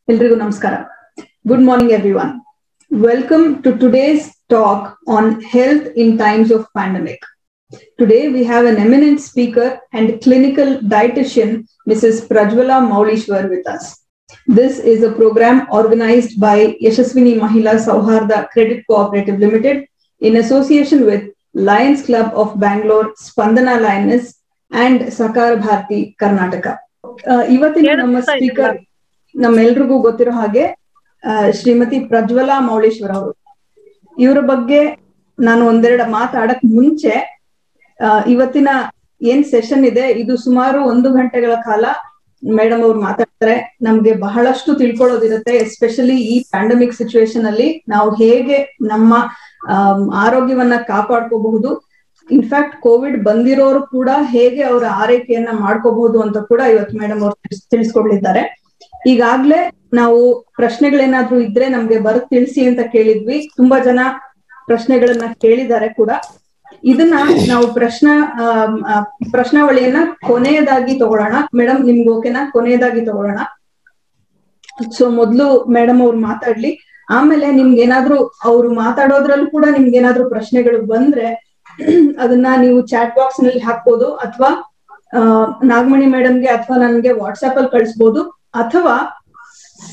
Elrigu namaskara. Good morning, everyone. Welcome to today's talk on health in times of pandemic. Today, we have an eminent speaker and clinical dietitian, Mrs. Prajwala Maulishwar, with us. This is a program organized by Yashaswini Mahila Sauharda Credit Cooperative Limited in association with Lions Club of Bangalore, Spandana Lioness, and Sakara Bharati, Karnataka. Ivatina nama speaker ನಮ್ಮೆಲ್ರಿಗೂ ಗೊತ್ತಿರೋ ಹಾಗೆ ಶ್ರೀಮತಿ ಪ್ರಜ್ವಲಾ ಮೌಳೇಶ್ವರ್ ಅವರು. ಇವರ ಬಗ್ಗೆ ನಾನು ಒಂದೆರಡು ಮಾತಾಡಕ್ ಮುಂಚೆ ಇವತ್ತಿನ ಏನ್ ಸೆಷನ್ ಇದೆ ಇದು ಸುಮಾರು 1 ಗಂಟೆಗಳ ಕಾಲ ಮೇಡಮ್ ಅವ್ರು ಮಾತಾಡ್ತಾರೆ. ನಮ್ಗೆ ಬಹಳಷ್ಟು ತಿಳ್ಕೊಳ್ಳೋದಿರುತ್ತೆ. ಎಸ್ಪೆಷಲಿ ಈ ಪ್ಯಾಂಡಮಿಕ್ ಸಿಚುವೇಶನ್ ಅಲ್ಲಿ ನಾವು ಹೇಗೆ ನಮ್ಮ ಆರೋಗ್ಯವನ್ನ ಕಾಪಾಡ್ಕೋಬಹುದು, ಇನ್ಫ್ಯಾಕ್ಟ್ ಕೋವಿಡ್ ಬಂದಿರೋರು ಕೂಡ ಹೇಗೆ ಅವರ ಆರೈಕೆಯನ್ನ ಮಾಡ್ಕೋಬಹುದು ಅಂತ ಕೂಡ ಇವತ್ತು ಮೇಡಮ್ ಅವ್ರು ತಿಳಿಸ್ಕೊಡ್ಲಿದ್ದಾರೆ. ಈಗಾಗ್ಲೇ ನಾವು ಪ್ರಶ್ನೆಗಳೇನಾದ್ರೂ ಇದ್ರೆ ನಮ್ಗೆ ಬರತ್ ತಿಳಿಸಿ ಅಂತ ಕೇಳಿದ್ವಿ. ತುಂಬಾ ಜನ ಪ್ರಶ್ನೆಗಳನ್ನ ಕೇಳಿದ್ದಾರೆ ಕೂಡ. ಇದನ್ನ ನಾವು ಪ್ರಶ್ನಾವಳಿಯನ್ನ ಕೊನೆಯದಾಗಿ ತಗೊಳ್ಳೋಣ. ಮೇಡಮ್ ನಿಮ್ಗೆ ಓಕೆನಾ? ಕೊನೆಯದಾಗಿ ತಗೊಳ್ಳೋಣ. ಸೊ ಮೊದ್ಲು ಮೇಡಮ್ ಅವ್ರು ಮಾತಾಡ್ಲಿ, ಆಮೇಲೆ ನಿಮ್ಗೆ ಏನಾದ್ರು ಅವ್ರು ಮಾತಾಡೋದ್ರಲ್ಲೂ ಕೂಡ ನಿಮ್ಗೆ ಏನಾದ್ರು ಪ್ರಶ್ನೆಗಳು ಬಂದ್ರೆ ಅದನ್ನ ನೀವು ಚಾಟ್ ಬಾಕ್ಸ್ ನಲ್ಲಿ ಹಾಕ್ಬೋದು, ಅಥವಾ ನಾಗಮಣಿ ಮೇಡಮ್ಗೆ ಅಥವಾ ನನ್ಗೆ ವಾಟ್ಸ್ಆಪ್ ಅಲ್ಲಿ ಕಳಿಸ್ಬೋದು, ಅಥವಾ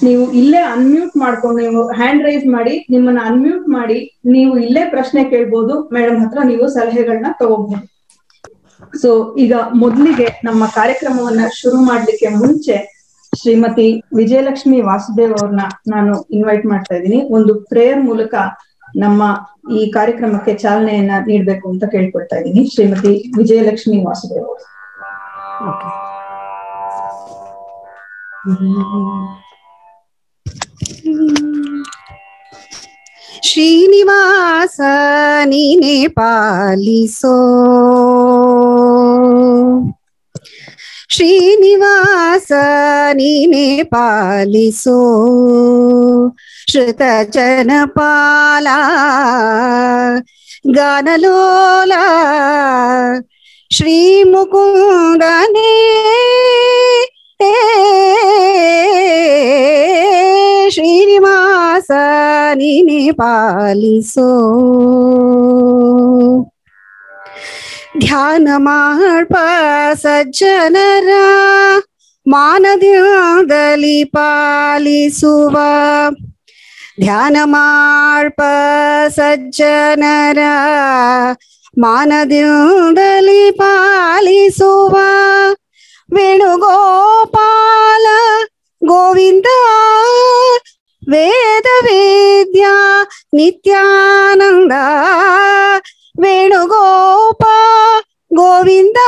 ನೀವು ಇಲ್ಲೇ ಅನ್ಮ್ಯೂಟ್ ಮಾಡ್ಕೊಂಡು ನೀವು ಹ್ಯಾಂಡ್ ರೈಸ್ ಮಾಡಿ ನಿಮ್ಮನ್ನ ಅನ್ಮ್ಯೂಟ್ ಮಾಡಿ ನೀವು ಇಲ್ಲೇ ಪ್ರಶ್ನೆ ಕೇಳ್ಬೋದು. ಮೇಡಮ್ ಹತ್ರ ನೀವು ಸಲಹೆಗಳನ್ನ ತಗೋಬಹುದು. ಸೊ ಈಗ ಮೊದಲಿಗೆ ನಮ್ಮ ಕಾರ್ಯಕ್ರಮವನ್ನ ಶುರು ಮಾಡ್ಲಿಕ್ಕೆ ಮುಂಚೆ ಶ್ರೀಮತಿ ವಿಜಯಲಕ್ಷ್ಮಿ ವಾಸುದೇವ್ ಅವ್ರನ್ನ ನಾನು ಇನ್ವೈಟ್ ಮಾಡ್ತಾ ಇದ್ದೀನಿ. ಒಂದು ಪ್ರೇಯರ್ ಮೂಲಕ ನಮ್ಮ ಈ ಕಾರ್ಯಕ್ರಮಕ್ಕೆ ಚಾಲನೆಯನ್ನ ನೀಡ್ಬೇಕು ಅಂತ ಕೇಳ್ಕೊಳ್ತಾ ಇದ್ದೀನಿ. ಶ್ರೀಮತಿ ವಿಜಯಲಕ್ಷ್ಮಿ ವಾಸುದೇವ್ ಅವರು. ಶ್ರೀನಿವಾಸ ನೀನೇ ಪಾಲಿಸೋ, ಶ್ರೀನಿವಾಸ ನೀನೇ ಪಾಲಿಸೋ, ಶ್ರುತ ಜನಪಾಲ ಗಾನಲೋಲ ಶ್ರೀ ಮುಕುಂದನೇ ಶ್ರೀನಿವಾಸ ನೀನೇ ಪಾಲಿಸೋ. ಧ್ಯಾನ ಮಾಡ್ಪ ಸಜ್ಜನರ ಮಾನದಿಂದಲಿ ಪಾಲಿಸುವ, ಧ್ಯಾನ ಮಾಡ್ಪ ಸಜ್ಜನರ ಮಾನದಿಂದಲಿ ಪಾಲಿಸುವ, ವೇಣುಗೋಪಾಲ ಗೋವಿಂದ ವೇದ ವೇದ್ಯ ನಿತ್ಯಾನಂದ, ವೇಣುಗೋಪ ಗೋವಿಂದ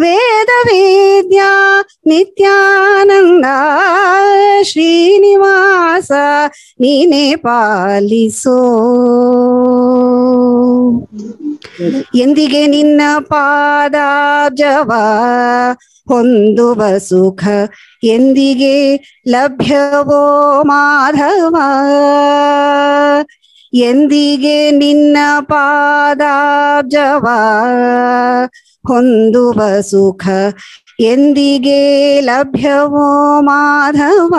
ವೇದ ವೇದ್ಯ ನಿತ್ಯಾನಂದ, ಶ್ರೀನಿವಾಸ ನೀನೇ ಪಾಲಿಸೋ. ಎಂದಿಗೆ ನಿನ್ನ ಪಾದಾಬ್ಜವ ಹೊಂದುವ ಸುಖ ಎಂದಿಗೆ ಲಭ್ಯವೋ ಮಾಧವ, ಎಂದಿಗೆ ನಿನ್ನ ಪಾದಾಬ್ಜವ ಹೊಂದುವ ಸುಖ ಎಂದಿಗೆ ಲಭ್ಯವೋ ಮಾಧವ.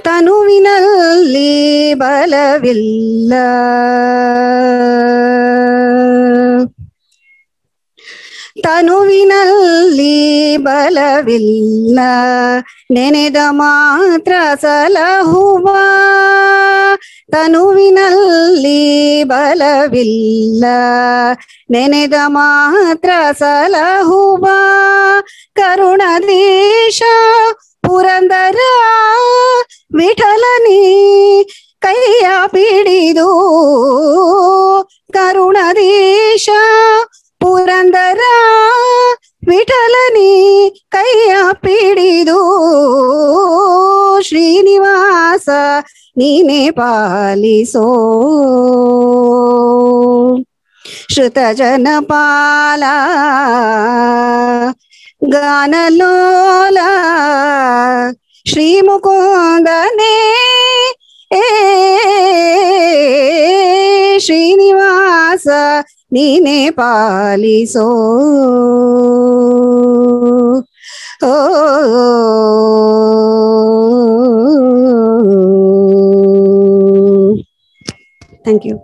ತನುವಿನಲ್ಲಿ ಬಲವಿಲ್ಲ, ತನುವಿನಲ್ಲಿ ಬಲವಿಲ್ಲ, ನೆನೆದ ಮಾತ್ರ ಸಲಹುವ, ತನುವಿನಲ್ಲಿ ಬಲವಿಲ್ಲ, ನೆನೆದ ಮಾತ್ರ ಸಲಹುವ, ಕರುಣದೇಶ ಪುರಂದರ ವಿಠಲನಿ ಕೈಯ ಪಿಡಿದು, ಕರುಣದೇಶ ಪುರಂದರ ವಿಠಲನಿ ಕೈಯ ಪಿಡಿದು, ಶ್ರೀನಿವಾಸ ನೀನೇ ಪಾಲಿಸೋ. ಶ್ರುತ ಜನಪಾಲ ಗಾನಲೋಲ ಶ್ರೀ ಮುಕುಂದನೇ ಶ್ರೀನಿವಾಸ ನೀನೇ ಪಾಲಿಸೋ. ಓ ಥ್ಯಾಂಕ್ ಯು.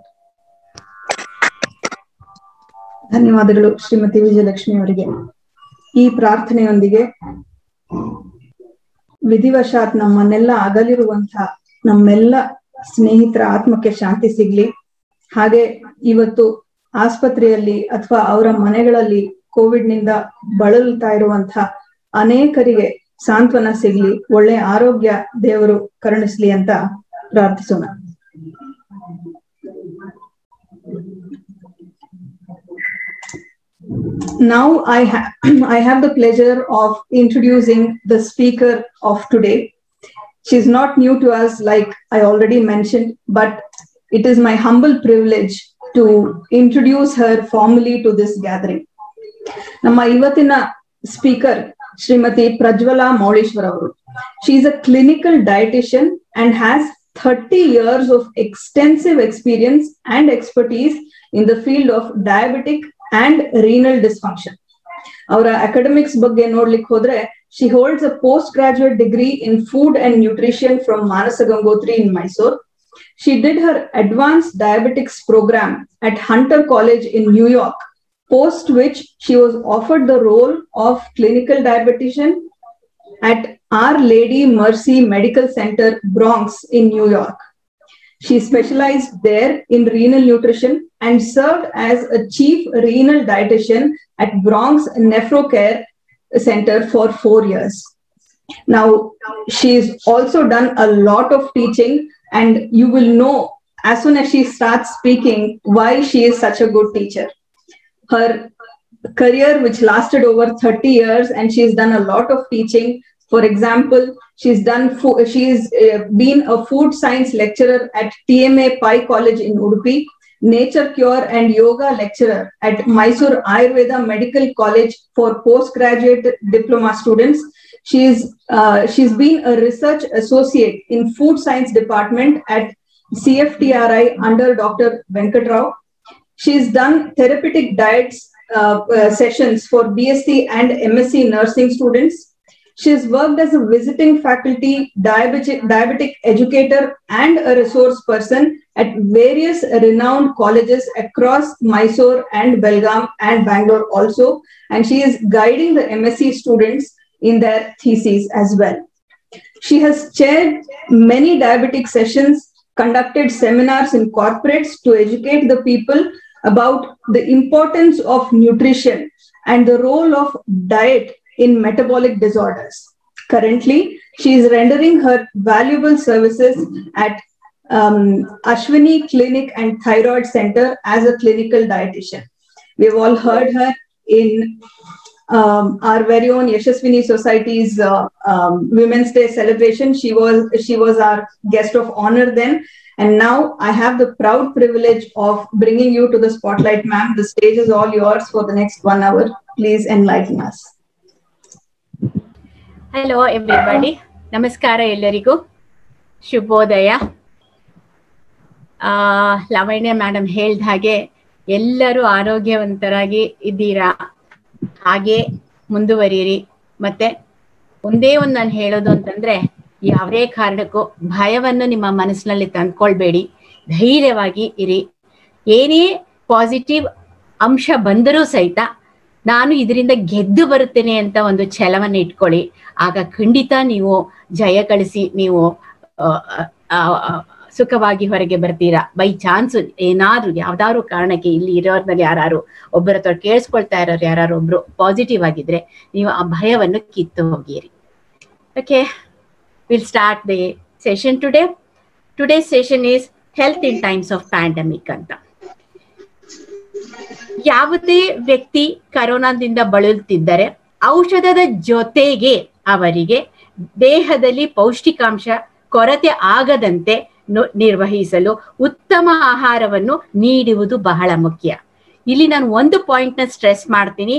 ಧನ್ಯವಾದಗಳು ಶ್ರೀಮತಿ ವಿಜಯಲಕ್ಷ್ಮಿ ಅವರಿಗೆ. ಈ ಪ್ರಾರ್ಥನೆಯೊಂದಿಗೆ ವಿಧಿವಶಾತ್ ನಮ್ಮನ್ನೆಲ್ಲ ಅಗಲಿರುವಂತಹ ನಮ್ಮೆಲ್ಲ ಸ್ನೇಹಿತರ ಆತ್ಮಕ್ಕೆ ಶಾಂತಿ ಸಿಗ್ಲಿ. ಹಾಗೆ ಇವತ್ತು ಆಸ್ಪತ್ರೆಯಲ್ಲಿ ಅಥವಾ ಅವರ ಮನೆಗಳಲ್ಲಿ ಕೋವಿಡ್ ನಿಂದ ಬಳಲ್ತಾ ಇರುವಂತಹ ಅನೇಕರಿಗೆ ಸಾಂತ್ವನ ಸಿಗ್ಲಿ, ಒಳ್ಳೆ ಆರೋಗ್ಯ ದೇವರು ಕರುಣಿಸ್ಲಿ ಅಂತ ಪ್ರಾರ್ಥಿಸೋಣ. Now I have the pleasure of introducing the speaker of today. She's not new to us, like I already mentioned, but it is my humble privilege to introduce her formally to this gathering. Namma ivatina speaker Srimati Prajwala Mauleshwar avaru. She is a clinical dietitian and has 30 years of extensive experience and expertise in the field of diabetic and renal dysfunction. Our academics ಬಗ್ಗೆ ನೋಡ್ಲಿಕ್ಕೆ ಹೋದ್ರೆ, she holds a postgraduate degree in food and nutrition from Manasa Gangotri in Mysore. She did her advanced diabetics program at Hunter College in New York, post which she was offered the role of clinical dietitian at Our Lady Mercy Medical Center, Bronx in New York. She specialized there in renal nutrition and served as a chief renal dietitian at Bronx Nephrocare Center for 4 years. Now, she's also done a lot of teaching, and you will know as soon as she starts speaking why she is such a good teacher. Her career, which lasted over 30 years, and she's done a lot of teaching. For example, she's been a food science lecturer at TMA Pai College in Udupi, nature cure and yoga lecturer at Mysore Ayurveda Medical College for postgraduate diploma students. She's been a research associate in food science department at CFTRI under Dr. Venkatrao. She's done therapeutic diets sessions for BSc and MSc nursing students. She's worked as a visiting faculty, diabetic educator, and a resource person at various renowned colleges across Mysore and Belgaum and Bangalore also. And she is guiding the MSc students in their theses as well. She has chaired many diabetic sessions, conducted seminars in corporates to educate the people about the importance of nutrition and the role of diet in metabolic disorders. Currently, she is rendering her valuable services at Ashwini Clinic and Thyroid Center as a clinical dietitian. We've all heard her in our very own Yashaswini Society's Women's Day celebration. She was our guest of honor then. And now I have the proud privilege of bringing you to the spotlight, ma'am. The stage is all yours for the next 1 hour. Please enlighten us. Hello everybody, ನಮಸ್ಕಾರ ಎಲ್ಲರಿಗೂ, ಶುಭೋದಯ. Lavanya madam ಹೇಳ್ದ ಹಾಗೆ ಎಲ್ಲರೂ ಆರೋಗ್ಯವಂತರಾಗಿ ಇದ್ದೀರಾ, ಹಾಗೆ ಮುಂದುವರಿಯಿರಿ. ಮತ್ತೆ ಒಂದೇ ಒಂದು ನಾನು ಹೇಳೋದು ಅಂತಂದ್ರೆ, ಯಾವುದೇ ಕಾರಣಕ್ಕೂ ಭಯವನ್ನು ನಿಮ್ಮ ಮನಸ್ಸಿನಲ್ಲಿ ತಂದ್ಕೊಳ್ಬೇಡಿ, ಧೈರ್ಯವಾಗಿ ಇರಿ. ಏನೇ ಪಾಸಿಟಿವ್ ಅಂಶ ಬಂದರೂ ಸಹಿತ ನಾನು ಇದರಿಂದ ಗೆದ್ದು ಬರುತ್ತೇನೆ ಅಂತ ಒಂದು ಛಲವನ್ನು ಇಟ್ಕೊಳ್ಳಿ. ಆಗ ಖಂಡಿತ ನೀವು ಜಯ ಗಳಿಸಿ ನೀವು ಸುಖವಾಗಿ ಹೊರಗೆ ಬರ್ತೀರಾ. ಬೈ ಚಾನ್ಸ್ ಏನಾದ್ರು ಯಾವ್ದಾದ್ರು ಕಾರಣಕ್ಕೆ ಇಲ್ಲಿ ಇರೋರ್ನಲ್ಲಿ ಯಾರು ಒಬ್ಬರ ಹತ್ರ ಕೇಳಿಸ್ಕೊಳ್ತಾ ಇರೋರು ಯಾರು ಒಬ್ರು ಪಾಸಿಟಿವ್ ಆಗಿದ್ರೆ ನೀವು ಆ ಭಯವನ್ನು ಕಿತ್ತು ಹೋಗಿರಿ. Okay, will start the session today. Today's session is health in times of pandemic ಅಂತ. ಯಾವುದೇ ವ್ಯಕ್ತಿ ಕರೋನಾದಿಂದ ಬಳಲುತ್ತಿದ್ದರೆ ಔಷಧದ ಜೊತೆಗೆ ಅವರಿಗೆ ದೇಹದಲ್ಲಿ ಪೌಷ್ಟಿಕಾಂಶ ಕೊರತೆ ಆಗದಂತೆ ನಿರ್ವಹಿಸಲು ಉತ್ತಮ ಆಹಾರವನ್ನು ನೀಡುವುದು ಬಹಳ ಮುಖ್ಯ. ಇಲ್ಲಿ ನಾನು ಒಂದು ಪಾಯಿಂಟ್ ನ ಸ್ಟ್ರೆಸ್ ಮಾಡ್ತೀನಿ.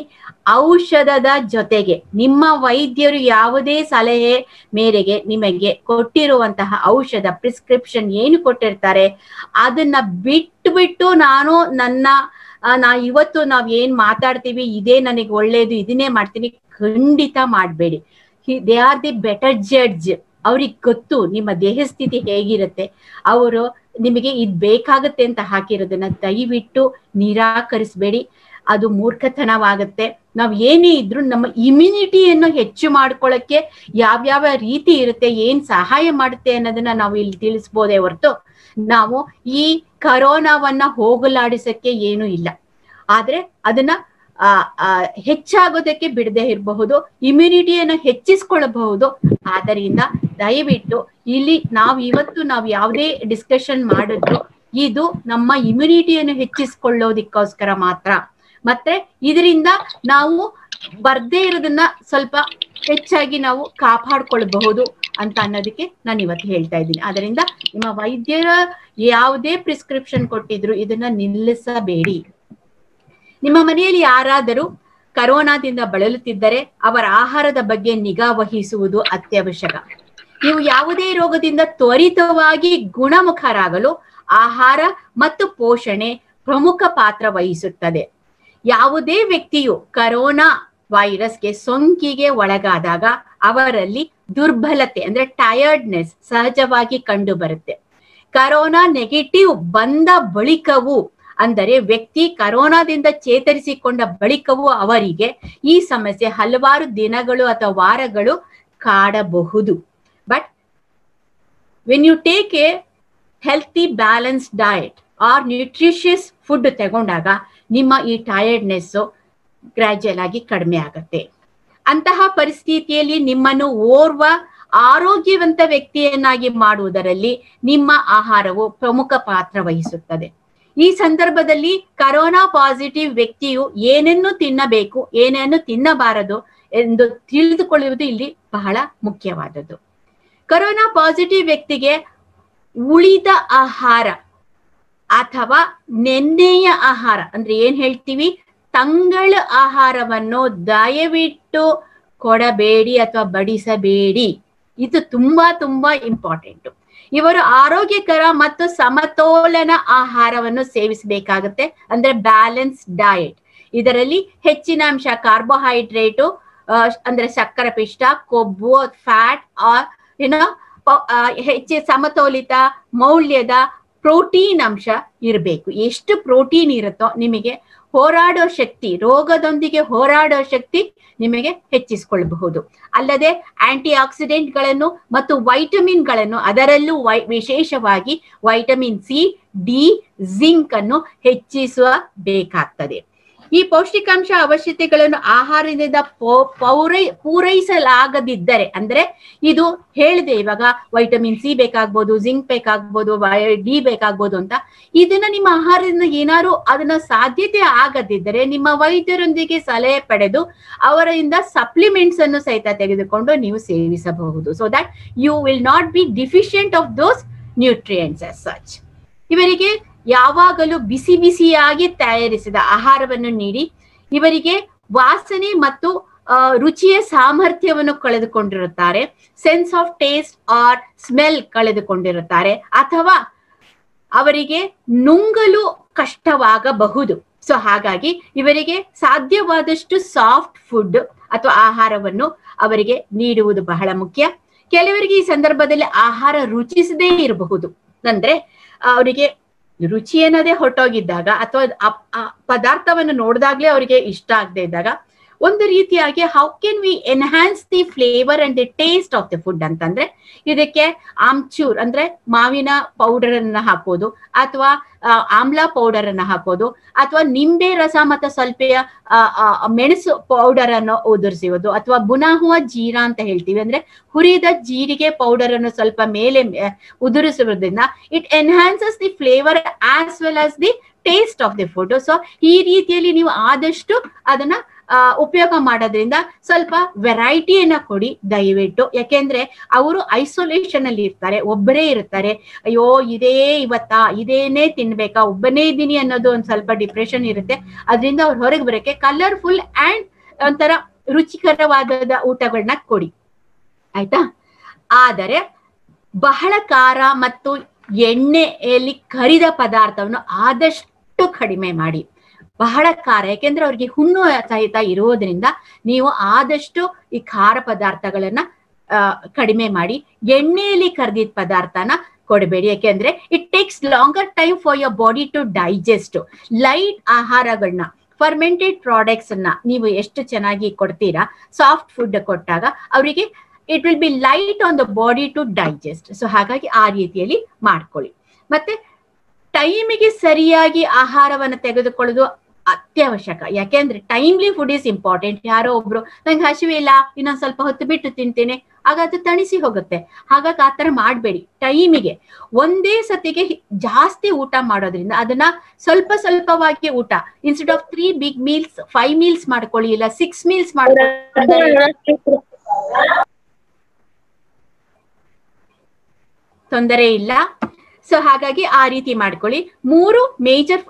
ಔಷಧದ ಜೊತೆಗೆ ನಿಮ್ಮ ವೈದ್ಯರು ಯಾವುದೇ ಸಲಹೆ ಮೇರೆಗೆ ನಿಮಗೆ ಕೊಟ್ಟಿರುವಂತಹ ಔಷಧ ಪ್ರಿಸ್ಕ್ರಿಪ್ಷನ್ ಏನು ಕೊಟ್ಟಿರ್ತಾರೆ ಅದನ್ನ ಬಿಟ್ಟು ಇವತ್ತು ನಾವ್ ಏನ್ ಮಾತಾಡ್ತೀವಿ ಇದೇ ನನಗೆ ಒಳ್ಳೇದು ಇದನ್ನೇ ಮಾಡ್ತೀನಿ, ಖಂಡಿತ ಮಾಡಬೇಡಿ. They are the better judge ಅವ್ರಿಗೆ ಗೊತ್ತು ನಿಮ್ಮ ದೇಹ ಸ್ಥಿತಿ ಹೇಗಿರುತ್ತೆ. ಅವರು ನಿಮಗೆ ಇದು ಬೇಕಾಗತ್ತೆ ಅಂತ ಹಾಕಿರೋದನ್ನ ದಯವಿಟ್ಟು ನಿರಾಕರಿಸಬೇಡಿ. ಅದು ಮೂರ್ಖತನವಾಗುತ್ತೆ. ನಾವು ಏನೇ ಇದ್ರು ನಮ್ಮ ಇಮ್ಯುನಿಟಿಯನ್ನು ಹೆಚ್ಚು ಮಾಡ್ಕೊಳ್ಳಕ್ಕೆ ಯಾವ್ಯಾವ ರೀತಿ ಇರುತ್ತೆ, ಏನ್ ಸಹಾಯ ಮಾಡುತ್ತೆ ಅನ್ನೋದನ್ನ ನಾವು ಇಲ್ಲಿ ತಿಳಿಸ್ಬೋದೇ ಹೊರತು ನಾವು ಈ ಕರೋನಾವನ್ನ ಹೋಗಲಾಡಿಸಕ್ಕೆ ಏನು ಇಲ್ಲ. ಆದ್ರೆ ಅದನ್ನ ಹೆಚ್ಚಾಗೋದಕ್ಕೆ ಬಿಡದೆ ಇರಬಹುದು, ಇಮ್ಯುನಿಟಿಯನ್ನು ಹೆಚ್ಚಿಸ್ಕೊಳ್ಳಬಹುದು. ಆದ್ದರಿಂದ ದಯವಿಟ್ಟು ಇಲ್ಲಿ ಇವತ್ತು ನಾವು ಯಾವುದೇ ಡಿಸ್ಕಷನ್ ಮಾಡಿದ್ರು ಇದು ನಮ್ಮ ಇಮ್ಯುನಿಟಿಯನ್ನು ಹೆಚ್ಚಿಸ್ಕೊಳ್ಳೋದಿಕ್ಕೋಸ್ಕರ ಮಾತ್ರ. ಮತ್ತೆ ಇದರಿಂದ ನಾವು ಬರ್ದೇ ಇರೋದನ್ನ ಸ್ವಲ್ಪ ಹೆಚ್ಚಾಗಿ ನಾವು ಕಾಪಾಡ್ಕೊಳ್ಬಹುದು ಅಂತ ಅನ್ನೋದಕ್ಕೆ ನಾನು ಇವತ್ತು ಹೇಳ್ತಾ ಇದ್ದೀನಿ. ಅದರಿಂದ ನಿಮ್ಮ ವೈದ್ಯರ ಯಾವುದೇ ಪ್ರಿಸ್ಕ್ರಿಪ್ಷನ್ ಕೊಟ್ಟಿದ್ರು ಇದನ್ನ ನಿಲ್ಲಿಸಬೇಡಿ. ನಿಮ್ಮ ಮನೆಯಲ್ಲಿ ಯಾರಾದರೂ ಕರೋನಾದಿಂದ ಬಳಲುತ್ತಿದ್ದರೆ ಅವರ ಆಹಾರದ ಬಗ್ಗೆ ನಿಗಾ ವಹಿಸುವುದು ಅತ್ಯವಶ್ಯಕ. ನೀವು ಯಾವುದೇ ರೋಗದಿಂದ ತ್ವರಿತವಾಗಿ ಗುಣಮುಖರಾಗಲು ಆಹಾರ ಮತ್ತು ಪೋಷಣೆ ಪ್ರಮುಖ ಪಾತ್ರ ವಹಿಸುತ್ತದೆ. ಯಾವುದೇ ವ್ಯಕ್ತಿಯು ಕರೋನಾ ವೈರಸ್ಗೆ ಸೋಂಕಿಗೆ ಒಳಗಾದಾಗ ಅವರಲ್ಲಿ ದುರ್ಬಲತೆ ಅಂದ್ರೆ ಟಯರ್ಡ್ನೆಸ್ ಸಹಜವಾಗಿ ಕಂಡು ಬರುತ್ತೆ. ಕರೋನಾ ನೆಗೆಟಿವ್ ಬಂದ ಬಳಿಕವೂ ಅಂದರೆ ವ್ಯಕ್ತಿ ಕರೋನಾದಿಂದ ಚೇತರಿಸಿಕೊಂಡ ಬಳಿಕವೂ ಅವರಿಗೆ ಈ ಸಮಸ್ಯೆ ಹಲವಾರು ದಿನಗಳು ಅಥವಾ ವಾರಗಳು ಕಾಡಬಹುದು. But when you take a healthy balance diet or nutritious food ತಗೊಂಡಾಗ ನಿಮ್ಮ ಈ ಟಯರ್ಡ್ನೆಸ್ ಗ್ರಾಜುಯಲ್ ಆಗಿ ಕಡಿಮೆ ಆಗುತ್ತೆ. ಅಂತಹ ಪರಿಸ್ಥಿತಿಯಲ್ಲಿ ನಿಮ್ಮನ್ನು ಓರ್ವ ಆರೋಗ್ಯವಂತ ವ್ಯಕ್ತಿಯನ್ನಾಗಿ ಮಾಡುವುದರಲ್ಲಿ ನಿಮ್ಮ ಆಹಾರವು ಪ್ರಮುಖ ಪಾತ್ರ ವಹಿಸುತ್ತದೆ. ಈ ಸಂದರ್ಭದಲ್ಲಿ ಕರೋನಾ ಪಾಸಿಟಿವ್ ವ್ಯಕ್ತಿಯು ಏನನ್ನು ತಿನ್ನಬೇಕು, ಏನನ್ನು ತಿನ್ನಬಾರದು ಎಂದು ತಿಳಿದುಕೊಳ್ಳುವುದು ಇಲ್ಲಿ ಬಹಳ ಮುಖ್ಯವಾದದ್ದು. ಕರೋನಾ ಪಾಸಿಟಿವ್ ವ್ಯಕ್ತಿಗೆ ಉಳಿದ ಆಹಾರ ಅಥವಾ ನೆನ್ನೆಯ ಆಹಾರ ಅಂದ್ರೆ ಏನ್ ಹೇಳ್ತೀವಿ ತಂಗಳ ಆಹಾರವನ್ನು ದಯವಿಟ್ಟು ಕೊಡಬೇಡಿ ಅಥವಾ ಬಡಿಸಬೇಡಿ. ಇದು ತುಂಬಾ ತುಂಬಾ ಇಂಪಾರ್ಟೆಂಟ್. ಇವರು ಆರೋಗ್ಯಕರ ಮತ್ತು ಸಮತೋಲನ ಆಹಾರವನ್ನು ಸೇವಿಸಬೇಕಾಗುತ್ತೆ, ಅಂದ್ರೆ ಬ್ಯಾಲೆನ್ಸ್ ಡಯಟ್. ಇದರಲ್ಲಿ ಹೆಚ್ಚಿನ ಅಂಶ ಕಾರ್ಬೋಹೈಡ್ರೇಟು ಅಂದ್ರೆ ಸಕ್ಕರೆ ಪಿಷ್ಟ, ಕೊಬ್ಬು, ಫ್ಯಾಟ್ ಹೆಚ್ಚು ಸಮತೋಲಿತ ಮೌಲ್ಯದ ಪ್ರೋಟೀನ್ ಅಂಶ ಇರಬೇಕು. ಎಷ್ಟು ಪ್ರೋಟೀನ್ ಇರುತ್ತೋ ನಿಮಗೆ ಹೋರಾಡೋ ಶಕ್ತಿ, ರೋಗದೊಂದಿಗೆ ಹೋರಾಡೋ ಶಕ್ತಿ ನಿಮಗೆ ಹೆಚ್ಚಿಸಿಕೊಳ್ಳಬಹುದು. ಅಲ್ಲದೆ ಆಂಟಿ ಆಕ್ಸಿಡೆಂಟ್ಗಳನ್ನು ಮತ್ತು ವೈಟಮಿನ್ಗಳನ್ನು, ಅದರಲ್ಲೂ ವಿಶೇಷವಾಗಿ ವೈಟಮಿನ್ ಸಿ, ಡಿ, ಜಿಂಕ್ ಅನ್ನು ಹೆಚ್ಚಿಸಬೇಕಾಗ್ತದೆ. ಈ ಪೌಷ್ಟಿಕಾಂಶ ಅವಶ್ಯಕತೆಗಳನ್ನು ಆಹಾರದಿಂದ ಪೂರೈಸಲಾಗದಿದ್ದರೆ, ಅಂದ್ರೆ ಇದು ಹೇಳಿದೆ ಇವಾಗ ವೈಟಮಿನ್ ಸಿ ಬೇಕಾಗ್ಬೋದು, ಜಿಂಕ್ ಬೇಕಾಗ್ಬೋದು, ಡಿ ಬೇಕಾಗ್ಬೋದು ಅಂತ, ಇದನ್ನ ನಿಮ್ಮ ಆಹಾರದಿಂದ ಏನಾದ್ರು ಅದನ್ನ ಸಾಧ್ಯತೆ ಆಗದಿದ್ದರೆ ನಿಮ್ಮ ವೈದ್ಯರೊಂದಿಗೆ ಸಲಹೆ ಪಡೆದು ಅವರಿಂದ ಸಪ್ಲಿಮೆಂಟ್ಸ್ ಅನ್ನು ಸಹಿತ ತೆಗೆದುಕೊಂಡು ನೀವು ಸೇವಿಸಬಹುದು. So that you will not be deficient of those nutrients as such. ಇವರಿಗೆ ಯಾವಾಗಲೂ ಬಿಸಿ ಬಿಸಿಯಾಗಿ ತಯಾರಿಸಿದ ಆಹಾರವನ್ನು ನೀಡಿ. ಇವರಿಗೆ ವಾಸನೆ ಮತ್ತು ರುಚಿಯ ಸಾಮರ್ಥ್ಯವನ್ನು ಕಳೆದುಕೊಂಡಿರುತ್ತಾರೆ, sense of taste or smell ಕಳೆದುಕೊಂಡಿರುತ್ತಾರೆ, ಅಥವಾ ಅವರಿಗೆ ನುಂಗಲು ಕಷ್ಟವಾಗಬಹುದು. ಸೊ ಹಾಗಾಗಿ ಇವರಿಗೆ ಸಾಧ್ಯವಾದಷ್ಟು ಸಾಫ್ಟ್ ಫುಡ್ ಅಥವಾ ಆಹಾರವನ್ನು ಅವರಿಗೆ ನೀಡುವುದು ಬಹಳ ಮುಖ್ಯ. ಕೆಲವರಿಗೆ ಈ ಸಂದರ್ಭದಲ್ಲಿ ಆಹಾರ ರುಚಿಸದೇ ಇರಬಹುದು. ಅಂದ್ರೆ ಅವರಿಗೆ ರುಚಿ ಅನ್ನೋದೇ ಹೊರಟೋಗಿದ್ದಾಗ ಅಥವಾ ಪದಾರ್ಥವನ್ನು ನೋಡಿದಾಗ್ಲೇ ಅವರಿಗೆ ಇಷ್ಟ ಆಗದೆ ಇದ್ದಾಗ ಒಂದು ರೀತಿಯಾಗಿ how can we enhance the flavour and the taste of the food ಅಂತಂದ್ರೆ ಇದಕ್ಕೆ ಆಮ್ಚೂರ್ ಅಂದ್ರೆ ಮಾವಿನ ಪೌಡರ್ ಅನ್ನ ಹಾಕೋದು, ಅಥವಾ ಆಮ್ಲ ಪೌಡರ್ ಅನ್ನ ಹಾಕೋದು, ಅಥವಾ ನಿಂಬೆ ರಸ ಮತ್ತು ಸ್ವಲ್ಪ ಮೆಣಸು ಪೌಡರ್ ಅನ್ನು ಉದುರಿಸುವುದು, ಅಥವಾ ಬುನಾಹುವ ಜೀರಾ ಅಂತ ಹೇಳ್ತೀವಿ, ಅಂದ್ರೆ ಹುರಿದ ಜೀರಿಗೆ ಪೌಡರ್ ಅನ್ನು ಸ್ವಲ್ಪ ಮೇಲೆ ಉದುರಿಸುವುದರಿಂದ it enhances the flavour as well as the taste of the food. So ಈ ರೀತಿಯಲ್ಲಿ ನೀವು ಆದಷ್ಟು ಅದನ್ನ ಉಪಯೋಗ ಮಾಡೋದ್ರಿಂದ ಸ್ವಲ್ಪ ವೆರೈಟಿಯನ್ನ ಕೊಡಿ ದಯವಿಟ್ಟು. ಯಾಕೆಂದ್ರೆ ಅವರು ಐಸೋಲೇಷನ್ ಅಲ್ಲಿ ಇರ್ತಾರೆ, ಒಬ್ಬರೇ ಇರ್ತಾರೆ. ಅಯ್ಯೋ ಇದೇ ಇವತ್ತಾ, ಇದೇನೇ ತಿನ್ಬೇಕಾ, ಒಬ್ಬನೇ ಇದ್ದೀನಿ ಅನ್ನೋದು ಒಂದ್ ಸ್ವಲ್ಪ ಡಿಪ್ರೆಷನ್ ಇರುತ್ತೆ. ಅದರಿಂದ ಅವ್ರು ಹೊರಗೆ ಬರೋಕೆ ಕಲರ್ಫುಲ್ ಅಂಡ್ ಒಂಥರ ರುಚಿಕರವಾದ ಊಟಗಳನ್ನ ಕೊಡಿ, ಆಯ್ತಾ. ಆದರೆ ಬಹಳ ಖಾರ ಮತ್ತು ಎಣ್ಣೆಯಲ್ಲಿ ಕರಿದ ಪದಾರ್ಥವನ್ನು ಆದಷ್ಟು ಕಡಿಮೆ ಮಾಡಿ. ಬಹಳ ಖಾರ, ಯಾಕೆಂದ್ರೆ ಅವ್ರಿಗೆ ಹುಣ್ಣು ಸಹಿತ ಇರೋದ್ರಿಂದ ನೀವು ಆದಷ್ಟು ಈ ಖಾರ ಪದಾರ್ಥಗಳನ್ನ ಕಡಿಮೆ ಮಾಡಿ. ಎಣ್ಣೆಯಲ್ಲಿ ಕರ್ದಿದ್ದ ಪದಾರ್ಥನ ಕೊಡಬೇಡಿ, ಯಾಕೆಂದ್ರೆ it takes longer time for your body to digest. Light ಆಹಾರಗಳನ್ನ, ಫರ್ಮೆಂಟೆಡ್ ಪ್ರಾಡಕ್ಟ್ಸ್ ಅನ್ನ ನೀವು ಎಷ್ಟು ಚೆನ್ನಾಗಿ ಕೊಡ್ತೀರಾ, ಸಾಫ್ಟ್ ಫುಡ್ ಕೊಟ್ಟಾಗ ಅವರಿಗೆ it will be light on the body to digest. So ಹಾಗಾಗಿ ಆ ರೀತಿಯಲ್ಲಿ ಮಾಡ್ಕೊಳ್ಳಿ. ಮತ್ತೆ ಟೈಮಿಗೆ ಸರಿಯಾಗಿ ಆಹಾರವನ್ನು ತೆಗೆದುಕೊಳ್ಳೋದು ಅತ್ಯವಶ್ಯಕ. ಯಾಕೆಂದ್ರೆ ಟೈಮ್ಲಿ ಫುಡ್ ಈಸ್ ಇಂಪಾರ್ಟೆಂಟ್. ಯಾರೋ ಒಬ್ರು ನಂಗೆ ಹಸಿವೆ ಇಲ್ಲ, ಇನ್ನೊಂದ್ ಸ್ವಲ್ಪ ಹೊತ್ತು ಬಿಟ್ಟು ತಿಂತೇನೆ, ಆಗ ಅದು ತಣಿಸಿ ಹೋಗುತ್ತೆ. ಹಾಗಾಗಿ ಆತರ ಮಾಡ್ಬೇಡಿ. ಟೈಮಿಗೆ ಒಂದೇ ಸತಿಗೆ ಜಾಸ್ತಿ ಊಟ ಮಾಡೋದ್ರಿಂದ ಅದನ್ನ ಸ್ವಲ್ಪ ಸ್ವಲ್ಪವಾಗಿ ಊಟ, instead of 3 big meals 5 meals ಮಾಡ್ಕೊಳ್ಳಿ, ಇಲ್ಲ 6 ಮೀಲ್ಸ್ ಮಾಡ್ಕೊಳ್ಳಿ, ತೊಂದರೆ ಇಲ್ಲ. ಸೊ ಹಾಗಾಗಿ ಆ ರೀತಿ ಮಾಡ್ಕೊಳ್ಳಿ. 3 ಮೇಜರ್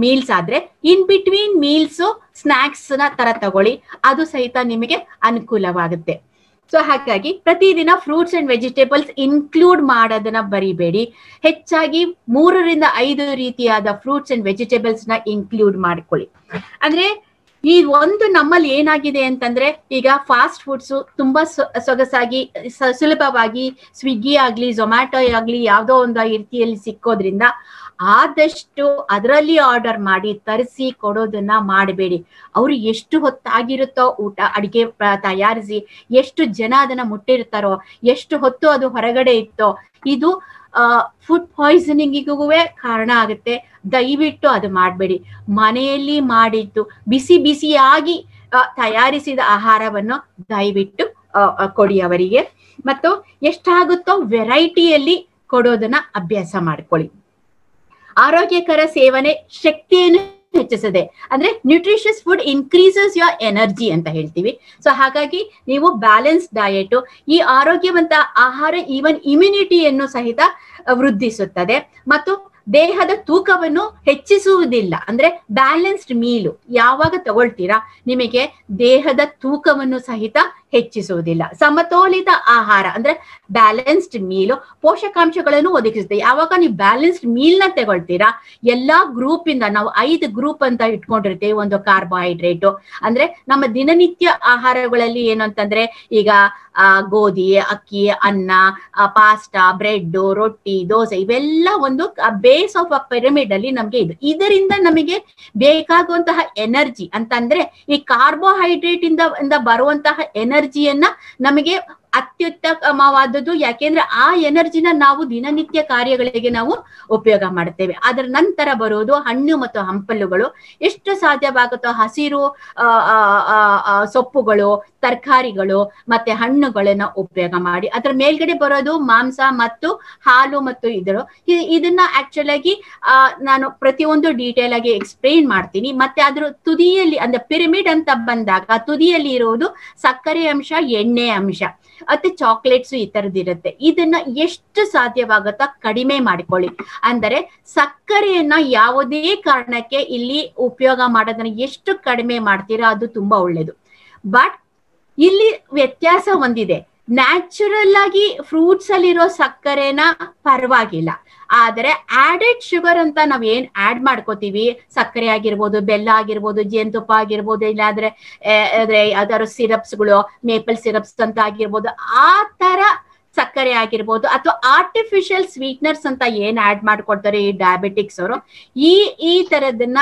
ಮೀಲ್ಸ್ ಆದ್ರೆ ಇನ್ ಬಿಟ್ವೀನ್ ಮೀಲ್ಸ್ ಸ್ನಾಕ್ಸ್ ನ ತರ ತಗೊಳ್ಳಿ, ಅದು ಸಹಿತ ನಿಮಗೆ ಅನುಕೂಲವಾಗುತ್ತೆ. ಸೊ ಹಾಗಾಗಿ ಪ್ರತಿದಿನ ಫ್ರೂಟ್ಸ್ ಅಂಡ್ ವೆಜಿಟೇಬಲ್ಸ್ ಇನ್ಕ್ಲೂಡ್ ಮಾಡೋದನ್ನ ಬರಿಬೇಡಿ. ಹೆಚ್ಚಾಗಿ 3 ರಿಂದ 5 ರೀತಿಯಾದ ಫ್ರೂಟ್ಸ್ ಅಂಡ್ ವೆಜಿಟೇಬಲ್ಸ್ ನ ಇನ್ಕ್ಲೂಡ್ ಮಾಡ್ಕೊಳ್ಳಿ. ಅಂದ್ರೆ ಈ ಒಂದು ನಮ್ಮಲ್ಲಿ ಏನಾಗಿದೆ ಅಂತಂದ್ರೆ, ಈಗ ಫಾಸ್ಟ್ ಫುಡ್ಸ್ ತುಂಬಾ ಸೊಗಸಾಗಿ ಸುಲಭವಾಗಿ ಸ್ವಿಗ್ಗಿ ಆಗ್ಲಿ ಝೊಮ್ಯಾಟೊ ಆಗ್ಲಿ ಯಾವ್ದೋ ಒಂದು ರೀತಿಯಲ್ಲಿ ಸಿಕ್ಕೋದ್ರಿಂದ ಆದಷ್ಟು ಅದರಲ್ಲಿ ಆರ್ಡರ್ ಮಾಡಿ ತರಿಸಿ ಕೊಡೋದನ್ನ ಮಾಡಬೇಡಿ. ಅವ್ರು ಎಷ್ಟು ಹೊತ್ತಾಗಿರುತ್ತೋ ಊಟ ಅಡಿಗೆ ತಯಾರಿಸಿ, ಎಷ್ಟು ಜನ ಅದನ್ನ ಮುಟ್ಟಿರ್ತಾರೋ, ಎಷ್ಟು ಹೊತ್ತು ಅದು ಹೊರಗಡೆ ಇತ್ತೋ, ಇದು ಫುಡ್ ಪಾಯ್ಸನಿಂಗಿಗೂ ಕಾರಣ ಆಗುತ್ತೆ. ದಯವಿಟ್ಟು ಅದು ಮಾಡಬೇಡಿ. ಮನೆಯಲ್ಲಿ ಮಾಡಿದ್ದು ಬಿಸಿ ಬಿಸಿಯಾಗಿ ತಯಾರಿಸಿದ ಆಹಾರವನ್ನು ದಯವಿಟ್ಟು ಕೊಡಿ ಅವರಿಗೆ. ಮತ್ತು ಎಷ್ಟಾಗುತ್ತೋ ವೆರೈಟಿಯಲ್ಲಿ ಕೊಡೋದನ್ನ ಅಭ್ಯಾಸ ಮಾಡ್ಕೊಳ್ಳಿ. ಆರೋಗ್ಯಕರ ಸೇವನೆ ಶಕ್ತಿಯನ್ನು ಹೆಚ್ಚಿಸದೆ, ಅಂದ್ರೆ nutritious food increases your energy ಅಂತ ಹೇಳ್ತೀವಿ. ಸೊ ಹಾಗಾಗಿ ನೀವು ಬ್ಯಾಲೆನ್ಸ್ ಡಯಟ್, ಈ ಆರೋಗ್ಯವಂತ ಆಹಾರ ಈವನ್ ಇಮ್ಯುನಿಟಿಯನ್ನು ಸಹಿತ ವೃದ್ಧಿಸುತ್ತದೆ ಮತ್ತು ದೇಹದ ತೂಕವನ್ನು ಹೆಚ್ಚಿಸುವುದಿಲ್ಲ. ಅಂದ್ರೆ ಬ್ಯಾಲೆನ್ಸ್ಡ್ ಮೀಲು ಯಾವಾಗ ತಗೊಳ್ತೀರಾ ನಿಮಗೆ ದೇಹದ ತೂಕವನ್ನು ಸಹಿತ ಹೆಚ್ಚಿಸುವುದಿಲ್ಲ. ಸಮತೋಲಿತ ಆಹಾರ ಅಂದ್ರೆ ಬ್ಯಾಲೆನ್ಸ್ಡ್ ಮೀಲು ಪೋಷಕಾಂಶಗಳನ್ನು ಒದಗಿಸುತ್ತೆ. ಯಾವಾಗ ನೀವು ಬ್ಯಾಲೆನ್ಸ್ಡ್ ಮೀಲ್ ನ ತಗೊಳ್ತೀರಾ, ಎಲ್ಲಾ ಗ್ರೂಪ್ ಇಂದ ನಾವು 5 ಗ್ರೂಪ್ ಅಂತ ಇಟ್ಕೊಂಡಿರ್ತೇವೆ. ಒಂದು ಕಾರ್ಬೋಹೈಡ್ರೇಟ್ ಅಂದ್ರೆ ನಮ್ಮ ದಿನನಿತ್ಯ ಆಹಾರಗಳಲ್ಲಿ ಏನು ಅಂತಂದ್ರೆ, ಈಗ ಗೋಧಿ, ಅಕ್ಕಿ, ಅನ್ನ, ಪಾಸ್ಟಾ, ಬ್ರೆಡ್, ರೊಟ್ಟಿ, ದೋಸೆ, ಇವೆಲ್ಲ ಒಂದು ಬೇಸ್ ಆಫ್ ಅ ಪಿರಮಿಡ್ ಅಲ್ಲಿ ನಮ್ಗೆ ಇದರಿಂದ ನಮಗೆ ಬೇಕಾಗುವಂತಹ ಎನರ್ಜಿ ಅಂತಂದ್ರೆ, ಈ ಕಾರ್ಬೋಹೈಡ್ರೇಟ್ ಇಂದ ಬರುವಂತಹ ಎನರ್ಜಿಯನ್ನ ನಮಗೆ ಅತ್ಯುತ್ತಮವಾದದ್ದು. ಯಾಕೆಂದ್ರೆ ಆ ಎನರ್ಜಿನ ನಾವು ದಿನನಿತ್ಯ ಕಾರ್ಯಗಳಿಗೆ ನಾವು ಉಪಯೋಗ ಮಾಡ್ತೇವೆ. ಅದರ ನಂತರ ಬರೋದು ಹಣ್ಣು ಮತ್ತು ಹಂಪಲುಗಳು. ಎಷ್ಟು ಸಾಧ್ಯವಾಗುತ್ತೋ ಹಸಿರು ಸೊಪ್ಪುಗಳು, ತರಕಾರಿಗಳು ಮತ್ತೆ ಹಣ್ಣುಗಳನ್ನ ಉಪಯೋಗ ಮಾಡಿ. ಅದರ ಮೇಲ್ಗಡೆ ಬರೋದು ಮಾಂಸ ಮತ್ತು ಹಾಲು ಮತ್ತು ಇದನ್ನ ಆಕ್ಚುಲ್ ಆಗಿ ನಾನು ಪ್ರತಿಯೊಂದು ಡೀಟೇಲ್ ಆಗಿ ಎಕ್ಸ್ಪ್ಲೇನ್ ಮಾಡ್ತೀನಿ. ಮತ್ತೆ ಅದ್ರ ತುದಿಯಲ್ಲಿ ಅಂದ್ರೆ ಪಿರಮಿಡ್ ಅಂತ ಬಂದಾಗ ತುದಿಯಲ್ಲಿ ಇರುವುದು ಸಕ್ಕರೆ ಅಂಶ, ಎಣ್ಣೆ ಅಂಶ ಮತ್ತೆ ಚಾಕ್ಲೇಟ್ಸ್ ಈ ತರದಿರುತ್ತೆ. ಇದನ್ನ ಎಷ್ಟು ಸಾಧ್ಯವಾಗುತ್ತಾ ಕಡಿಮೆ ಮಾಡಿಕೊಳ್ಳಿ. ಅಂದರೆ ಸಕ್ಕರೆಯನ್ನ ಯಾವುದೇ ಕಾರಣಕ್ಕೆ ಇಲ್ಲಿ ಉಪಯೋಗ ಮಾಡೋದನ್ನ ಎಷ್ಟು ಕಡಿಮೆ ಮಾಡ್ತೀರಾ ಅದು ತುಂಬಾ ಒಳ್ಳೇದು. ಬಟ್ ಇಲ್ಲಿ ವ್ಯತ್ಯಾಸ ಒಂದಿದೆ. ನ್ಯಾಚುರಲ್ ಆಗಿ ಫ್ರೂಟ್ಸ್ ಅಲ್ಲಿರೋ ಸಕ್ಕರೆನ ಪರವಾಗಿಲ್ಲ, ಆದರೆ ಆಡೆಡ್ ಶುಗರ್ ಅಂತ ನಾವ್ ಏನ್ ಆಡ್ ಮಾಡ್ಕೋತೀವಿ, ಸಕ್ಕರೆ ಆಗಿರ್ಬೋದು, ಬೆಲ್ಲ ಆಗಿರ್ಬೋದು, ಜೇನುತುಪ್ಪ ಆಗಿರ್ಬೋದು, ಇಲ್ಲಾಂದ್ರೆ ಯಾವ್ದಾದ್ರು ಸಿರಪ್ಸ್ಗಳು, ಮೇಪಲ್ ಸಿರಪ್ಸ್ ಅಂತ ಆಗಿರ್ಬೋದು, ಆ ತರ ಸಕ್ಕರೆ ಆಗಿರ್ಬೋದು, ಅಥವಾ ಆರ್ಟಿಫಿಷಿಯಲ್ ಸ್ವೀಟ್ನರ್ಸ್ ಅಂತ ಏನ್ ಆಡ್ ಮಾಡ್ಕೊಡ್ತಾರೆ ಈ ಡಯಾಬಿಟಿಕ್ಸ್ ಅವರು, ಈ ತರದನ್ನ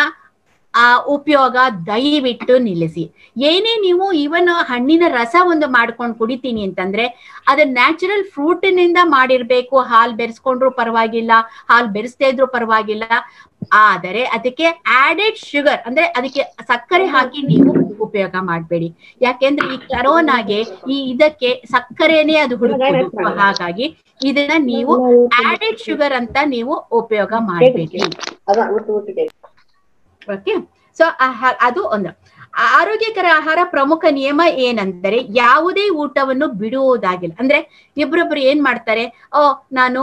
ಉಪಯೋಗ ದಯವಿಟ್ಟು ನಿಲ್ಲಿಸಿ. ಏನೇ ನೀವು ಇವನ್ ಹಣ್ಣಿನ ರಸ ಒಂದು ಮಾಡ್ಕೊಂಡು ಕುಡಿತೀನಿ ಅಂತಂದ್ರೆ ಅದ ನ್ಯಾಚುರಲ್ ಫ್ರೂಟಿನಿಂದ ಮಾಡಿರ್ಬೇಕು. ಹಾಲು ಬೆರೆಸ್ಕೊಂಡ್ರು ಪರವಾಗಿಲ್ಲ, ಹಾಲು ಬೆರೆಸದೇ ಇದ್ರು ಪರವಾಗಿಲ್ಲ, ಆದರೆ ಅದಕ್ಕೆ ಆಡೆಡ್ ಶುಗರ್ ಅಂದ್ರೆ ಅದಕ್ಕೆ ಸಕ್ಕರೆ ಹಾಕಿ ನೀವು ಉಪಯೋಗ ಮಾಡಬೇಡಿ. ಯಾಕೆಂದ್ರೆ ಈ ಕರೋನಾಗೆ ಇದಕ್ಕೆ ಸಕ್ಕರೆನೇ ಅದು ಹುಡುಕೋದು. ಹಾಗಾಗಿ ಇದನ್ನ ನೀವು ಆಡೆಡ್ ಶುಗರ್ ಅಂತ ನೀವು ಉಪಯೋಗ ಮಾಡಬೇಡಿ. ಓಕೆ, ಸೊ ಅದು ಒಂದು. ಆರೋಗ್ಯಕರ ಆಹಾರ ಪ್ರಮುಖ ನಿಯಮ ಏನಂದರೆ ಯಾವುದೇ ಊಟವನ್ನು ಬಿಡುವುದಾಗಿಲ್ಲ. ಅಂದ್ರೆ ಇಬ್ಬರೊಬ್ರು ಏನ್ ಮಾಡ್ತಾರೆ, ನಾನು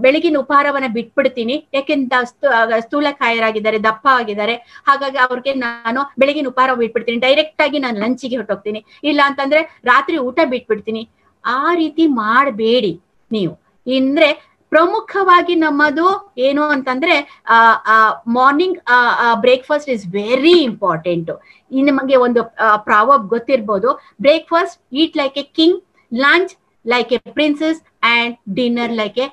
ಬೆಳಗಿನ ಉಪಹಾರವನ್ನ ಬಿಟ್ಬಿಡ್ತೀನಿ, ಯಾಕೆಂದ್ರೆ ಸ್ಥೂಲಕಾಯರಾಗಿದ್ದಾರೆ, ದಪ್ಪ ಆಗಿದ್ದಾರೆ, ಹಾಗಾಗಿ ಅವ್ರಿಗೆ ನಾನು ಬೆಳಗಿನ ಉಪಹಾರ ಬಿಟ್ಬಿಡ್ತೀನಿ, ಡೈರೆಕ್ಟ್ ಆಗಿ ನಾನು ಲಂಚಿಗೆ ಹೊರಟೋಗ್ತೀನಿ, ಇಲ್ಲ ಅಂತಂದ್ರೆ ರಾತ್ರಿ ಊಟ ಬಿಟ್ಬಿಡ್ತೀನಿ. ಆ ರೀತಿ ಮಾಡಬೇಡಿ ನೀವು. ಅಂದ್ರೆ ಪ್ರಮುಖವಾಗಿ ನಮ್ಮದು ಏನು ಅಂತಂದ್ರೆ morning breakfast is very important. ನಿಮಗೆ ಒಂದು ಪ್ರಾವರ್ಬ್ ಗೊತ್ತಿರ್ಬೋದು, breakfast eat like a king, lunch like a princess and dinner like a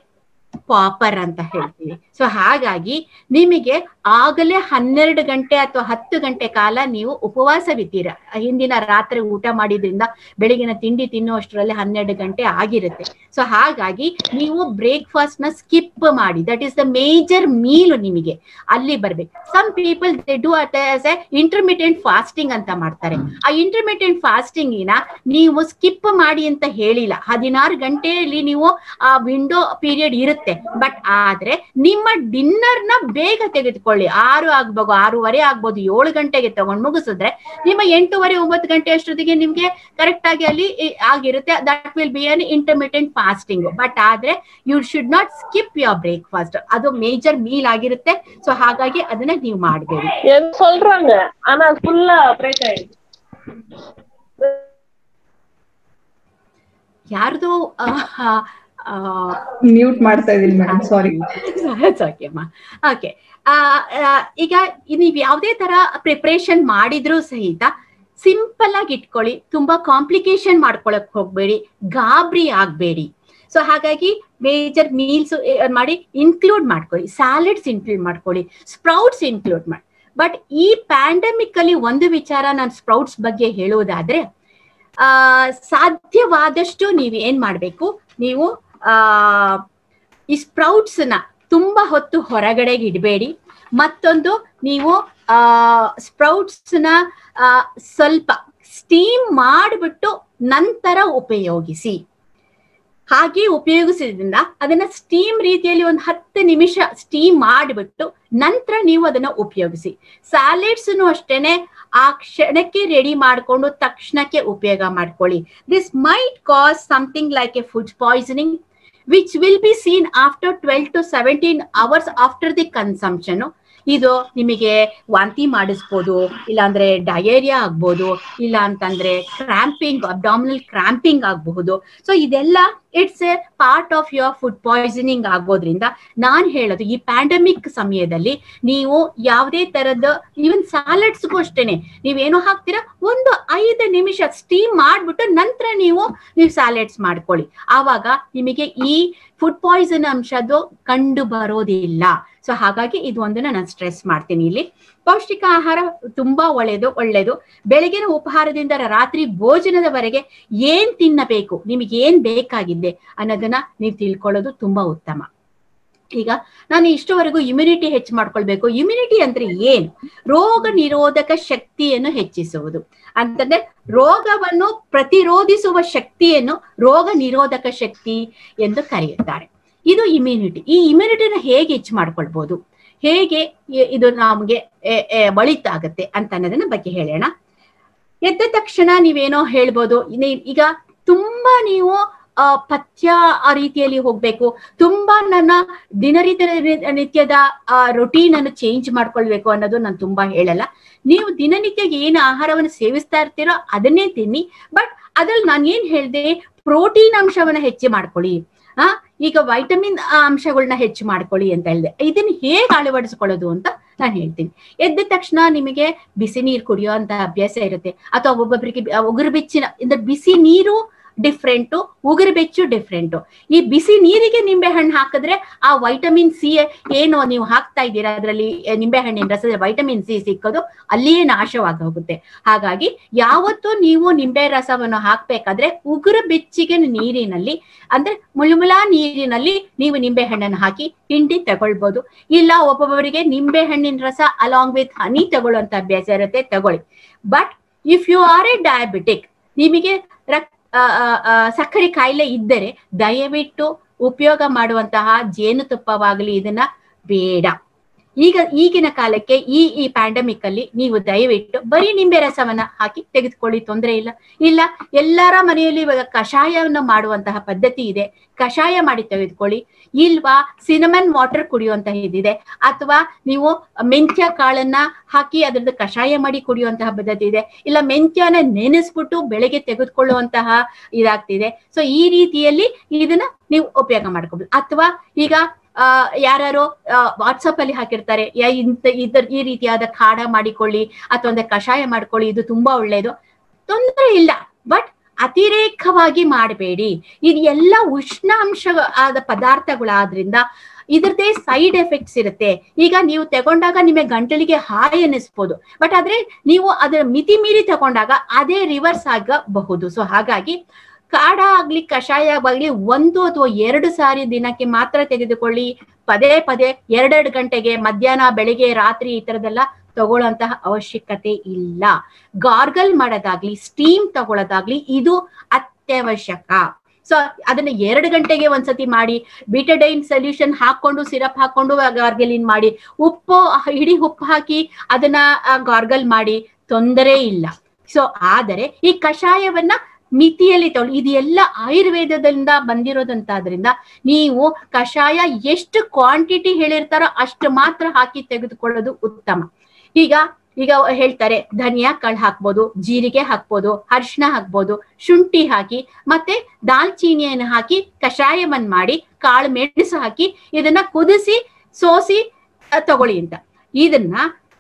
pauper ಅಂತ ಹೇಳ್ತೀವಿ. ಸೊ ಹಾಗಾಗಿ ನಿಮಗೆ ಆಗಲೇ 12 ಗಂಟೆ ಅಥವಾ 10 ಗಂಟೆ ಕಾಲ ನೀವು ಉಪವಾಸವಿದ್ದೀರ. ಹಿಂದಿನ ರಾತ್ರಿ ಊಟ ಮಾಡಿದ್ರಿಂದ ಬೆಳಗಿನ ತಿಂಡಿ ತಿನ್ನುವಷ್ಟರಲ್ಲಿ 12 ಗಂಟೆ ಆಗಿರುತ್ತೆ. ಸೊ ಹಾಗಾಗಿ ನೀವು ಬ್ರೇಕ್ಫಾಸ್ಟ್ ನ ಸ್ಕಿಪ್ ಮಾಡಿ, that is the major meal ನಿಮಗೆ ಅಲ್ಲಿ ಬರ್ಬೇಕು. Some people they do it as a intermittent fasting ಅಂತ ಮಾಡ್ತಾರೆ. ಆ ಇಂಟರ್ಮಿಟೆಂಟ್ ಫಾಸ್ಟಿಂಗ್ ನೀವು ಸ್ಕಿಪ್ ಮಾಡಿ ಅಂತ ಹೇಳಿಲ್ಲ. 16 ಗಂಟೆಯಲ್ಲಿ ನೀವು ಆ ವಿಂಡೋ ಪೀರಿಯಡ್ ಇರುತ್ತೆ. ಬಟ್ ಆದ್ರೆ ನಿಮ್ಮ ಡಿನ್ನರ್ ನ ಬೇಗ ತೆಗೆದುಕೊಳ್ಳಿ. 6 ಆಗ್ಬೋದು, 6:15 ಆಗ್ಬೋದು, 7 ಗಂಟೆಗೆ ತಗೊಂಡು ಮುಗಿಸಿದ್ರೆ ನಿಮ್ಮ 8:30, 9 ಗಂಟೆ ಅಷ್ಟೊತ್ತಿಗೆ ನಿಮ್ಗೆ ಕರೆಕ್ಟ್ ಆಗಿ ಅಲ್ಲಿ ಆಗಿರುತ್ತೆ. That will be an intermittent fasting. But ಆದ್ರೆ you should not skip your breakfast. ಅದು ಮೇಜರ್ ಮೀಲ್ ಆಗಿರುತ್ತೆ. ಸೊ ಹಾಗಾಗಿ ಅದನ್ನ ನೀವು ಮಾಡಬೇಡಿ. ಯಾರ್ದು ಮ್ಯೂಟ್ ಮಾಡ್ತಾ ಇದೀನಿ ಮೇಡಮ್, ಸಾರಿ. ಓಕೆ, ಈಗ ನೀವ್ ಯಾವ್ದೇ ತರ ಪ್ರಿಪರೇಷನ್ ಮಾಡಿದ್ರು ಸಹಿತ ಸಿಂಪಲ್ ಆಗಿ ಇಟ್ಕೊಳ್ಳಿ. ತುಂಬಾ ಕಾಂಪ್ಲಿಕೇಶನ್ ಮಾಡ್ಕೊಳಕ್ ಹೋಗ್ಬೇಡಿ, ಗಾಬರಿ ಆಗ್ಬೇಡಿ. ಸೊ ಹಾಗಾಗಿ ಮೇಜರ್ ಮೀಲ್ಸ್ ಮಾಡಿ ಇನ್ಕ್ಲೂಡ್ ಮಾಡ್ಕೊಳ್ಳಿ. ಸ್ಯಾಲೆಡ್ಸ್ ಇನ್ಕ್ಲೂಡ್ ಮಾಡ್ಕೊಳ್ಳಿ, ಸ್ಪ್ರೌಟ್ಸ್ ಇನ್ಕ್ಲೂಡ್ ಮಾಡಿ. ಬಟ್ ಈ ಪ್ಯಾಂಡಮಿಕ್ ಅಲ್ಲಿ ಒಂದು ವಿಚಾರ ನಾನು ಸ್ಪ್ರೌಟ್ಸ್ ಬಗ್ಗೆ ಹೇಳುವುದಾದ್ರೆ, ಸಾಧ್ಯವಾದಷ್ಟು ನೀವು ಏನ್ ಮಾಡ್ಬೇಕು, ನೀವು ಈ ಸ್ಪ್ರೌಟ್ಸ್ ನ ತುಂಬಾ ಹೊತ್ತು ಹೊರಗಡೆಗೆ ಇಡಬೇಡಿ. ಮತ್ತೊಂದು, ನೀವು ಸ್ಪ್ರೌಟ್ಸ್ ನ ಸ್ವಲ್ಪ ಸ್ಟೀಮ್ ಮಾಡಿಬಿಟ್ಟು ನಂತರ ಉಪಯೋಗಿಸಿ. ಹಾಗೆ ಉಪಯೋಗಿಸಿದ್ರಿಂದ ಅದನ್ನ ಸ್ಟೀಮ್ ರೀತಿಯಲ್ಲಿ ಒಂದು 10 ನಿಮಿಷ ಸ್ಟೀಮ್ ಮಾಡಿಬಿಟ್ಟು ನಂತರ ನೀವು ಅದನ್ನ ಉಪಯೋಗಿಸಿ. ಸ್ಯಾಲೆಡ್ಸ್ ಅಷ್ಟೇನೆ ಆ ಕ್ಷಣಕ್ಕೆ ರೆಡಿ ಮಾಡಿಕೊಂಡು ತಕ್ಷಣಕ್ಕೆ ಉಪಯೋಗ ಮಾಡ್ಕೊಳ್ಳಿ. This might cause something like a food poisoning which will be seen after 12 to 17 hours after the consumption. ಇದು ನಿಮಗೆ ವಾಂತಿ ಮಾಡಿಸ್ಬೋದು, ಇಲ್ಲಾಂದ್ರೆ ಡಯೇರಿಯಾ ಆಗ್ಬೋದು, ಇಲ್ಲ ಅಂತಂದ್ರೆ ಕ್ರಾಂಪಿಂಗ್, ಅಬ್ಡಾಮಿನಲ್ ಕ್ರಾಂಪಿಂಗ್ ಆಗಬಹುದು. ಸೊ ಇದೆಲ್ಲ it's A part of your food poisoning ಆಗೋದ್ರಿಂದ ನಾನು ಹೇಳೋದು, ಈ ಪ್ಯಾಂಡಮಿಕ್ ಸಮಯದಲ್ಲಿ ನೀವು ಯಾವುದೇ ತರದ ಈವನ್ ಸ್ಯಾಲೆಡ್ಸ್ಗೂ ಅಷ್ಟೇನೆ ನೀವೇನೋ ಹಾಕ್ತೀರಾ, ಒಂದು 5 ನಿಮಿಷ ಸ್ಟೀಮ್ ಮಾಡ್ಬಿಟ್ಟು ನಂತರ ನೀವು ಸ್ಯಾಲೆಡ್ಸ್ ಮಾಡ್ಕೊಳ್ಳಿ. ಆವಾಗ ನಿಮಗೆ ಈ ಫುಡ್ ಪಾಯ್ಸನ್ ಅಂಶದ್ದು ಕಂಡು ಬರೋದಿಲ್ಲ. ಸೊ ಹಾಗಾಗಿ ಇದು ಒಂದನ್ನ ನಾನು ಸ್ಟ್ರೆಸ್ ಮಾಡ್ತೀನಿ ಇಲ್ಲಿ. ಪೌಷ್ಟಿಕ ಆಹಾರ ತುಂಬಾ ಒಳ್ಳೇದು. ಬೆಳಗಿನ ಉಪಹಾರದಿಂದ ರಾತ್ರಿ ಭೋಜನದವರೆಗೆ ಏನ್ ತಿನ್ನಬೇಕು, ನಿಮಗೆ ಏನ್ ಬೇಕಾಗಿದೆ ಅನ್ನೋದನ್ನ ನೀವು ತಿಳ್ಕೊಳ್ಳೋದು ತುಂಬಾ ಉತ್ತಮ. ಈಗ ನಾನು ಇಷ್ಟವರೆಗೂ ಇಮ್ಯುನಿಟಿ ಹೆಚ್ಚು ಮಾಡ್ಕೊಳ್ಬೇಕು. ಇಮ್ಯುನಿಟಿ ಅಂದ್ರೆ ಏನು? ರೋಗ ನಿರೋಧಕ ಶಕ್ತಿಯನ್ನು ಹೆಚ್ಚಿಸುವುದು ಅಂತಂದ್ರೆ, ರೋಗವನ್ನು ಪ್ರತಿರೋಧಿಸುವ ಶಕ್ತಿಯನ್ನು ರೋಗ ನಿರೋಧಕ ಶಕ್ತಿ ಎಂದು ಕರೆಯುತ್ತಾರೆ. ಇದು ಇಮ್ಯುನಿಟಿ. ಈ ಇಮ್ಯುನಿಟಿನ ಹೇಗೆ ಹೆಚ್ಚು ಮಾಡ್ಕೊಳ್ಬಹುದು, ಹೇಗೆ ಇದು ನಮ್ಗೆ ಒಳಿತಾಗತ್ತೆ ಅಂತ ಅನ್ನೋದನ್ನ ಬಗ್ಗೆ ಹೇಳೋಣ. ಎದ್ದ ತಕ್ಷಣ ನೀವೇನೋ ಹೇಳ್ಬೋದು, ಈಗ ತುಂಬಾ ನೀವು ಪಥ್ಯ ಆ ರೀತಿಯಲ್ಲಿ ಹೋಗ್ಬೇಕು, ತುಂಬಾ ನನ್ನ ನಿತ್ಯದ ರೊಟೀನ್ ಅನ್ನು ಚೇಂಜ್ ಮಾಡ್ಕೊಳ್ಬೇಕು ಅನ್ನೋದು ನಾನು ತುಂಬಾ ಹೇಳಲ್ಲ. ನೀವು ದಿನನಿತ್ಯ ಏನು ಆಹಾರವನ್ನು ಸೇವಿಸ್ತಾ ಇರ್ತೀರೋ ಅದನ್ನೇ ತಿನ್ನಿ. ಬಟ್ ಅದ್ರಲ್ಲಿ ನಾನು ಏನ್ ಹೇಳ್ದೆ, ಪ್ರೋಟೀನ್ ಅಂಶವನ್ನ ಹೆಚ್ಚು ಮಾಡ್ಕೊಳ್ಳಿ. ಈಗ ವೈಟಮಿನ್ ಅಂಶಗಳನ್ನ ಹೆಚ್ಚು ಮಾಡ್ಕೊಳ್ಳಿ ಅಂತ ಹೇಳಿದೆ. ಇದನ್ನ ಹೇಗೆ ಅಳವಡಿಸ್ಕೊಳ್ಳೋದು ಅಂತ ನಾನು ಹೇಳ್ತೀನಿ. ಎದ್ದ ತಕ್ಷಣ ನಿಮಗೆ ಬಿಸಿ ನೀರು ಕುಡಿಯೋ ಅಂತ ಅಭ್ಯಾಸ ಇರುತ್ತೆ, ಅಥವಾ ಒಬ್ಬೊಬ್ಬರಿಗೆ ಉಗುರು ಬೆಚ್ಚಿನ ಬಿಸಿ ನೀರು ಡಿಫ್ರೆಂಟು, ಉಗುರು ಬೆಚ್ಚು ಡಿಫ್ರೆಂಟು. ಈ ಬಿಸಿ ನೀರಿಗೆ ನಿಂಬೆ ಹಣ್ಣು ಹಾಕಿದ್ರೆ ಆ ವೈಟಮಿನ್ ಸಿ ಏನು ನೀವು ಹಾಕ್ತಾ ಇದ್ದೀರಾ ಅದರಲ್ಲಿ ನಿಂಬೆ ಹಣ್ಣಿನ ರಸದಲ್ಲಿ ವೈಟಮಿನ್ ಸಿ ಸಿಕ್ಕೋದು ಅಲ್ಲಿಯೇ ನಾಶವಾಗಿ ಹೋಗುತ್ತೆ. ಹಾಗಾಗಿ ಯಾವತ್ತೂ ನೀವು ನಿಂಬೆ ರಸವನ್ನು ಹಾಕ್ಬೇಕಾದ್ರೆ ಉಗುರು ಬೆಚ್ಚಿಗೆ ನೀರಿನಲ್ಲಿ, ಅಂದ್ರೆ ಮುಳುಮುಲಾ ನೀರಿನಲ್ಲಿ ನೀವು ನಿಂಬೆ ಹಣ್ಣನ್ನು ಹಾಕಿ ಹಿಂಡಿ ತಗೊಳ್ಬಹುದು. ಇಲ್ಲ ಒಬ್ಬೊಬ್ಬರಿಗೆ ನಿಂಬೆ ಹಣ್ಣಿನ ರಸ ಅಲಾಂಗ್ ವಿತ್ ಹನಿ ತಗೊಳ್ಳುವಂತ ಅಭ್ಯಾಸ ಇರುತ್ತೆ, ತಗೊಳ್ಳಿ. But if you are a diabetic, ನಿಮಗೆ ಸಕ್ಕರೆ ಕಾಯಿಲೆ ಇದ್ದರೆ ದಯವಿಟ್ಟು ಉಪಯೋಗ ಮಾಡುವಂತಹ ಜೇನುತುಪ್ಪವಾಗಲಿ ಇದನ್ನ ಬೇಡ. ಈಗಿನ ಕಾಲಕ್ಕೆ ಈ ಪ್ಯಾಂಡಮಿಕ್ ಅಲ್ಲಿ ನೀವು ದಯವಿಟ್ಟು ಬರೀ ನಿಂಬೆ ರಸವನ್ನ ಹಾಕಿ ತೆಗೆದುಕೊಳ್ಳಿ, ತೊಂದರೆ ಇಲ್ಲ. ಇಲ್ಲ ಎಲ್ಲರ ಮನೆಯಲ್ಲಿ ಇವಾಗ ಕಷಾಯವನ್ನು ಮಾಡುವಂತಹ ಪದ್ಧತಿ ಇದೆ, ಕಷಾಯ ಮಾಡಿ ತೆಗೆದುಕೊಳ್ಳಿ. ಇಲ್ವಾ ಸಿನಮನ್ ವಾಟರ್ ಕುಡಿಯುವಂತಹ ಇದಿದೆ, ಅಥವಾ ನೀವು ಮೆಂತ್ಯ ಕಾಳನ್ನ ಹಾಕಿ ಅದ್ರದ್ದು ಕಷಾಯ ಮಾಡಿ ಕುಡಿಯುವಂತಹ ಪದ್ಧತಿ ಇದೆ. ಇಲ್ಲ ಮೆಂತ್ಯನ ನೆನೆಸ್ಬಿಟ್ಟು ಬೆಳಗ್ಗೆ ತೆಗೆದುಕೊಳ್ಳುವಂತಹ ಇದಾಗ್ತಿದೆ. ಸೊ ಈ ರೀತಿಯಲ್ಲಿ ಇದನ್ನ ನೀವು ಉಪಯೋಗ ಮಾಡ್ಕೋಬಹುದು. ಅಥವಾ ಈಗ ಯಾರು ವಾಟ್ಸಪ್ ಅಲ್ಲಿ ಹಾಕಿರ್ತಾರೆ, ಈ ರೀತಿಯಾದ ಖಾಡ ಮಾಡಿಕೊಳ್ಳಿ ಅಥವಾ ಒಂದು ಕಷಾಯ ಮಾಡ್ಕೊಳ್ಳಿ, ಇದು ತುಂಬಾ ಒಳ್ಳೇದು, ತೊಂದರೆ ಇಲ್ಲ. ಬಟ್ ಅತಿರೇಕವಾಗಿ ಮಾಡಬೇಡಿ. ಇದು ಎಲ್ಲ ಉಷ್ಣಾಂಶ ಆದ ಪದಾರ್ಥಗಳಾದ್ರಿಂದ ಇದ್ರದ್ದೇ ಸೈಡ್ ಎಫೆಕ್ಟ್ಸ್ ಇರುತ್ತೆ. ಈಗ ನೀವು ತಗೊಂಡಾಗ ನಿಮಗೆ ಗಂಟಲಿಗೆ ಹಾಯ್ ಅನ್ನಿಸ್ಬೋದು, ಬಟ್ ಆದ್ರೆ ನೀವು ಅದರ ಮಿತಿ ಮೀರಿ ತಗೊಂಡಾಗ ಅದೇ ರಿವರ್ಸ್ ಆಗಬಹುದು. ಸೊ ಹಾಗಾಗಿ ಕಾಢ ಆಗ್ಲಿ ಕಷಾಯ ಆಗ್ಲಿ 1 ಅಥವಾ 2 ಸಾರಿ ದಿನಕ್ಕೆ ಮಾತ್ರ ತೆಗೆದುಕೊಳ್ಳಿ. ಪದೇ ಪದೇ 2 ಗಂಟೆಗೆ, ಮಧ್ಯಾಹ್ನ, ಬೆಳಿಗ್ಗೆ, ರಾತ್ರಿ ಈ ತರದೆಲ್ಲ ತಗೊಳ್ಳೋಂತಹ ಅವಶ್ಯಕತೆ ಇಲ್ಲ. ಗಾರ್ಗಲ್ ಮಾಡೋದಾಗ್ಲಿ, ಸ್ಟೀಮ್ ತಗೊಳ್ಳೋದಾಗ್ಲಿ ಇದು ಅತ್ಯವಶ್ಯಕ. ಸೊ ಅದನ್ನ 2 ಗಂಟೆಗೆ ಒಂದ್ಸತಿ ಮಾಡಿ, ಬಿಟಡೈನ್ ಸೊಲ್ಯೂಷನ್ ಹಾಕೊಂಡು, ಸಿರಪ್ ಹಾಕೊಂಡು ಗಾರ್ಗಲಿನ್ ಮಾಡಿ, ಇಡೀ ಉಪ್ಪು ಹಾಕಿ ಅದನ್ನ ಗಾರ್ಗಲ್ ಮಾಡಿ, ತೊಂದರೆ ಇಲ್ಲ. ಸೊ ಆದರೆ ಈ ಕಷಾಯವನ್ನ ಮಿತಿಯಲ್ಲಿ ತಗೊಳ್ಳಿ. ಇದು ಎಲ್ಲ ಆಯುರ್ವೇದದಿಂದ ಬಂದಿರೋದಂತಾದ್ರಿಂದ ನೀವು ಕಷಾಯ ಎಷ್ಟು ಕ್ವಾಂಟಿಟಿ ಹೇಳಿರ್ತಾರೋ ಅಷ್ಟು ಮಾತ್ರ ಹಾಕಿ ತೆಗೆದುಕೊಳ್ಳೋದು ಉತ್ತಮ. ಈಗ ಹೇಳ್ತಾರೆ ಧನಿಯಾ ಕಾಳು ಹಾಕ್ಬೋದು, ಜೀರಿಗೆ ಹಾಕ್ಬೋದು, ಅರಿಶಿನ ಹಾಕ್ಬೋದು, ಶುಂಠಿ ಹಾಕಿ ಮತ್ತೆ ದಾಲ್ಚೀನಿಯನ್ನು ಹಾಕಿ ಕಷಾಯವನ್ನ ಮಾಡಿ, ಕಾಳು ಮೆಣಸು ಹಾಕಿ ಇದನ್ನ ಕುದಿಸಿ ಸೋಸಿ ತಗೊಳ್ಳಿ ಅಂತ. ಇದನ್ನ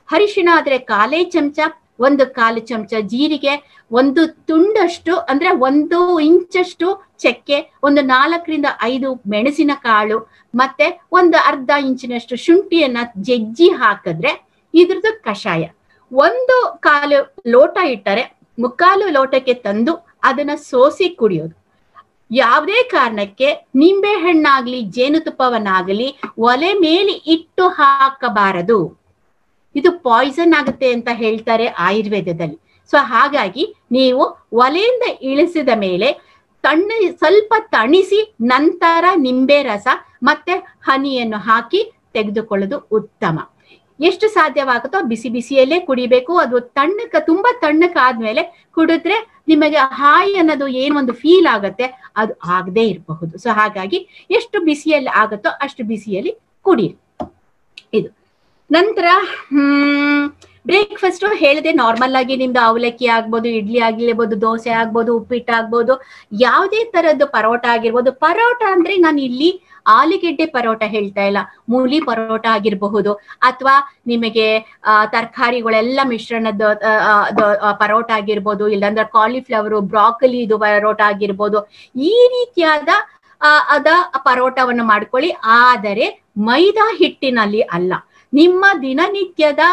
ಅರಿಶಿನ ಆದ್ರೆ 1/4 ಚಮಚ, 1/4 ಚಮಚ ಜೀರಿಗೆ, 1 ತುಂಡಷ್ಟು ಅಂದ್ರೆ 1 ಇಂಚಷ್ಟು ಚಕ್ಕೆ, 4 - 5 ಮೆಣಸಿನ ಕಾಳು, ಮತ್ತೆ 1/2 ಇಂಚಿನಷ್ಟು ಶುಂಠಿಯನ್ನ ಜಜ್ಜಿ ಹಾಕಿದ್ರೆ ಇದ್ರದ್ದು ಕಷಾಯ. 1/4 ಲೋಟ ಇಟ್ಟರೆ 3/4 ಲೋಟಕ್ಕೆ ತಂದು ಅದನ್ನ ಸೋಸಿ ಕುಡಿಯೋದು. ಯಾವುದೇ ಕಾರಣಕ್ಕೆ ನಿಂಬೆ ಹಣ್ಣಾಗ್ಲಿ ಜೇನುತುಪ್ಪವನ್ನಾಗಲಿ ಒಲೆ ಮೇಲೆ ಇಟ್ಟು ಹಾಕಬಾರದು. ಇದು ಪಾಯ್ಸನ್ ಆಗುತ್ತೆ ಅಂತ ಹೇಳ್ತಾರೆ ಆಯುರ್ವೇದದಲ್ಲಿ. ಸೊ ಹಾಗಾಗಿ ನೀವು ಒಲೆಯಿಂದ ಇಳಿಸಿದ ಮೇಲೆ ಸ್ವಲ್ಪ ತಣಿಸಿ ನಂತರ ನಿಂಬೆ ರಸ ಮತ್ತೆ ಹನಿಯನ್ನು ಹಾಕಿ ತೆಗೆದುಕೊಳ್ಳೋದು ಉತ್ತಮ. ಎಷ್ಟು ಸಾಧ್ಯವಾಗುತ್ತೋ ಬಿಸಿ ಬಿಸಿಯಲ್ಲೇ ಕುಡಿಬೇಕು. ಅದು ತುಂಬಾ ತಣ್ಣಕ್ಕಾದ್ಮೇಲೆ ಕುಡಿದ್ರೆ ನಿಮಗೆ ಹಾಯ್ ಅನ್ನೋದು ಏನೊಂದು ಫೀಲ್ ಆಗತ್ತೆ, ಅದು ಆಗದೆ ಇರಬಹುದು. ಸೊ ಹಾಗಾಗಿ ಎಷ್ಟು ಬಿಸಿಯಲ್ಲಿ ಆಗುತ್ತೋ ಅಷ್ಟು ಬಿಸಿಯಲ್ಲಿ ಕುಡಿ. ಇದು ನಂತರ ಬ್ರೇಕ್ಫಾಸ್ಟ್ ಹೇಳಿದೆ, ನಾರ್ಮಲ್ ಆಗಿ ನಿಮ್ದು ಅವಲಕ್ಕಿ ಆಗ್ಬೋದು, ಇಡ್ಲಿ ಆಗಿರ್ಬೋದು, ದೋಸೆ ಆಗ್ಬೋದು, ಉಪ್ಪಿಟ್ಟು ಆಗ್ಬೋದು, ಯಾವುದೇ ತರದ್ದು ಪರೋಟ ಆಗಿರ್ಬೋದು. ಪರೋಟ ಅಂದ್ರೆ ನಾನು ಇಲ್ಲಿ ಆಲೂಗೆಡ್ಡೆ ಪರೋಟ ಹೇಳ್ತಾ ಇಲ್ಲ, ಮೂಲಿ ಪರೋಟ ಆಗಿರಬಹುದು, ಅಥವಾ ನಿಮಗೆ ತರಕಾರಿಗಳೆಲ್ಲ ಮಿಶ್ರಣದ ಪರೋಟ ಆಗಿರ್ಬೋದು, ಇಲ್ಲಾಂದ್ರೆ ಕಾಲಿಫ್ಲವರು, ಬ್ರಾಕೊಲಿ ಇದು ಪರೋಟ ಆಗಿರ್ಬೋದು. ಈ ರೀತಿಯಾದ ಪರೋಟವನ್ನು ಮಾಡ್ಕೊಳ್ಳಿ, ಆದರೆ ಮೈದಾ ಹಿಟ್ಟಿನಲ್ಲಿ ಅಲ್ಲ. ನಿಮ್ಮ ದಿನನಿತ್ಯದ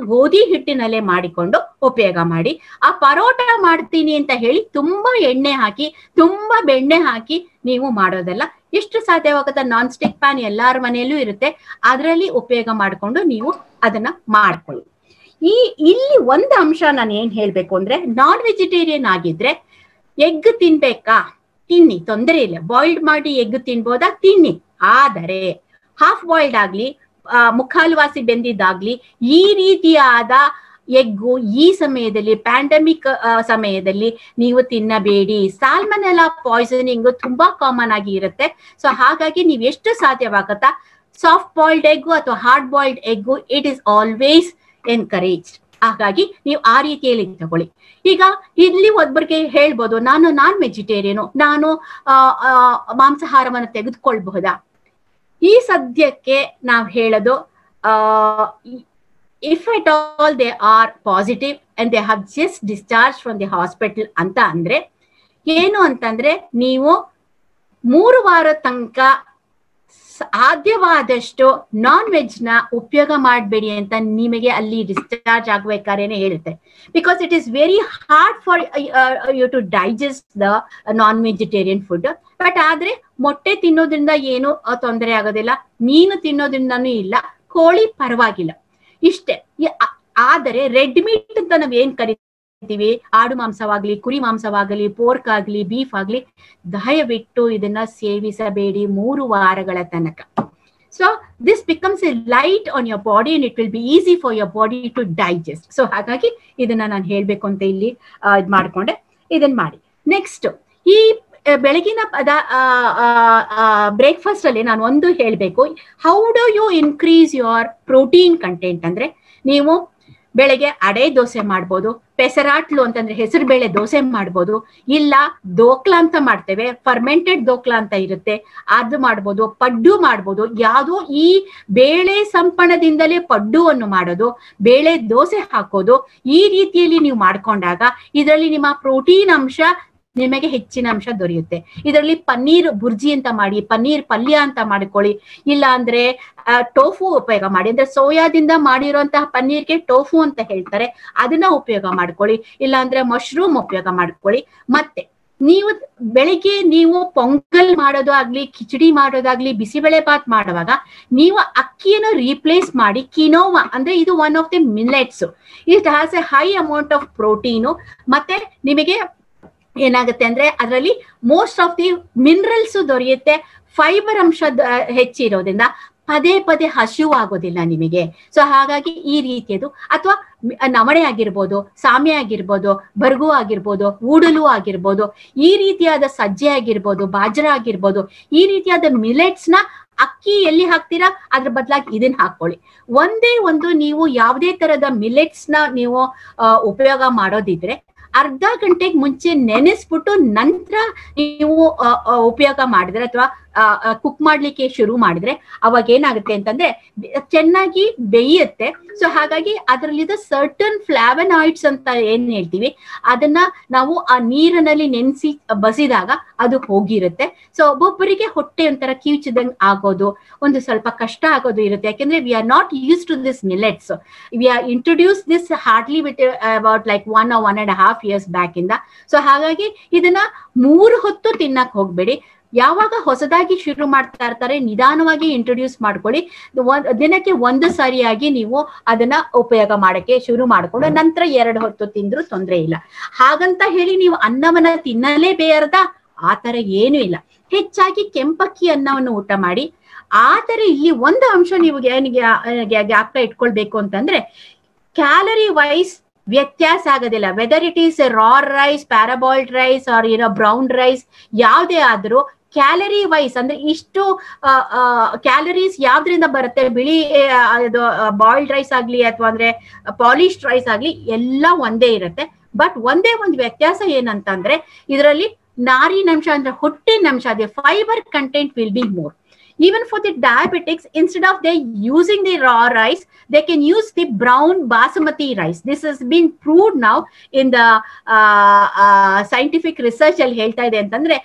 ಗೋಧಿ ಹಿಟ್ಟಿನಲ್ಲೇ ಮಾಡಿಕೊಂಡು ಉಪಯೋಗ ಮಾಡಿ. ಆ ಪರೋಟ ಮಾಡ್ತೀನಿ ಅಂತ ಹೇಳಿ ತುಂಬಾ ಎಣ್ಣೆ ಹಾಕಿ, ತುಂಬಾ ಬೆಣ್ಣೆ ಹಾಕಿ ನೀವು ಮಾಡೋದಲ್ಲ. ಎಷ್ಟು ಸಾಧ್ಯವಾಗುತ್ತ ನಾನ್ ಸ್ಟಿಕ್ ಪ್ಯಾನ್ ಎಲ್ಲಾರ ಮನೆಯಲ್ಲೂ ಇರುತ್ತೆ, ಅದರಲ್ಲಿ ಉಪಯೋಗ ಮಾಡಿಕೊಂಡು ನೀವು ಅದನ್ನ ಮಾಡ್ಕೊಳ್ಳಿ. ಇಲ್ಲಿ ಒಂದು ಅಂಶ ನಾನು ಏನ್ ಹೇಳ್ಬೇಕು ಅಂದ್ರೆ, ನಾನ್ ವೆಜಿಟೇರಿಯನ್ ಆಗಿದ್ರೆ ಎಗ್ ತಿನ್ಬೇಕಾ? ತಿನ್ನಿ, ತೊಂದರೆ ಇಲ್ಲ. ಬಾಯ್ಲ್ಡ್ ಮಾಡಿ ಎಗ್ ತಿನ್ಬೋದಾ? ತಿನ್ನಿ. ಆದರೆ ಹಾಫ್ ಬಾಯ್ಲ್ಡ್ ಆಗ್ಲಿ, ಮುಖಾಲ್ವಾಸಿ ಬೆಂದಿದ್ದಾಗ್ಲಿ, ಈ ರೀತಿಯಾದ ಎಗ್ಗು ಈ ಸಮಯದಲ್ಲಿ, ಪ್ಯಾಂಡಮಿಕ್ ಸಮಯದಲ್ಲಿ ನೀವು ತಿನ್ನಬೇಡಿ. ಸಾಲ್ಮನೆಲ್ಲಾ ಪಾಯ್ಸನಿಂಗ್ ತುಂಬಾ ಕಾಮನ್ ಆಗಿ ಇರುತ್ತೆ. ಸೊ ಹಾಗಾಗಿ ನೀವು ಎಷ್ಟು ಸಾಧ್ಯವಾಗುತ್ತಾ ಸಾಫ್ಟ್ ಬಾಯ್ಲ್ಡ್ ಎಗ್ಗು ಅಥವಾ hard boiled egg it is always encouraged. ಹಾಗಾಗಿ ನೀವು ಆ ರೀತಿಯಲ್ಲಿ ತಗೊಳ್ಳಿ. ಈಗ ಇಲ್ಲಿ ಒಬ್ಬರಿಗೆ ಹೇಳ್ಬೋದು, ನಾನು ನಾನ್ ವೆಜಿಟೇರಿಯನು, ನಾನು ಮಾಂಸಾಹಾರವನ್ನು ತೆಗೆದುಕೊಳ್ಬಹುದಾ? ಈ ಸದ್ಯಕ್ಕೆ ನಾವು ಹೇಳೋದು, if at all they are positive and they have just discharged from the hospital ಅಂತ ಅಂದ್ರೆ ಏನು ಅಂತಂದ್ರೆ, ನೀವು 3 ವಾರ ತನಕ ಸಾಧ್ಯವಾದಷ್ಟು ನಾನ್ ವೆಜ್ ನ ಉಪಯೋಗ ಮಾಡಬೇಡಿ ಅಂತ ನಿಮಗೆ ಅಲ್ಲಿ ಡಿಸ್ಚಾರ್ಜ್ ಆಗ್ಬೇಕಾರೇನೆ ಹೇಳುತ್ತೆ. Because it is very hard for you to digest the non vegetarian food. But ಆದ್ರೆ ಮೊಟ್ಟೆ ತಿನ್ನೋದ್ರಿಂದ ಏನು ತೊಂದರೆ ಆಗೋದಿಲ್ಲ, ಮೀನು ತಿನ್ನೋದ್ರಿಂದನೂ ಇಲ್ಲ, ಕೋಳಿ ಪರವಾಗಿಲ್ಲ, ಇಷ್ಟೇ. ಆದರೆ ರೆಡ್ ಮೀಟ್ ಅಂತ ನಾವ್ ಏನ್ ಕರಿತೀವಿ, ಆಡು ಮಾಂಸವಾಗ್ಲಿ, ಕುರಿ ಮಾಂಸವಾಗಲಿ, ಪೋರ್ಕ್ ಆಗ್ಲಿ, ಬೀಫ್ ಆಗ್ಲಿ, ದಯವಿಟ್ಟು ಇದನ್ನ ಸೇವಿಸಬೇಡಿ 3 ವಾರಗಳ ತನಕ. So this becomes a light on your body and it will be easy for your body to digest. So ಹಾಗಾಗಿ ಇದನ್ನ ನಾನು ಹೇಳ್ಬೇಕು ಅಂತ ಇಲ್ಲಿ ಇದ್ ಮಾಡ್ಕೊಂಡೆ, ಇದನ್ನ ಮಾಡಿ. ನೆಕ್ಸ್ಟ್, ಈ ಬೆಳಗಿನ ಬ್ರೇಕ್ಫಾಸ್ಟ್ ಅಲ್ಲಿ ನಾನು ಒಂದು ಹೇಳ್ಬೇಕು, how do you increase your protein content ಅಂದ್ರೆ, ನೀವು ಬೆಳಗ್ಗೆ ಅಡೆ ದೋಸೆ ಮಾಡ್ಬೋದು, ಪೆಸರಾಟ್ಲು ಅಂತಂದ್ರೆ ಹೆಸರು ಬೇಳೆ ದೋಸೆ ಮಾಡ್ಬೋದು, ಇಲ್ಲ ದೋಕ್ಲಾ ಅಂತ ಮಾಡ್ತೇವೆ, ಫರ್ಮೆಂಟೆಡ್ ದೋಕ್ಲಾ ಅಂತ ಇರುತ್ತೆ, ಅದು ಮಾಡ್ಬೋದು, ಪಡ್ಡು ಮಾಡ್ಬೋದು. ಯಾವುದೋ ಈ ಬೇಳೆ ಸಂಪಣದಿಂದಲೇ ಪಡ್ಡುವನ್ನು ಮಾಡೋದು, ಬೇಳೆ ದೋಸೆ ಹಾಕೋದು, ಈ ರೀತಿಯಲ್ಲಿ ನೀವು ಮಾಡ್ಕೊಂಡಾಗ ಇದರಲ್ಲಿ ನಿಮ್ಮ ಪ್ರೋಟೀನ್ ಅಂಶ ನಿಮಗೆ ಹೆಚ್ಚಿನ ಅಂಶ ದೊರೆಯುತ್ತೆ. ಇದರಲ್ಲಿ ಪನ್ನೀರ್ ಬುರ್ಜಿ ಅಂತ ಮಾಡಿ, ಪನ್ನೀರ್ ಪಲ್ಯ ಅಂತ ಮಾಡ್ಕೊಳ್ಳಿ, ಇಲ್ಲ ಅಂದ್ರೆ ಟೋಫು ಉಪಯೋಗ ಮಾಡಿ. ಅಂದ್ರೆ ಸೋಯಾದಿಂದ ಮಾಡಿರುವಂತಹ ಪನ್ನೀರ್ಗೆ ಟೋಫು ಅಂತ ಹೇಳ್ತಾರೆ, ಅದನ್ನ ಉಪಯೋಗ ಮಾಡ್ಕೊಳ್ಳಿ. ಇಲ್ಲ ಅಂದ್ರೆ ಮಶ್ರೂಮ್ ಉಪಯೋಗ ಮಾಡ್ಕೊಳ್ಳಿ. ಮತ್ತೆ ನೀವು ಬೆಳಿಗ್ಗೆ ನೀವು ಪೊಂಗಲ್ ಮಾಡೋದು ಆಗ್ಲಿ, ಕಿಚಡಿ ಮಾಡೋದಾಗ್ಲಿ, ಬಿಸಿಬೇಳೆ ಬಾತ್ ಮಾಡುವಾಗ ನೀವು ಅಕ್ಕಿಯನ್ನು ರೀಪ್ಲೇಸ್ ಮಾಡಿ ಕಿನೋವಾ, ಅಂದ್ರೆ ಇದು one of the millets. It has a high amount of protein. ಮತ್ತೆ ನಿಮಗೆ ಏನಾಗುತ್ತೆ ಅಂದ್ರೆ ಅದರಲ್ಲಿ ಮೋಸ್ಟ್ ಆಫ್ ದಿ ಮಿನರಲ್ಸ್ ದೊರೆಯುತ್ತೆ. ಫೈಬರ್ ಅಂಶ ಹೆಚ್ಚಿರೋದ್ರಿಂದ ಪದೇ ಪದೇ ಹಸಿವು ಆಗೋದಿಲ್ಲ ನಿಮಗೆ. ಸೊ ಹಾಗಾಗಿ ಈ ರೀತಿಯದು, ಅಥವಾ ನವಣೆ ಆಗಿರ್ಬೋದು, ಸಾಮೆ ಆಗಿರ್ಬೋದು, ಬರ್ಗು ಆಗಿರ್ಬೋದು, ಊಡಲು ಆಗಿರ್ಬೋದು, ಈ ರೀತಿಯಾದ ಸಜ್ಜೆ ಆಗಿರ್ಬೋದು, ಬಾಜ್ರಾ ಆಗಿರ್ಬೋದು, ಈ ರೀತಿಯಾದ ಮಿಲೆಟ್ಸ್ ನ ಅಕ್ಕಿ ಎಲ್ಲಿ ಹಾಕ್ತೀರಾ ಅದ್ರ ಬದಲಾಗಿ ಇದನ್ನ ಹಾಕೊಳ್ಳಿ. ಒಂದೇ ಒಂದು ನೀವು ಯಾವುದೇ ತರದ ಮಿಲೆಟ್ಸ್ ನ ನೀವು ಉಪಯೋಗ ಮಾಡೋದಿದ್ರೆ ಅರ್ಧ ಗಂಟೆಗೆ ಮುಂಚೆ ನೆನೆಸ್ಬಿಟ್ಟು ನಂತರ ನೀವು ಉಪಯೋಗ ಮಾಡಿದ್ರೆ ಅಥವಾ ಕುಕ್ ಮಾಡ್ಲಿಕ್ಕೆ ಶುರು ಮಾಡಿದ್ರೆ ಅವಾಗ ಏನಾಗುತ್ತೆ ಅಂತಂದ್ರೆ ಚೆನ್ನಾಗಿ ಬೇಯುತ್ತೆ. ಸೊ ಹಾಗಾಗಿ ಅದರಲ್ಲಿದ್ದ ಸರ್ಟನ್ ಫ್ಲಾವನಾಯ್ಡ್ಸ್ ಅಂತ ಏನ್ ಹೇಳ್ತೀವಿ ಅದನ್ನ ನಾವು ಆ ನೀರಿನಲ್ಲಿ ನೆನೆಸಿ ಬಸಿದಾಗ ಅದು ಹೋಗಿರುತ್ತೆ. ಸೊ ಒಬ್ಬೊಬ್ಬರಿಗೆ ಹೊಟ್ಟೆ ಒಂಥರ ಕಿವುಚಿದಂಗ್ ಆಗೋದು, ಒಂದು ಸ್ವಲ್ಪ ಕಷ್ಟ ಆಗೋದು ಇರುತ್ತೆ. ಯಾಕೆಂದ್ರೆ we are not used to this millets. We are introduce this hardly with about like 1.5 years back ಇಂದ. ಸೊ ಹಾಗಾಗಿ ಇದನ್ನ 3 ಹೊತ್ತು ತಿನ್ನಕ್ ಹೋಗ್ಬೇಡಿ. ಯಾವಾಗ ಹೊಸದಾಗಿ ಶುರು ಮಾಡ್ತಾ ಇರ್ತಾರೆ ನಿಧಾನವಾಗಿ ಇಂಟ್ರೊಡ್ಯೂಸ್ ಮಾಡ್ಕೊಳ್ಳಿ. ದಿನಕ್ಕೆ 1 ಸಾರಿಯಾಗಿ ನೀವು ಅದನ್ನ ಉಪಯೋಗ ಮಾಡಕ್ಕೆ ಶುರು ಮಾಡ್ಕೊಂಡು ನಂತರ 2 ಹೊತ್ತು ತಿಂದ್ರು ತೊಂದ್ರೆ ಇಲ್ಲ. ಹಾಗಂತ ಹೇಳಿ ನೀವು ಅನ್ನವನ್ನ ತಿನ್ನಲೇಬೇಕದ ಆತರ ಏನು ಇಲ್ಲ. ಹೆಚ್ಚಾಗಿ ಕೆಂಪಕ್ಕಿ ಅನ್ನವನ್ನು ಊಟ ಮಾಡಿ. ಆದರೆ ಇಲ್ಲಿ ಒಂದು ಅಂಶ ನೀವು ಜ್ಞಾಪಕ ಇಟ್ಕೊಳ್ಬೇಕು ಅಂತಂದ್ರೆ ಕ್ಯಾಲರಿ ವೈಸ್ ವ್ಯತ್ಯಾಸ ಆಗೋದಿಲ್ಲ. Whether it is raw rice, parboiled rice or brown rice, ಯಾವುದೇ ಆದ್ರೂ ಕ್ಯಾಲರಿ ವೈಸ್ ಅಂದ್ರೆ ಇಷ್ಟು ಕ್ಯಾಲರೀಸ್ ಯಾವ್ದ್ರಿಂದ ಬರುತ್ತೆ, ಬಿಳಿ ಬಾಯ್ಲ್ಡ್ ರೈಸ್ ಆಗ್ಲಿ ಅಥವಾ ಅಂದ್ರೆ ಪಾಲಿಶ್ಡ್ ರೈಸ್ ಆಗ್ಲಿ ಎಲ್ಲ ಒಂದೇ ಇರುತ್ತೆ. ಬಟ್ ಒಂದೇ ಒಂದು ವ್ಯತ್ಯಾಸ ಏನಂತಂದ್ರೆ ಇದರಲ್ಲಿ ನಾರಿನಂಶ ಅಂದ್ರೆ ಹೊಟ್ಟಿನಂಶ, ಅದೇ fibre content will be more. Even for the diabetics, instead of they using the raw rice, they can use the brown basmati rice. This has been proved now in the scientific research ಅಲ್ಲಿ ಹೇಳ್ತಾ ಇದೆ ಅಂತಂದ್ರೆ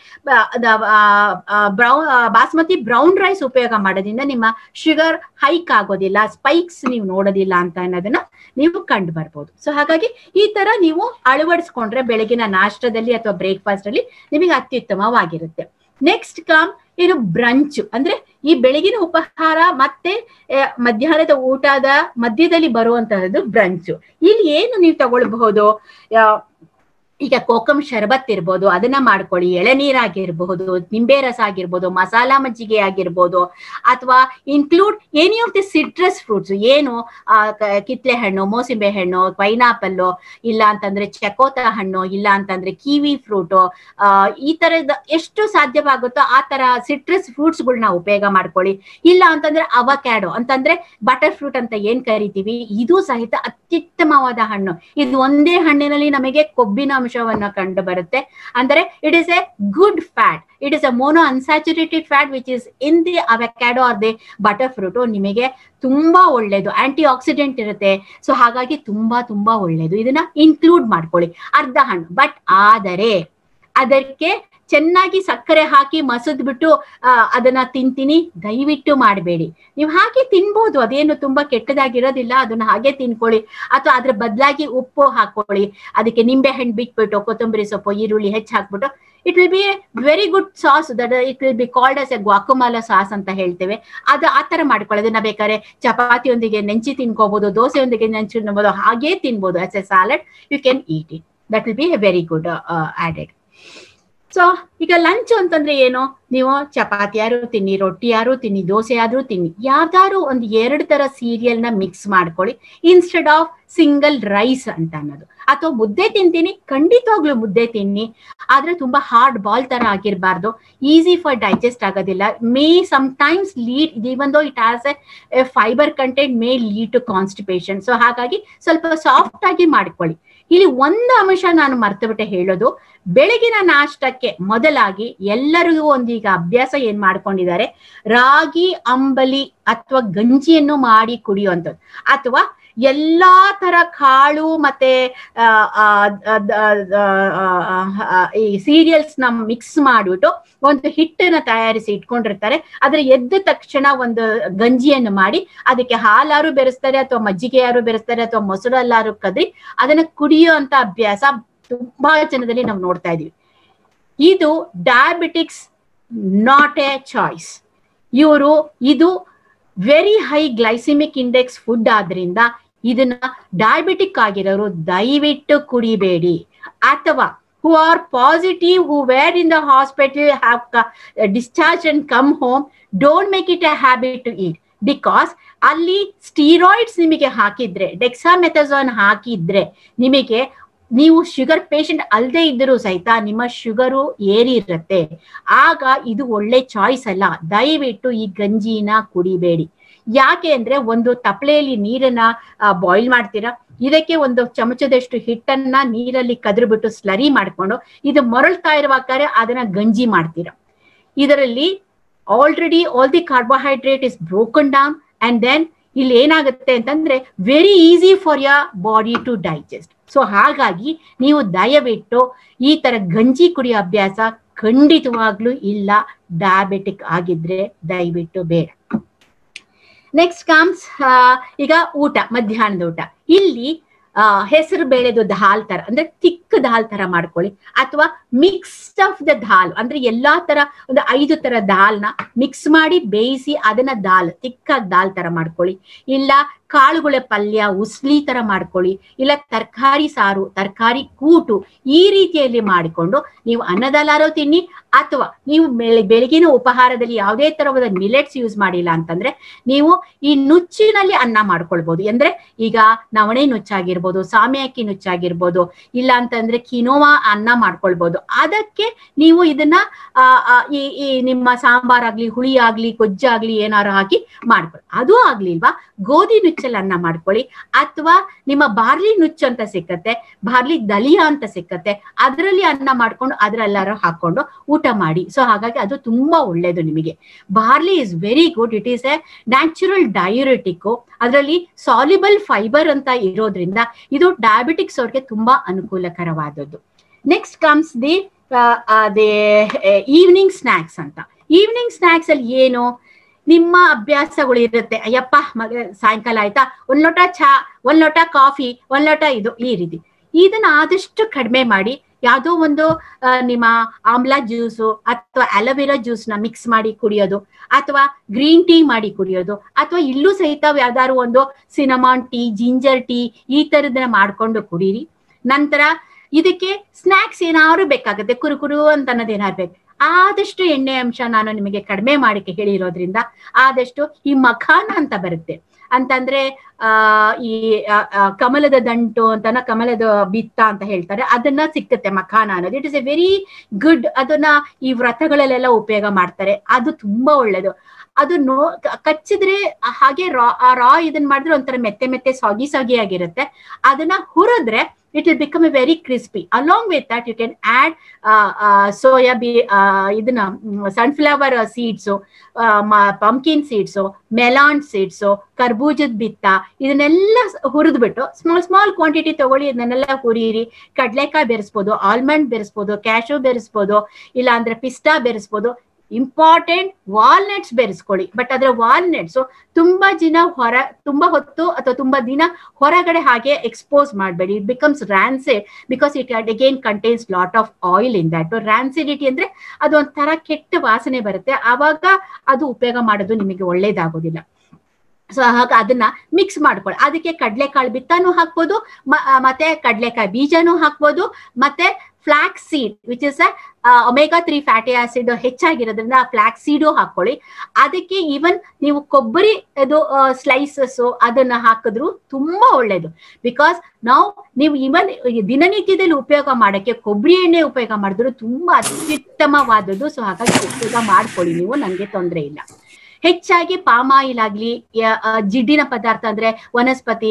basmati brown rice ಉಪಯೋಗ ಮಾಡೋದ್ರಿಂದ ನಿಮ್ಮ sugar hike ಆಗೋದಿಲ್ಲ, spikes ನೀವು ನೋಡೋದಿಲ್ಲ ಅಂತ ಅನ್ನೋದನ್ನ ನೀವು ಕಂಡು ಬರ್ಬೋದು. ಸೊ ಹಾಗಾಗಿ ಈ ತರ ನೀವು ಅಳವಡಿಸ್ಕೊಂಡ್ರೆ ಬೆಳಗಿನ ನಾಷ್ಟದಲ್ಲಿ ಅಥವಾ ಬ್ರೇಕ್ಫಾಸ್ಟ್ ಅಲ್ಲಿ ನಿಮಗೆ ಅತ್ಯುತ್ತಮವಾಗಿರುತ್ತೆ. ನೆಕ್ಸ್ಟ್ ಇದು ಬ್ರಂಚ್ ಅಂದ್ರೆ ಈ ಬೆಳಗಿನ ಉಪಹಾರ ಮತ್ತೆ ಮಧ್ಯಾಹ್ನದ ಊಟದ ಮಧ್ಯದಲ್ಲಿ ಬರುವಂತಹದ್ದು ಬ್ರಂಚ್. ಇಲ್ಲಿ ಏನು ನೀವು ತಗೊಳ್ಬಹುದು, ಈಗ ಕೋಕಂ ಶರಬತ್ ಇರ್ಬೋದು, ಅದನ್ನ ಮಾಡ್ಕೊಳ್ಳಿ. ಎಳನೀರಾಗಿರ್ಬಹುದು, ನಿಂಬೆ ರಸ ಆಗಿರ್ಬೋದು, ಮಸಾಲಾ ಮಜ್ಜಿಗೆ ಆಗಿರ್ಬೋದು, ಅಥವಾ include any of the citrus fruits, ಏನು ಕಿತ್ಲೆ ಹಣ್ಣು, ಮೋಸಂಬೆ ಹಣ್ಣು, ಪೈನಾಪಲ್ಲು, ಇಲ್ಲ ಅಂತಂದ್ರೆ ಚಕೋತ ಹಣ್ಣು, ಇಲ್ಲ ಅಂತಂದ್ರೆ ಕಿವಿ ಫ್ರೂಟು, ಈ ತರದ ಎಷ್ಟು ಸಾಧ್ಯವಾಗುತ್ತೋ ಆ ತರ ಸಿಟ್ರಸ್ ಫ್ರೂಟ್ಸ್ ಗಳನ್ನ ಉಪಯೋಗ ಮಾಡ್ಕೊಳ್ಳಿ. ಇಲ್ಲ ಅಂತಂದ್ರೆ ಅವಕ್ಯಾಡೋ ಅಂತಂದ್ರೆ ಬಟರ್ ಫ್ರೂಟ್ ಅಂತ ಏನ್ ಕರಿತೀವಿ, ಇದು ಸಹಿತ ಅತ್ಯುತ್ತಮವಾದ ಹಣ್ಣು. ಇದು ಒಂದೇ ಹಣ್ಣಿನಲ್ಲಿ ನಮಗೆ ಕೊಬ್ಬಿನ ಅಂಶವನ್ನ ಕಂಡು ಬರುತ್ತೆ. ಅಂದ್ರೆ it is a good fat, it is a mono unsaturated fat which is in the avocado or the butter fruit. ನಿಮಗೆ ತುಂಬಾ ಒಳ್ಳೇದು, ಆಂಟಿ ಆಕ್ಸಿಡೆಂಟ್ ಇರುತ್ತೆ. ಸೊ ಹಾಗಾಗಿ ತುಂಬಾ ತುಂಬಾ ಒಳ್ಳೇದು. ಇದನ್ನ ಇನ್ಕ್ಲೂಡ್ ಮಾಡ್ಕೊಳ್ಳಿ ಅರ್ಧ ಹಣ್ಣು. ಬಟ್ ಆದರೆ ಅದಕ್ಕೆ ಚೆನ್ನಾಗಿ ಸಕ್ಕರೆ ಹಾಕಿ ಮಸದ್ ಬಿಟ್ಟು ಅದನ್ನ ತಿಂತೀನಿ ದಯವಿಟ್ಟು ಮಾಡಬೇಡಿ. ನೀವು ಹಾಗೆ ತಿನ್ಬೋದು, ಅದೇನು ತುಂಬಾ ಕೆಟ್ಟದಾಗಿರೋದಿಲ್ಲ, ಅದನ್ನ ಹಾಗೆ ತಿನ್ಕೊಳ್ಳಿ. ಅಥವಾ ಅದ್ರ ಬದಲಾಗಿ ಉಪ್ಪು ಹಾಕೊಳ್ಳಿ, ಅದಕ್ಕೆ ನಿಂಬೆ ಹಣ್ಣು ಬಿಟ್ಬಿಟ್ಟು ಕೊತ್ತಂಬರಿ ಸೊಪ್ಪು, ಈರುಳ್ಳಿ ಹೆಚ್ಚು ಹಾಕ್ಬಿಟ್ಟು it will be a very good sauce. That it will be called as a guacamole sauce ಅಂತ ಹೇಳ್ತೇವೆ. ಅದು ಆ ತರ ಮಾಡ್ಕೊಳ್ಳಿ. ಅದನ್ನ ಬೇಕಾದ್ರೆ ಚಪಾತಿಯೊಂದಿಗೆ ನೆಂಚಿ ತಿನ್ಕೋಬಹುದು, ದೋಸೆಯೊಂದಿಗೆ ನೆಂಚಿ ತಿನ್ಬೋದು, ಹಾಗೇ ತಿನ್ಬೋದು. As a salad you can eat it. That will be a very good added. So ಈಗ ಲಂಚ್ ಅಂತಂದ್ರೆ ಏನು, ನೀವು ಚಪಾತಿ ಯಾರು ತಿನ್ನಿ, ರೊಟ್ಟಿ ಯಾರು ತಿನ್ನಿ, ದೋಸೆ ಆದ್ರೂ ತಿನ್ನಿ, ಯಾವ್ದಾದ್ರು ಒಂದು 2 ತರ ಸೀರಿಯಲ್ ನ ಮಿಕ್ಸ್ ಮಾಡ್ಕೊಳ್ಳಿ ಇನ್ಸ್ಟೆಡ್ ಆಫ್ ಸಿಂಗಲ್ ರೈಸ್ ಅಂತ ಅನ್ನೋದು. ಅಥವಾ ಮುದ್ದೆ ತಿಂತೀನಿ, ಖಂಡಿತವಾಗ್ಲೂ ಮುದ್ದೆ ತಿನ್ನಿ, ಆದ್ರೆ ತುಂಬಾ ಹಾರ್ಡ್ ಬಾಲ್ ತರ ಆಗಿರ್ಬಾರ್ದು. ಈಸಿ ಫಾರ್ ಡೈಜೆಸ್ಟ್ ಆಗೋದಿಲ್ಲ. May sometimes lead, even though it has a fibre content, may lead to constipation. So ಹಾಗಾಗಿ ಸ್ವಲ್ಪ ಸಾಫ್ಟ್ ಆಗಿ ಮಾಡ್ಕೊಳ್ಳಿ. ಇಲ್ಲಿ ಒಂದು ಅಂಶ ನಾನು ಮರ್ತುಬಿಟ್ಟೆ ಹೇಳೋದು, ಬೆಳಗಿನ ನಾಷ್ಟಕ್ಕೆ ಮೊದಲಾಗಿ ಎಲ್ಲರಿಗೂ ಒಂದೀಗ ಅಭ್ಯಾಸ ಏನ್ ಮಾಡ್ಕೊಂಡಿದ್ದಾರೆ, ರಾಗಿ ಅಂಬಲಿ ಅಥವಾ ಗಂಜಿಯನ್ನು ಮಾಡಿ ಕುಡಿಯುವಂಥದ್ದು. ಅಥವಾ ಎಲ್ಲಾ ತರ ಕಾಳು ಮತ್ತೆ ಈ ಸೀರಿಯಲ್ಸ್ ನ ಮಿಕ್ಸ್ ಮಾಡ್ಬಿಟ್ಟು ಒಂದು ಹಿಟ್ಟನ್ನ ತಯಾರಿಸಿ ಇಟ್ಕೊಂಡಿರ್ತಾರೆ. ಅದ್ರ ಎದ್ದ ತಕ್ಷಣ ಒಂದು ಗಂಜಿಯನ್ನು ಮಾಡಿ ಅದಕ್ಕೆ ಹಾಲಾರು ಬೆರೆಸ್ತಾರೆ ಅಥವಾ ಮಜ್ಜಿಗೆಯಾರು ಬೆರೆಸ್ತಾರೆ ಅಥವಾ ಮೊಸರಲ್ಲಾರು ಕದ್ರಿ ಅದನ್ನ ಕುಡಿಯೋ ಅಂತ ಅಭ್ಯಾಸ ತುಂಬಾ ಜನದಲ್ಲಿ ನಾವು ನೋಡ್ತಾ ಇದೀವಿ. ಇದು ಡಯಾಬಿಟಿಕ್ಸ್ ನಾಟ್ ಎ ಚಾಯ್ಸ್. ಇದು very high glycaemic index food ಆದ್ರಿಂದ ಇದನ್ನ ಡಯಾಬಿಟಿಕ್ ಆಗಿರೋರು ದಯವಿಟ್ಟು ಕುಡಿಬೇಡಿ. ಅಥವಾ who are positive, who were in the hospital, have discharged and come home, don't make it a habit to eat. Because ಅಲ್ಲಿ steroids ನಿಮಗೆ ಹಾಕಿದ್ರೆ, ಡೆಕ್ಸಾಮೆಥಾಸೋನ್ ಹಾಕಿದ್ರೆ ನಿಮಗೆ, ನೀವು ಶುಗರ್ ಪೇಷಂಟ್ ಅಲ್ಲದೆ ಇದ್ದರೂ ಸಹಿತ ನಿಮ್ಮ ಶುಗರು ಏರಿ ಇರುತ್ತೆ. ಆಗ ಇದು ಒಳ್ಳೆ ಚಾಯ್ಸ್ ಅಲ್ಲ. ದಯವಿಟ್ಟು ಈ ಗಂಜಿನ ಕುಡಿಬೇಡಿ. ಯಾಕೆ ಅಂದ್ರೆ, ಒಂದು ತಪ್ಪಲೆಯಲ್ಲಿ ನೀರನ್ನ ಬಾಯ್ಲ್ ಮಾಡ್ತೀರಾ, ಇದಕ್ಕೆ ಒಂದು ಚಮಚದಷ್ಟು ಹಿಟ್ಟನ್ನ ನೀರಲ್ಲಿ ಕದ್ರಬಿಟ್ಟು ಸ್ಲರಿ ಮಾಡ್ಕೊಂಡು ಇದು ಮರಳ್ತಾ ಇರುವಾಗಾರೆ ಅದನ್ನ ಗಂಜಿ ಮಾಡ್ತೀರಾ. ಇದರಲ್ಲಿ already all the carbohydrate is broken down and then ಇಲ್ಲಿ ಏನಾಗುತ್ತೆ ಅಂತಂದ್ರೆ very easy for your body to digest. So ಹಾಗಾಗಿ ನೀವು ದಯವಿಟ್ಟು ಈ ತರ ಗಂಜಿ ಕುಡಿಯೋ ಅಭ್ಯಾಸ ಖಂಡಿತವಾಗ್ಲೂ ಇಲ್ಲ. ಡಯಾಬಿಟಿಕ್ ಆಗಿದ್ರೆ ದಯವಿಟ್ಟು ಬೇಡ. ನೆಕ್ಸ್ಟ್ ಕಮ್ಸ್ ಈಗ ಊಟ, ಮಧ್ಯಾಹ್ನದ ಊಟ. ಇಲ್ಲಿ ಹೆಸರು ಬೇಳೆದು ದಾಲ್ ತರ ಅಂದ್ರೆ ತಿಕ್ಕ ದಾಲ್ ತರ ಮಾಡ್ಕೊಳ್ಳಿ, ಅಥವಾ ಮಿಕ್ಸ್ ಆಫ್ ದ ದಾಲ್ ಅಂದ್ರೆ ಎಲ್ಲಾ ತರ ಒಂದು 5 ತರ ದಾಲ್ನ ಮಿಕ್ಸ್ ಮಾಡಿ ಬೇಯಿಸಿ ಅದನ್ನ ತಿಕ್ಕಾಗಿ ದಾಲ್ ತರ ಮಾಡ್ಕೊಳ್ಳಿ. ಇಲ್ಲ ಕಾಳುಗಳ ಪಲ್ಯ ಉಸ್ಲಿ ತರ ಮಾಡ್ಕೊಳ್ಳಿ, ಇಲ್ಲ ತರಕಾರಿ ಸಾರು, ತರಕಾರಿ ಕೂಟು ಈ ರೀತಿಯಲ್ಲಿ ಮಾಡಿಕೊಂಡು ನೀವು ಅನ್ನದಲ್ಲಾರೋ ತಿನ್ನಿ. ಅಥವಾ ನೀವು ಬೆಳಗಿನ ಉಪಹಾರದಲ್ಲಿ ಯಾವುದೇ ತರವಾದ ಮಿಲೆಟ್ಸ್ ಯೂಸ್ ಮಾಡಿಲ್ಲ ಅಂತಂದ್ರೆ ನೀವು ಈ ನುಚ್ಚಿನಲ್ಲಿ ಅನ್ನ ಮಾಡ್ಕೊಳ್ಬಹುದು. ಅಂದ್ರೆ ಈಗ ನವಣೆ ನುಚ್ಚಾಗಿರ್ಬೋದು, ಸಾಮೆ ಅಕ್ಕಿ ನುಚ್ಚಾಗಿರ್ಬೋದು, ಇಲ್ಲ ಅಂತಂದ್ರೆ ಕಿನೋವಾ ಅನ್ನ ಮಾಡ್ಕೊಳ್ಬಹುದು. ಅದಕ್ಕೆ ನೀವು ಇದನ್ನ ಈ ನಿಮ್ಮ ಸಾಂಬಾರಾಗ್ಲಿ, ಹುಳಿ ಆಗ್ಲಿ, ಗೊಜ್ಜಾಗ್ಲಿ ಏನಾರು ಹಾಕಿ ಮಾಡ್ಕೊಳ್ಳಿ. ಅದು ಆಗ್ಲಿಲ್ವಾ ಗೋಧಿ ನುಚ್ಚಲ್ಲಿ ಅನ್ನ ಮಾಡ್ಕೊಳ್ಳಿ, ಅಥವಾ ನಿಮ್ಮ ಬಾರ್ಲಿ ನುಚ್ಚು ಅಂತ ಸಿಕ್ಕತ್ತೆ, ಬಾರ್ಲಿ ದಲಿಯಾ ಅಂತ ಸಿಕ್ಕತ್ತೆ, ಅದರಲ್ಲಿ ಅನ್ನ ಮಾಡ್ಕೊಂಡು ಅದ್ರೆಲ್ಲಾರು ಹಾಕೊಂಡು ಊಟ ಮಾಡಿ. ಸೊ ಹಾಗಾಗಿ ಅದು ತುಂಬಾ ಒಳ್ಳೇದು ನಿಮಗೆ. Barley is very good. It is a natural diuretic. ಅದರಲ್ಲಿ ಸಾಲ್ಯುಬಲ್ ಫೈಬರ್ ಅಂತ ಇರೋದ್ರಿಂದ ಇದು ಡಯಾಬಿಟಿಕ್ಸ್ ಅವ್ರಿಗೆ ತುಂಬಾ ಅನುಕೂಲಕರವಾದದ್ದು. Next comes the evening snacks ಅಂತ. ಈವ್ನಿಂಗ್ ಸ್ನಾಕ್ಸ್ ಅಲ್ಲಿ ಏನು ನಿಮ್ಮ ಅಭ್ಯಾಸಗಳು ಇರುತ್ತೆ. ಅಯ್ಯಪ್ಪ ಸಾಯಂಕಾಲ ಆಯ್ತಾ, ಒಂದ್ ಲೋಟ ಚಹಾ, ಒಂದ್ ಲೋಟ ಕಾಫಿ, ಒಂದ್ ಲೋಟ ಇದು, ಈ ರೀತಿ ಇದನ್ನ ಆದಷ್ಟು ಕಡಿಮೆ ಮಾಡಿ ಯಾವುದೋ ಒಂದು ನಿಮ್ಮ ಆಮ್ಲಾ ಜ್ಯೂಸು ಅಥವಾ ಅಲೋವೆರಾ ಜ್ಯೂಸ್ನ ಮಿಕ್ಸ್ ಮಾಡಿ ಕುಡಿಯೋದು, ಅಥವಾ ಗ್ರೀನ್ ಟೀ ಮಾಡಿ ಕುಡಿಯೋದು, ಅಥವಾ ಇಲ್ಲೂ ಸಹಿತ ಯಾವ್ದಾದ್ರು ಒಂದು ಸಿನಮಾನ್ ಟೀ, ಜಿಂಜರ್ ಟೀ ಈ ತರದನ್ನ ಮಾಡ್ಕೊಂಡು ಕುಡೀರಿ. ನಂತರ ಇದಕ್ಕೆ ಸ್ನಾಕ್ಸ್ ಏನಾದ್ರು ಬೇಕಾಗುತ್ತೆ, ಕುರುಕುರು ಅಂತ ಅನ್ನೋದು ಏನಾದ್ರು ಬೇಕು. ಆದಷ್ಟು ಎಣ್ಣೆ ಅಂಶ ನಾನು ನಿಮಗೆ ಕಡಿಮೆ ಮಾಡಿಕೆ ಹೇಳಿರೋದ್ರಿಂದ ಆದಷ್ಟು ಈ ಮಖಾನ ಅಂತ ಬರುತ್ತೆ, ಅಂತಂದ್ರೆ ಈ ಕಮಲದ ದಂಟು ಅಂತನ, ಕಮಲದ ಬಿತ್ತ ಅಂತ ಹೇಳ್ತಾರೆ, ಅದನ್ನ ಸಿಕ್ಕತ್ತೆ ಮಖಾನ ಅನ್ನೋದು. It is A very good. ಅದನ್ನ ಈ ವ್ರತಗಳಲ್ಲೆಲ್ಲ ಉಪಯೋಗ ಮಾಡ್ತಾರೆ. ಅದು ತುಂಬಾ ಒಳ್ಳೇದು. ಅದು ಕಚ್ಚಿದ್ರೆ ಹಾಗೆ ರಾ ಇದನ್ ಮಾಡಿದ್ರೆ ಒಂಥರ ಮೆತ್ತೆ ಮೆತ್ತೆ ಸಾಗಿ ಸಾಗಿ ಆಗಿರುತ್ತೆ. ಅದನ್ನ ಹುರಿದ್ರೆ it will become a very crispy. Along with that you can add soya idna sunflower seeds, pumpkin seeds, melon seeds, karbujad bitta ಇದನ್ನೆಲ್ಲ ಹುರಿದ್ಬಿಟ್ಟು ಸ್ಮಾಲ್ ಕ್ವಾಂಟಿಟಿ ತಗೊಳ್ಳಿ. ಇದನ್ನೆಲ್ಲ ಹುರಿರಿ. ಕಡ್ಲೆಕಾಯಿ ಬೆರೆಸ್ಬೋದು, ಆಲ್ಮಂಡ್ ಬೆರೆಸ್ಬೋದು, ಕ್ಯಾಶು ಬೆರೆಸ್ಬೋದು, ಇಲ್ಲ ಅಂದ್ರೆ ಪಿಸ್ತಾ ಬೆರೆಸ್ಬೋದು. ಇಂಪಾರ್ಟೆಂಟ್ ವಾಲ್ನಟ್ಸ್ ಬೆರೆಸ್ಕೊಳ್ಳಿ. ಬಟ್ ಅದ್ರ ವಾಲ್ನಟ್ಸ್ ತುಂಬಾ ಹೊತ್ತು ಅಥವಾ ತುಂಬಾ ದಿನ ಹೊರಗಡೆ ಹಾಗೆ ಎಕ್ಸ್ಪೋಸ್ ಮಾಡಬೇಡಿ. It becomes rancid because it again contains lot of oil in that. Rancidity ಅಂದ್ರೆ ಅದು ಒಂಥರ ಕೆಟ್ಟ ವಾಸನೆ ಬರುತ್ತೆ, ಆವಾಗ ಅದು ಉಪಯೋಗ ಮಾಡೋದು ನಿಮಗೆ ಒಳ್ಳೇದಾಗೋದಿಲ್ಲ. ಸೊ ಹಾಗೆ ಅದನ್ನ ಮಿಕ್ಸ್ ಮಾಡ್ಕೊಳ್ಳಿ. ಅದಕ್ಕೆ ಕಡ್ಲೆಕಾಳು ಬಿತ್ತಾನು ಹಾಕ್ಬೋದು, ಮತ್ತೆ ಕಡ್ಲೆಕಾಯಿ ಬೀಜನೂ ಹಾಕ್ಬೋದು, ಮತ್ತೆ flax seed which is omega 3 fatty acid ಹೆಚ್ಚಾಗಿರೋದ್ರಿಂದ ಫ್ಲಾಕ್ಸ್ ಸೀಡು ಹಾಕೊಳ್ಳಿ. ಅದಕ್ಕೆ ಈವನ್ ನೀವು ಕೊಬ್ಬರಿ ಅದು ಸ್ಲೈಸಸ್ ಅದನ್ನ ಹಾಕಿದ್ರು ತುಂಬಾ ಒಳ್ಳೇದು. ಬಿಕಾಸ್ ನೀವು ಈವನ್ ದಿನನಿತ್ಯದಲ್ಲಿ ಉಪಯೋಗ ಮಾಡಕ್ಕೆ ಕೊಬ್ಬರಿ ಎಣ್ಣೆ ಉಪಯೋಗ ಮಾಡಿದ್ರು ತುಂಬಾ ಅತ್ಯುತ್ತಮವಾದದ್ದು. ಸೊ ಹಾಗಾಗಿ ಉಪಯೋಗ ಮಾಡ್ಕೊಳ್ಳಿ ನೀವು, ನನಗೆ ತೊಂದರೆ ಇಲ್ಲ. ಹೆಚ್ಚಾಗಿ ಪಾಮ್ ಆಯಿಲ್ ಆಗ್ಲಿ, ಜಿಡ್ಡಿನ ಪದಾರ್ಥ ಅಂದ್ರೆ ವನಸ್ಪತಿ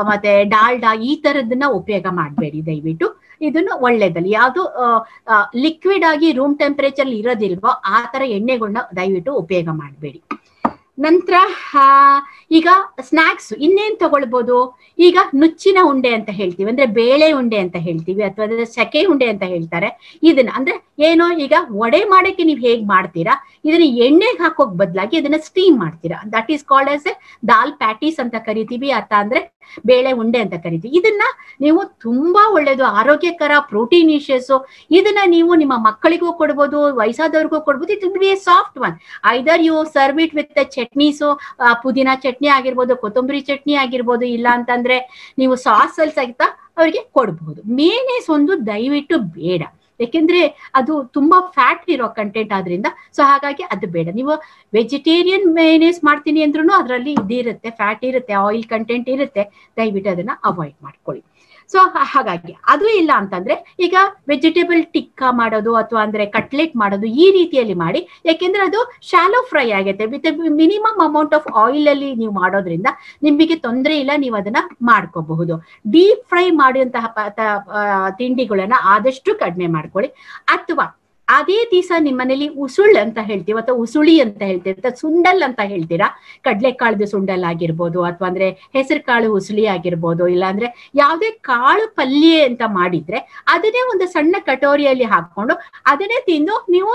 ಮತ್ತೆ ಡಾಲ್ಡಾ ಈ ತರದನ್ನ ಉಪಯೋಗ ಮಾಡಬೇಡಿ ದಯವಿಟ್ಟು. ಇದನ್ನು ಒಳ್ಳೇದಲ್ಲಿ ಯಾವುದು ಲಿಕ್ವಿಡ್ ಆಗಿ ರೂಮ್ ಟೆಂಪರೇಚರ್ ಇರೋದಿಲ್ವೋ ಆ ತರ ಎಣ್ಣೆಗಳನ್ನ ದಯವಿಟ್ಟು ಉಪಯೋಗ ಮಾಡಬೇಡಿ. ನಂತರ ಈಗ ಸ್ನಾಕ್ಸ್ ಇನ್ನೇನ್ ತಗೊಳ್ಬೋದು? ಈಗ ನುಚ್ಚಿನ ಉಂಡೆ ಅಂತ ಹೇಳ್ತೀವಿ, ಅಂದ್ರೆ ಬೇಳೆ ಉಂಡೆ ಅಂತ ಹೇಳ್ತೀವಿ, ಅಥವಾ ಸೆಕೆ ಉಂಡೆ ಅಂತ ಹೇಳ್ತಾರೆ. ಇದನ್ನ ಅಂದ್ರೆ ಏನೋ ಈಗ ವಡೆ ಮಾಡಕ್ಕೆ ನೀವು ಹೇಗ್ ಮಾಡ್ತೀರಾ, ಇದನ್ನ ಎಣ್ಣೆಗೆ ಹಾಕೋಕ್ ಬದಲಾಗಿ ಇದನ್ನ ಸ್ಟೀಮ್ ಮಾಡ್ತೀರಾ. That is called as A dal patties ಅಂತ ಕರಿತೀವಿ, ಅಂದ್ರೆ ಬೇಳೆ ಉಂಡೆ ಅಂತ ಕರಿತೀವಿ. ಇದನ್ನ ನೀವು ತುಂಬಾ ಒಳ್ಳೇದು, ಆರೋಗ್ಯಕರ, ಪ್ರೋಟೀನಿಷಿಯಸ್. ಇದನ್ನ ನೀವು ನಿಮ್ಮ ಮಕ್ಕಳಿಗೂ ಕೊಡ್ಬೋದು, ವಯಸ್ಸಾದವ್ರಿಗೂ ಕೊಡ್ಬೋದು. It will be a soft one. Either you serve it with chutneys, ಪುದೀನಾ ಚಟ್ನಿ ಆಗಿರ್ಬೋದು, ಕೊತ್ತಂಬರಿ ಚಟ್ನಿ ಆಗಿರ್ಬೋದು, ಇಲ್ಲ ಅಂತಂದ್ರೆ ನೀವು ಸಾಸ್ ಅಲ್ಲಿ ಸಹಿತ ಅವರಿಗೆ ಕೊಡ್ಬಹುದು. ಮೇನೇಸ್ ಒಂದು ದಯವಿಟ್ಟು ಬೇಡ, ಯಾಕೆಂದ್ರೆ ಅದು ತುಂಬಾ ಫ್ಯಾಟ್ ಇರೋ ಕಂಟೆಂಟ್ ಆದ್ರಿಂದ. ಸೊ ಹಾಗಾಗಿ ಅದು ಬೇಡ. ನೀವು ವೆಜಿಟೇರಿಯನ್ ಮೇನೇಸ್ ಮಾಡ್ತೀನಿ ಅಂದ್ರೂ ಅದರಲ್ಲಿ ಇದಿರುತ್ತೆ, ಫ್ಯಾಟ್ ಇರುತ್ತೆ, ಆಯಿಲ್ ಕಂಟೆಂಟ್ ಇರುತ್ತೆ. ದಯವಿಟ್ಟು ಅದನ್ನ ಅವಾಯ್ಡ್ ಮಾಡ್ಕೊಳ್ಳಿ. ಸೊ ಹಾಗಾಗಿ ಅದು ಇಲ್ಲ ಅಂತಂದ್ರೆ ಈಗ ವೆಜಿಟೇಬಲ್ ಟಿಕ್ಕಾ ಮಾಡೋದು ಅಥವಾ ಅಂದ್ರೆ ಕಟ್ಲೆಟ್ ಮಾಡೋದು ಈ ರೀತಿಯಲ್ಲಿ ಮಾಡಿ, ಯಾಕೆಂದ್ರೆ ಅದು ಶಾಲೋ ಫ್ರೈ ಆಗುತ್ತೆ. With minimum amount of oil ಅಲ್ಲಿ ನೀವು ಮಾಡೋದ್ರಿಂದ ನಿಮಗೆ ತೊಂದರೆ ಇಲ್ಲ, ನೀವು ಅದನ್ನ ಮಾಡ್ಕೋಬಹುದು. ಡೀಪ್ ಫ್ರೈ ಮಾಡುವಂತಹ ತಿಂಡಿಗಳನ್ನ ಆದಷ್ಟು ಕಡಿಮೆ ಮಾಡ್ಕೊಳ್ಳಿ. ಅಥವಾ ಅದೇ ದಿವಸ ನಿಮ್ಮನೇಲಿ ಉಸುಳ್ ಅಂತ ಹೇಳ್ತೀವಿ ಅಥವಾ ಉಸುಳಿ ಅಂತ ಹೇಳ್ತೀವಿ ಅಥವಾ ಸುಂಡಲ್ ಅಂತ ಹೇಳ್ತೀರಾ, ಕಡ್ಲೆಕಾಳದ ಸುಂಡಲ್ ಆಗಿರ್ಬೋದು, ಅಥವಾ ಅಂದ್ರೆ ಹೆಸರು ಕಾಳು ಉಸುಳಿ ಆಗಿರ್ಬೋದು, ಇಲ್ಲಾಂದ್ರೆ ಯಾವುದೇ ಕಾಳು ಪಲ್ಯ ಅಂತ ಮಾಡಿದ್ರೆ ಅದನ್ನೇ ಒಂದು ಸಣ್ಣ ಕಟೋರಿಯಲ್ಲಿ ಹಾಕೊಂಡು ಅದನ್ನೇ ತಿಂದು ನೀವು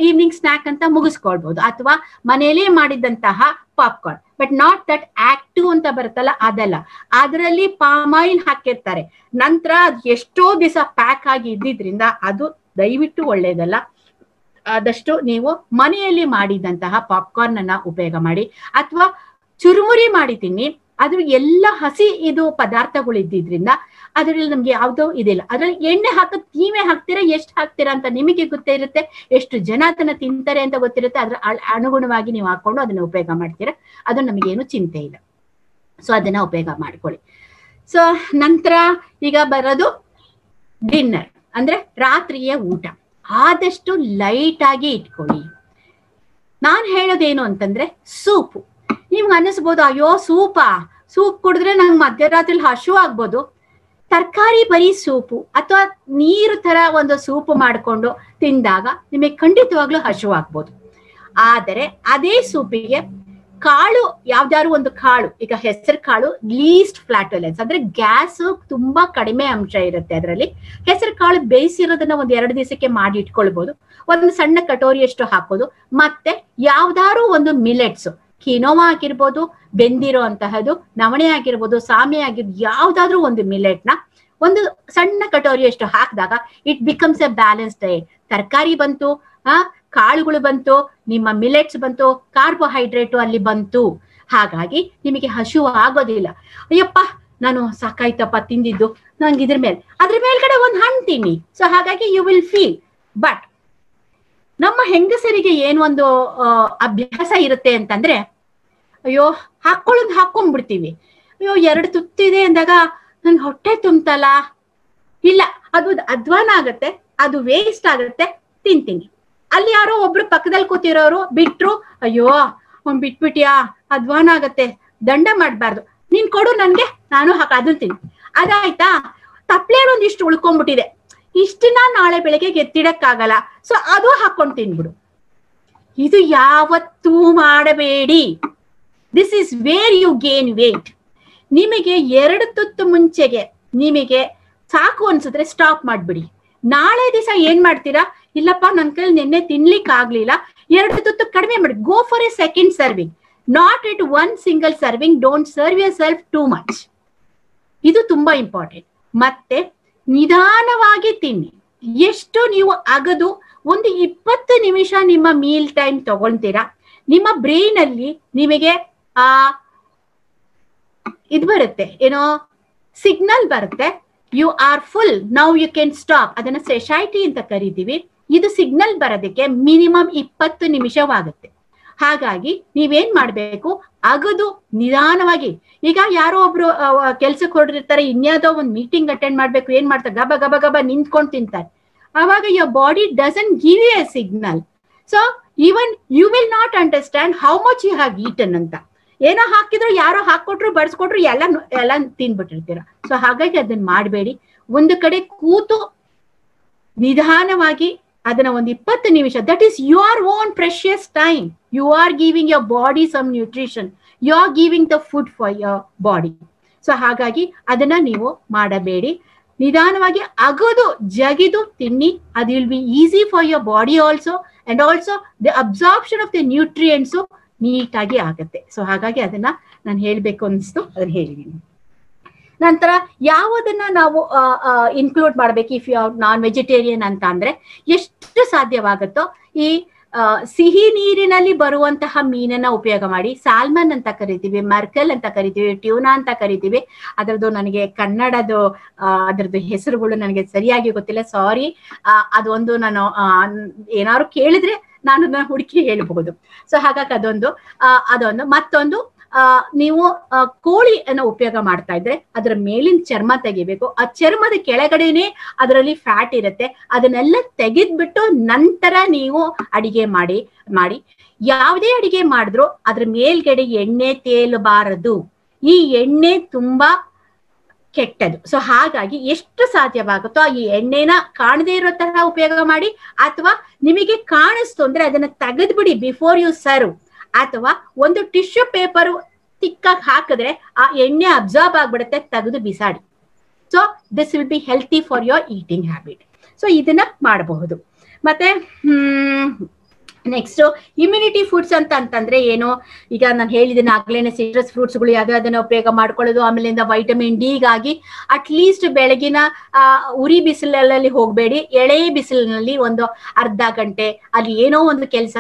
ಈವ್ನಿಂಗ್ ಸ್ನಾಕ್ ಅಂತ ಮುಗಿಸ್ಕೊಳ್ಬಹುದು. ಅಥವಾ ಮನೆಯಲ್ಲೇ ಮಾಡಿದಂತಹ popcorn, but not that active ಅಂತ ಬರುತ್ತಲ್ಲ ಅದಲ್ಲ. ಅದರಲ್ಲಿ ಪಾಮ್ ಆಯಿಲ್ ಹಾಕಿರ್ತಾರೆ, ನಂತರ ಎಷ್ಟೋ ದಿವಸ ಪ್ಯಾಕ್ ಆಗಿ ಇದ್ದಿದ್ರಿಂದ ಅದು ದಯವಿಟ್ಟು ಒಳ್ಳೇದಲ್ಲ. ಆದಷ್ಟು ನೀವು ಮನೆಯಲ್ಲಿ ಮಾಡಿದಂತಹ ಪಾಪ್ಕಾರ್ನ್ ಅನ್ನ ಉಪಯೋಗ ಮಾಡಿ. ಅಥವಾ ಚುರುಮುರಿ ಮಾಡಿ ತಿನ್ನಿ, ಅದು ಎಲ್ಲ ಹಸಿ ಇದು ಪದಾರ್ಥಗಳು ಇದ್ದಿದ್ರಿಂದ ಅದರಲ್ಲಿ ನಮ್ಗೆ ಯಾವ್ದೋ ಇದಿಲ್ಲ. ಅದ್ರಲ್ಲಿ ಎಣ್ಣೆ ಹಾಕೋದ್ ನೀವೇ ಹಾಕ್ತೀರಾ, ಎಷ್ಟು ಹಾಕ್ತೀರಾ ಅಂತ ನಿಮಗೆ ಗೊತ್ತೇ ಇರುತ್ತೆ, ಎಷ್ಟು ಜನ ಅದನ್ನ ತಿಂತಾರೆ ಅಂತ ಗೊತ್ತಿರುತ್ತೆ. ಅದ್ರ ಅನುಗುಣವಾಗಿ ನೀವು ಹಾಕೊಂಡು ಅದನ್ನ ಉಪಯೋಗ ಮಾಡ್ತೀರಾ, ಅದು ನಮಗೇನು ಚಿಂತೆ ಇಲ್ಲ. ಸೊ ಅದನ್ನ ಉಪಯೋಗ ಮಾಡ್ಕೊಳ್ಳಿ. ಸೊ ನಂತರ ಈಗ ಬರೋದು ಡಿನ್ನರ್, ಅಂದ್ರೆ ರಾತ್ರಿಯ ಊಟ. ಆದಷ್ಟು ಲೈಟ್ ಆಗಿ ಇಟ್ಕೊಳ್ಳಿ. ನಾನ್ ಹೇಳೋದೇನು ಅಂತಂದ್ರೆ ಸೂಪು. ನಿಮ್ಗೆ ಅನ್ನಿಸ್ಬೋದು, ಅಯ್ಯೋ ಸೂಪ್ ಕುಡಿದ್ರೆ ನಂಗೆ ಮಧ್ಯರಾತ್ರಿ ಹಶು ಆಗ್ಬೋದು. ತರಕಾರಿ ಬರೀ ಸೂಪು ಅಥವಾ ನೀರು ತರ ಒಂದು ಸೂಪು ಮಾಡ್ಕೊಂಡು ತಿಂದಾಗ ನಿಮಗೆ ಖಂಡಿತವಾಗ್ಲೂ ಹಶು ಆಗ್ಬೋದು. ಆದರೆ ಅದೇ ಸೂಪಿಗೆ ಕಾಳು, ಯಾವ್ದಾದ್ರು ಒಂದು ಕಾಳು, ಈಗ ಹೆಸರು ಕಾಳು ಲೀಸ್ಟ್ ಫ್ಲಾಟುಲೆನ್ಸ್ ಅಂದ್ರೆ ಗ್ಯಾಸ್ ತುಂಬಾ ಕಡಿಮೆ ಅಂಶ ಇರುತ್ತೆ ಅದರಲ್ಲಿ. ಹೆಸರು ಕಾಳು ಬೇಯಿಸಿರೋದನ್ನ ಒಂದ್ 2 ದಿವಸಕ್ಕೆ ಮಾಡಿ ಇಟ್ಕೊಳ್ಬಹುದು. ಒಂದು ಸಣ್ಣ ಕಟೋರಿಯಷ್ಟು ಹಾಕೋದು. ಮತ್ತೆ ಯಾವ್ದಾದ್ರು ಒಂದು ಮಿಲೆಟ್ಸ್, ಕಿನೋವಾ ಆಗಿರ್ಬೋದು, ಬೆಂದಿರೋ ಅಂತಹದ್ದು, ನವಣೆ ಆಗಿರ್ಬೋದು, ಸಾಮೆ ಆಗಿರ್ಬೋದು, ಯಾವ್ದಾದ್ರು ಒಂದು ಮಿಲೆಟ್ ನ ಒಂದು ಸಣ್ಣ ಕಟೋರಿಯಷ್ಟು ಹಾಕಿದಾಗ it becomes A balance diet. ತರಕಾರಿ ಬಂತು, ಕಾಳುಗಳು ಬಂತು, ನಿಮ್ಮ ಮಿಲೆಟ್ಸ್ ಬಂತು, ಕಾರ್ಬೋಹೈಡ್ರೇಟು ಅಲ್ಲಿ ಬಂತು. ಹಾಗಾಗಿ ನಿಮಗೆ ಹಶು ಆಗೋದಿಲ್ಲ. ಅಯ್ಯಪ್ಪ ನಾನು ಸಾಕಾಯ್ತಪ್ಪ ತಿಂದಿದ್ದು, ನಂಗೆ ಅದ್ರ ಮೇಲ್ಗಡೆ ಒಂದು ಹಣ್ಣು ತಿನ್ನಿ. ಸೊ ಹಾಗಾಗಿ ಯು ವಿಲ್ ಫೀಲ್. ಬಟ್ ನಮ್ಮ ಹೆಂಗಸರಿಗೆ ಏನು ಒಂದು ಅಭ್ಯಾಸ ಇರುತ್ತೆ ಅಂತಂದ್ರೆ, ಅಯ್ಯೋ ಹಾಕೊಂಡ್ಬಿಡ್ತೀವಿ. ಅಯ್ಯೋ 2 ತುತ್ತಿದೆ ಅಂದಾಗ ನನ್ ಹೊಟ್ಟೆ ತುಂಬ್ತಲ್ಲ, ಇಲ್ಲ ಅದು ಅಧ್ವಾನ ಆಗತ್ತೆ, ಅದು ವೇಸ್ಟ್ ಆಗತ್ತೆ, ತಿಂತೀನಿ. ಅಲ್ಲಿ ಯಾರೋ ಒಬ್ರು ಪಕ್ಕದಲ್ಲಿ ಕೂತಿರೋರು ಬಿಟ್ರು, ಅಯ್ಯೋ ಅವ್ನ್ ಬಿಟ್ಬಿಟ್ಯಾ, ಅಧ್ವಾನ ಆಗತ್ತೆ, ದಂಡ ಮಾಡ್ಬಾರ್ದು, ನೀನ್ ಕೊಡು ನನ್ಗೆ, ನಾನು ಅದನ್ನ ತಿನ್. ಅದಾಯ್ತಾ, ತಪ್ಲೆ ಒಂದಿಷ್ಟು ಉಳ್ಕೊಂಡ್ಬಿಟ್ಟಿದೆ, ಇಷ್ಟನ್ನ ನಾಳೆ ಬೆಳಗ್ಗೆ ಎತ್ತಿಡಕ್ಕಾಗಲ್ಲ, ಸೊ ಅದು ಹಾಕೊಂಡು ತಿನ್ಬಿಡು. ಇದು ಯಾವತ್ತೂ ಮಾಡಬೇಡಿ. This is where you gain weight. ನಿಮಗೆ 2 ತುತ್ತು ಮುಂಚೆಗೆ ನಿಮಗೆ ಸಾಕು ಅನ್ಸಿದ್ರೆ ಸ್ಟಾಪ್ ಮಾಡ್ಬಿಡಿ. ನಾಳೆ ದಿವಸ ಏನ್ ಮಾಡ್ತೀರಾ, ಇಲ್ಲಪ್ಪ ನನ್ ಕೈಲಿ ನಿನ್ನೆ ತಿನ್ಲಿಕ್ಕೆ ಆಗ್ಲಿಲ್ಲ, 2 ತುತ್ತು ಕಡಿಮೆ ಮಾಡಿ. Go for A second serving, not it 1 single serving. Don't serve your self too much. ಇದು ತುಂಬಾ ಇಂಪಾರ್ಟೆಂಟ್. ಮತ್ತೆ ನಿಧಾನವಾಗಿ ತಿನ್ನಿ. ಎಷ್ಟು ನೀವು ಅಗದು ಒಂದು 20 ನಿಮಿಷ ನಿಮ್ಮ ಮೀಲ್ ಟೈಮ್ ತಗೊಳ್ತೀರಾ, ನಿಮ್ಮ ಬ್ರೈನ್ ಅಲ್ಲಿ ನಿಮಗೆ ಇದು ಬರುತ್ತೆ, ಏನೋ ಸಿಗ್ನಲ್ ಬರುತ್ತೆ, you are full, now you can stop. ಅದನ್ನ ಸೆಶೈಟಿ ಅಂತ ಕರಿತೀವಿ. ಇದು ಸಿಗ್ನಲ್ ಬರೋದಕ್ಕೆ ಮಿನಿಮಮ್ 20 ನಿಮಿಷವಾಗುತ್ತೆ. ಹಾಗಾಗಿ ನೀವೇನ್ ಮಾಡ್ಬೇಕು, ಅಗದು ನಿಧಾನವಾಗಿ. ಈಗ ಯಾರೋ ಒಬ್ರು ಕೆಲ್ಸಕ್ಕೆ ಹೊರಡಿರ್ತಾರೆ, ಇನ್ಯಾವುದೋ ಒಂದು ಮೀಟಿಂಗ್ ಅಟೆಂಡ್ ಮಾಡ್ಬೇಕು, ಏನ್ ಮಾಡ್ತಾರೆ, ಗಬ ಗಬ ಗಬ ನಿಂತ್ಕೊಂಡು ತಿಂತಾರೆ. ಆವಾಗ your body doesn't give you a signal. So even you will not understand how much you have eaten ಅಂತ. ಏನೋ ಹಾಕಿದ್ರು, ಯಾರೋ ಹಾಕೊಟ್ರು, ಬಡಿಸ್ಕೊಟ್ರು, ಎಲ್ಲ ತಿನ್ಬಿಟ್ಟಿರ್ತೀರ. ಸೊ ಹಾಗಾಗಿ ಅದನ್ನ ಮಾಡಬೇಡಿ. ಒಂದು ಕಡೆ ಕೂತು ನಿಧಾನವಾಗಿ ಅದನ್ನ ಒಂದು 20 ನಿಮಿಷ, that is your own precious time. You are giving your body some nutrition, you are giving the food for your body. So ಹಾಗಾಗಿ ಅದನ್ನ ನೀವು ಮಾಡಬೇಡಿ. ನಿಧಾನವಾಗಿ ಅಗದು ಜಗಿದು ತಿನ್ನಿ. ಅದು will be easy for your body also, and also the absorption of the nutrients ನೀಟಾಗಿ ಆಗುತ್ತೆ. ಸೊ ಹಾಗಾಗಿ ಅದನ್ನ ನಾನು ಹೇಳ್ಬೇಕು ಅನಿಸ್ತು, ಅದನ್ನ ಹೇಳಿದೀನಿ. ನಂತರ ಯಾವುದನ್ನ ನಾವು ಇನ್ಕ್ಲೂಡ್ ಮಾಡ್ಬೇಕು if you are non vegetarian ಅಂತ ಅಂದ್ರೆ, ಎಷ್ಟು ಸಾಧ್ಯವಾಗುತ್ತೋ ಈ ಸಿಹಿ ನೀರಿನಲ್ಲಿ ಬರುವಂತಹ ಮೀನನ್ನ ಉಪಯೋಗ ಮಾಡಿ. ಸಾಲ್ಮನ್ ಅಂತ ಕರಿತೀವಿ, ಮರ್ಕಲ್ ಅಂತ ಕರಿತೀವಿ, ಟ್ಯೂನಾ ಅಂತ ಕರಿತೀವಿ. ಅದರದ್ದು ನನಗೆ ಕನ್ನಡದು ಅದರದ್ದು ಹೆಸರುಗಳು ನನಗೆ ಸರಿಯಾಗಿ ಗೊತ್ತಿಲ್ಲ, ಸಾರಿ. ಅದೊಂದು ನಾನು ಏನಾದ್ರು ಕೇಳಿದ್ರೆ ನಾನು ಅದನ್ನ ಹುಡುಕಿ ಹೇಳ್ಬಹುದು. ಸೊ ಹಾಗಾಗಿ ಅದೊಂದು ಮತ್ತೊಂದು, ನೀವು ಕೋಳಿಯನ್ನು ಉಪಯೋಗ ಮಾಡ್ತಾ ಇದ್ರೆ ಅದರ ಮೇಲಿನ ಚರ್ಮ ತೆಗಿಬೇಕು. ಆ ಚರ್ಮದ ಕೆಳಗಡೆನೆ ಅದರಲ್ಲಿ ಫ್ಯಾಟ್ ಇರುತ್ತೆ, ಅದನ್ನೆಲ್ಲ ತೆಗೆದ್ಬಿಟ್ಟು ನಂತರ ನೀವು ಅಡಿಗೆ ಮಾಡಿ. ಯಾವುದೇ ಅಡಿಗೆ ಮಾಡಿದ್ರು ಅದ್ರ ಮೇಲ್ಗಡೆ ಎಣ್ಣೆ ತೇಲಬಾರದು. ಈ ಎಣ್ಣೆ ತುಂಬಾ ಕೆಟ್ಟದು. ಸೊ ಹಾಗಾಗಿ ಎಷ್ಟು ಸಾಧ್ಯವಾಗುತ್ತೋ ಈ ಎಣ್ಣೆನ ಕಾಣದೇ ಇರೋ ತರ ಉಪಯೋಗ ಮಾಡಿ, ಅಥವಾ ನಿಮಗೆ ಕಾಣಿಸ್ತು ಅಂದ್ರೆ ಅದನ್ನ ತೆಗೆದ್ಬಿಡಿ ಬಿಫೋರ್ ಯು ಸರ್ವ್. ಅಥವಾ ಒಂದು ಟಿಶ್ಯೂ ಪೇಪರ್ ತಿಕ್ಕಾಗಿ ಹಾಕಿದ್ರೆ ಆ ಎಣ್ಣೆ ಅಬ್ಸಾರ್ಬ್ ಆಗ್ಬಿಡುತ್ತೆ, ತೆಗೆದು ಬಿಸಾಡಿ. So this will be healthy for your eating habit. So ಇದನ್ನ ಮಾಡಬಹುದು. ಮತ್ತೆ ನೆಕ್ಸ್ಟ್ ಇಮ್ಯುನಿಟಿ ಫುಡ್ಸ್ ಅಂತಂದ್ರೆ ಏನು, ಈಗ ನಾನು ಹೇಳಿದ್ದೀನಿ ಆಗ್ಲೇನೆ, ಸಿಟ್ರಸ್ ಫ್ರೂಟ್ಸ್ಗಳು ಅದನ್ನ ಉಪಯೋಗ ಮಾಡ್ಕೊಳ್ಳೋದು. ಆಮೇಲಿಂದ ವೈಟಮಿನ್ ಡಿಗಾಗಿ ಅಟ್ಲೀಸ್ಟ್ ಬೆಳಗಿನ ಉರಿ ಬಿಸಿಲಲ್ಲಿ ಹೋಗಬೇಡಿ, ಎಳೆ ಬಿಸಿಲಿನಲ್ಲಿ ಒಂದು ಅರ್ಧ ಗಂಟೆ ಅಲ್ಲಿ ಏನೋ ಒಂದು ಕೆಲಸ,